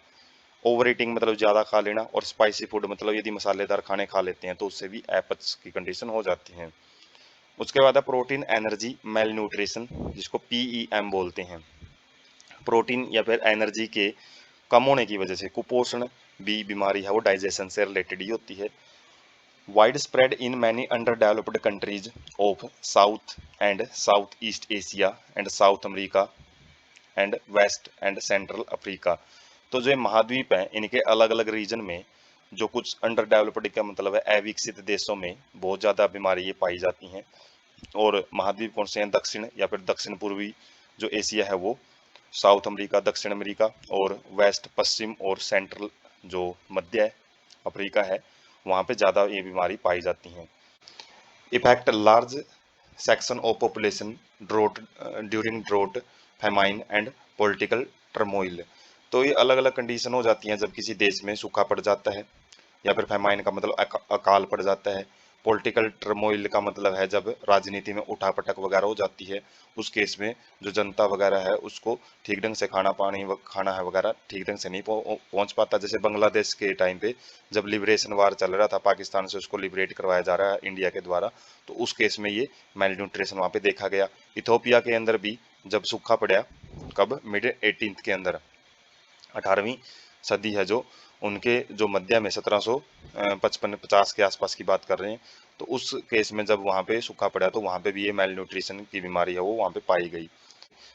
ओवर ईटिंग मतलब ज़्यादा खा लेना। और स्पाइसी फूड मतलब यदि मसालेदार खाने खा लेते हैं तो उससे भी एपच की कंडीशन हो जाती है। उसके बाद है प्रोटीन एनर्जी मेल न्यूट्रिशन, जिसको PEM बोलते हैं। प्रोटीन या फिर एनर्जी के कम होने की वजह से कुपोषण भी बीमारी है वो डाइजेशन से रिलेटेड ही होती है। Widespread in many underdeveloped countries of South and South East Asia and South America and West and Central Africa. तो जो महाद्वीप हैं इनके अलग अलग रीजन में जो कुछ अंडर डेवलप्ड का मतलब है अविकसित देशों में बहुत ज़्यादा बीमारी ये पाई जाती हैं। और महाद्वीप कौन से हैं? दक्षिण या फिर दक्षिण पूर्वी जो एशिया है वो, साउथ अमेरिका, दक्षिण अमेरिका, और वेस्ट पश्चिम, और सेंट्रल जो मध्य अफ्रीका है वहाँ पे ज़्यादा ये बीमारी पाई जाती हैं। Effect large section of population draught during draught, famine and political turmoil. तो ये अलग अलग कंडीशन हो जाती हैं जब किसी देश में सूखा पड़ जाता है, या फिर फेमाइन का मतलब अकाल पड़ जाता है। पॉलिटिकल टर्मोइल का मतलब है जब राजनीति में उठापटक वगैरह हो जाती है, उस केस में जो जनता वगैरह है उसको ठीक ढंग से खाना है वगैरह ठीक ढंग से नहीं पहुंच पाता। जैसे बांग्लादेश के टाइम पे जब लिबरेशन वार चल रहा था, पाकिस्तान से उसको लिबरेट करवाया जा रहा है इंडिया के द्वारा, तो उस केस में ये मेल न्यूट्रिशन वहाँ पे देखा गया। इथोपिया के अंदर भी जब सूखा पड़ा, कब? मिड 18th के अंदर, 18वीं सदी है जो, उनके जो मध्य में 1755-50 के आसपास की बात कर रहे हैं, तो उस केस में जब वहाँ पे सूखा पड़ा तो वहाँ पे भी ये मेल न्यूट्रिशन की बीमारी है वो वहाँ पे पाई गई।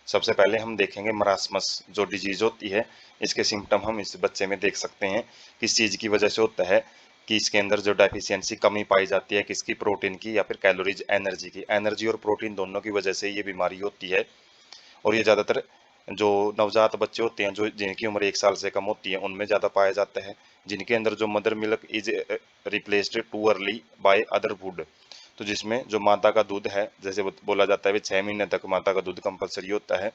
सबसे पहले हम देखेंगे मरासमस जो डिजीज होती है, इसके सिम्टम हम इस बच्चे में देख सकते हैं किस चीज़ की वजह से होता है, कि इसके अंदर जो डेफिशिएंसी कमी पाई जाती है किसकी? प्रोटीन की या फिर कैलोरीज, एनर्जी की। एनर्जी और प्रोटीन दोनों की वजह से ये बीमारी होती है। और ये ज़्यादातर जो नवजात बच्चे होते हैं जो जिनकी उम्र 1 साल से कम होती है उनमें ज़्यादा पाया जाता है, जिनके अंदर जो mother milk is replaced too early by other food. तो जिसमें जो माता का दूध है, जैसे बोला जाता है 6 महीने तक माता का दूध कंपलसरी होता है,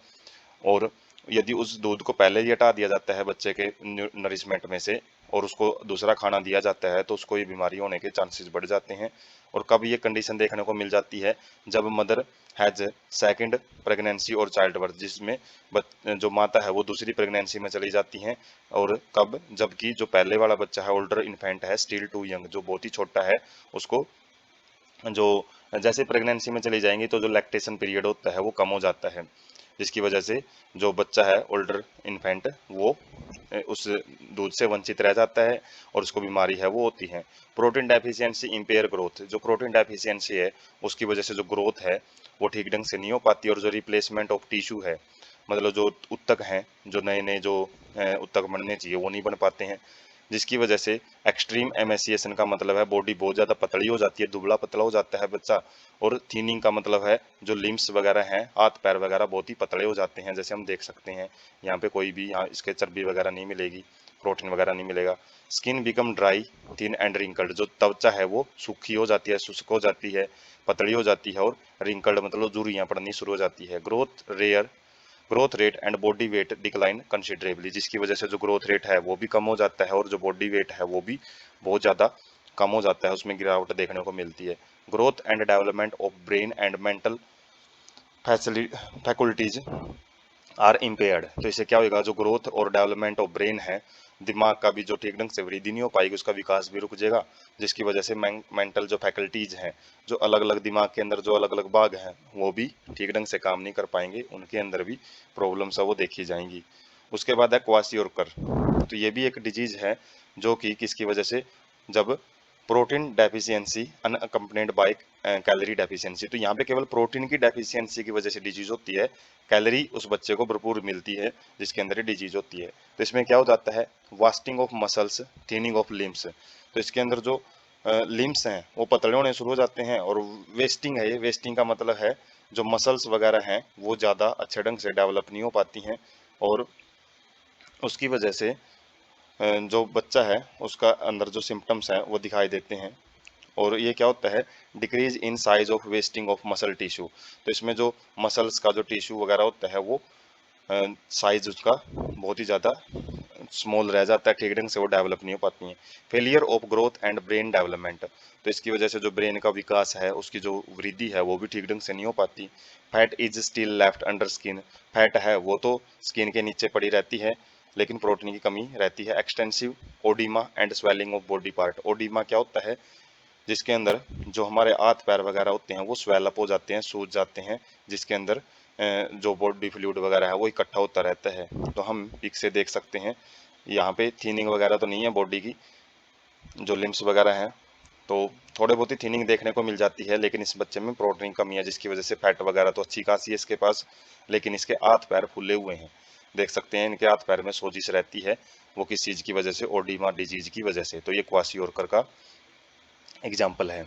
और यदि उस दूध को पहले ही हटा दिया जाता है बच्चे के नरिशमेंट में से, और उसको दूसरा खाना दिया जाता है तो उसको ये बीमारी होने के चांसेस बढ़ जाते हैं। और कब ये कंडीशन देखने को मिल जाती है, जब मदर हैज सेकंड प्रेगनेंसी और चाइल्ड बर्थ, जिसमें जो माता है वो दूसरी प्रेगनेंसी में चली जाती हैं। और कब, जबकि जो पहले वाला बच्चा है, ओल्डर इन्फेंट है, स्टिल टू यंग, जो बहुत ही छोटा है, उसको जो जैसे प्रेगनेंसी में चली जाएंगी तो जो लैक्टेशन पीरियड होता है वो कम हो जाता है, जिसकी वजह से जो बच्चा है, ओल्डर इन्फेंट, वो उस दूध से वंचित रह जाता है और उसको बीमारी है वो होती है। प्रोटीन डेफिशिएंसी इंपेयर ग्रोथ, जो प्रोटीन डेफिशिएंसी है उसकी वजह से जो ग्रोथ है वो ठीक ढंग से नहीं हो पाती। और जो रिप्लेसमेंट ऑफ टिश्यू है, मतलब जो उत्तक हैं, जो नए नए जो उत्तक बनने चाहिए वो नहीं बन पाते हैं, जिसकी वजह से एक्सट्रीम एमेसिएशन का मतलब है बॉडी बहुत ज़्यादा पतली हो जाती है, दुबला पतला हो जाता है बच्चा। और थीनिंग का मतलब है जो लिम्स वगैरह हैं, हाथ पैर वगैरह बहुत ही पतले हो जाते हैं, जैसे हम देख सकते हैं यहाँ पे कोई भी, यहाँ इसके चर्बी वगैरह नहीं मिलेगी, प्रोटीन वगैरह नहीं मिलेगा। Skin become dry thin and wrinkled, जो त्वचा है वो सूखी हो जाती है, शुष्क हो जाती है, पतली हो जाती है, और रिंकल्ड मतलब झुर्रियाँ पड़नी शुरू हो जाती है। Growth rate and body weight decline considerably, जिसकी वजह से जो ग्रोथ रेट है वो भी कम हो जाता है और जो बॉडी वेट है वो भी बहुत ज़्यादा कम हो जाता है, उसमें गिरावट देखने को मिलती है। Growth and development of brain and mental faculties are impaired, तो इससे क्या होगा, जो ग्रोथ और डेवलपमेंट ऑफ ब्रेन है, दिमाग का भी जो ठीक ढंग से वृद्धि नहीं हो पाएगी, उसका विकास भी रुक जाएगा, जिसकी वजह से मेंटल जो फैकल्टीज हैं, जो अलग अलग दिमाग के अंदर जो अलग अलग भाग हैं वो भी ठीक ढंग से काम नहीं कर पाएंगे, उनके अंदर भी प्रॉब्लम्स है वो देखी जाएंगी। उसके बाद है क्वाशियोरकर, तो ये भी एक डिजीज है जो कि किसकी वजह से, जब protein deficiency unaccompanied by calorie deficiency, तो यहाँ पे केवल प्रोटीन की डेफिशिएंसी की वजह से डिजीज होती है, कैलोरी उस बच्चे को भरपूर मिलती है जिसके अंदर डिजीज होती है। तो इसमें क्या हो जाता है, wasting of muscles, thinning of limbs, तो इसके अंदर जो लिम्स हैं वो पतले होने शुरू हो जाते हैं, और वेस्टिंग है, ये वेस्टिंग का मतलब है जो मसल्स वगैरह हैं वो ज़्यादा अच्छे ढंग से डेवलप नहीं हो पाती हैं, और उसकी वजह से जो बच्चा है उसका अंदर जो सिम्टम्स हैं वो दिखाई देते हैं। और ये क्या होता है, decrease in size of wasting of muscle tissue, तो इसमें जो मसल्स का जो टिश्यू वगैरह होता है वो साइज उसका बहुत ही ज़्यादा स्मॉल रह जाता है, ठीक ढंग से वो डेवलप नहीं हो पाती हैं। Failure of growth and brain development, तो इसकी वजह से जो ब्रेन का विकास है, उसकी जो वृद्धि है वो भी ठीक ढंग से नहीं हो पाती। Fat is still left under skin, fat है वो तो स्किन के नीचे पड़ी रहती है, लेकिन प्रोटीन की कमी रहती है। Extensive ओडीमा and swelling of body part, ओडीमा क्या होता है, जिसके अंदर जो हमारे हाथ पैर वगैरह होते हैं वो स्वेलअप हो जाते हैं, सूज जाते हैं, जिसके अंदर जो बॉडी फ्लूइड वगैरह है वो इकट्ठा होता रहता है। तो हम पिक से देख सकते हैं, यहाँ पे थीनिंग वगैरह तो नहीं है बॉडी की, जो लिम्स वगैरह हैं, तो थोड़े बहुत ही थीनिंग देखने को मिल जाती है, लेकिन इस बच्चे में प्रोटीन कमी है, जिसकी वजह से फैट वगैरह तो अच्छी खासी है इसके पास, लेकिन इसके हाथ पैर फूले हुए हैं, देख सकते हैं इनके हाथ पैर में सोजिश रहती है, वो किस चीज़ की वजह से, ओडीमा डिजीज की वजह से। तो ये क्वाशियोरकर का एग्जाम्पल है।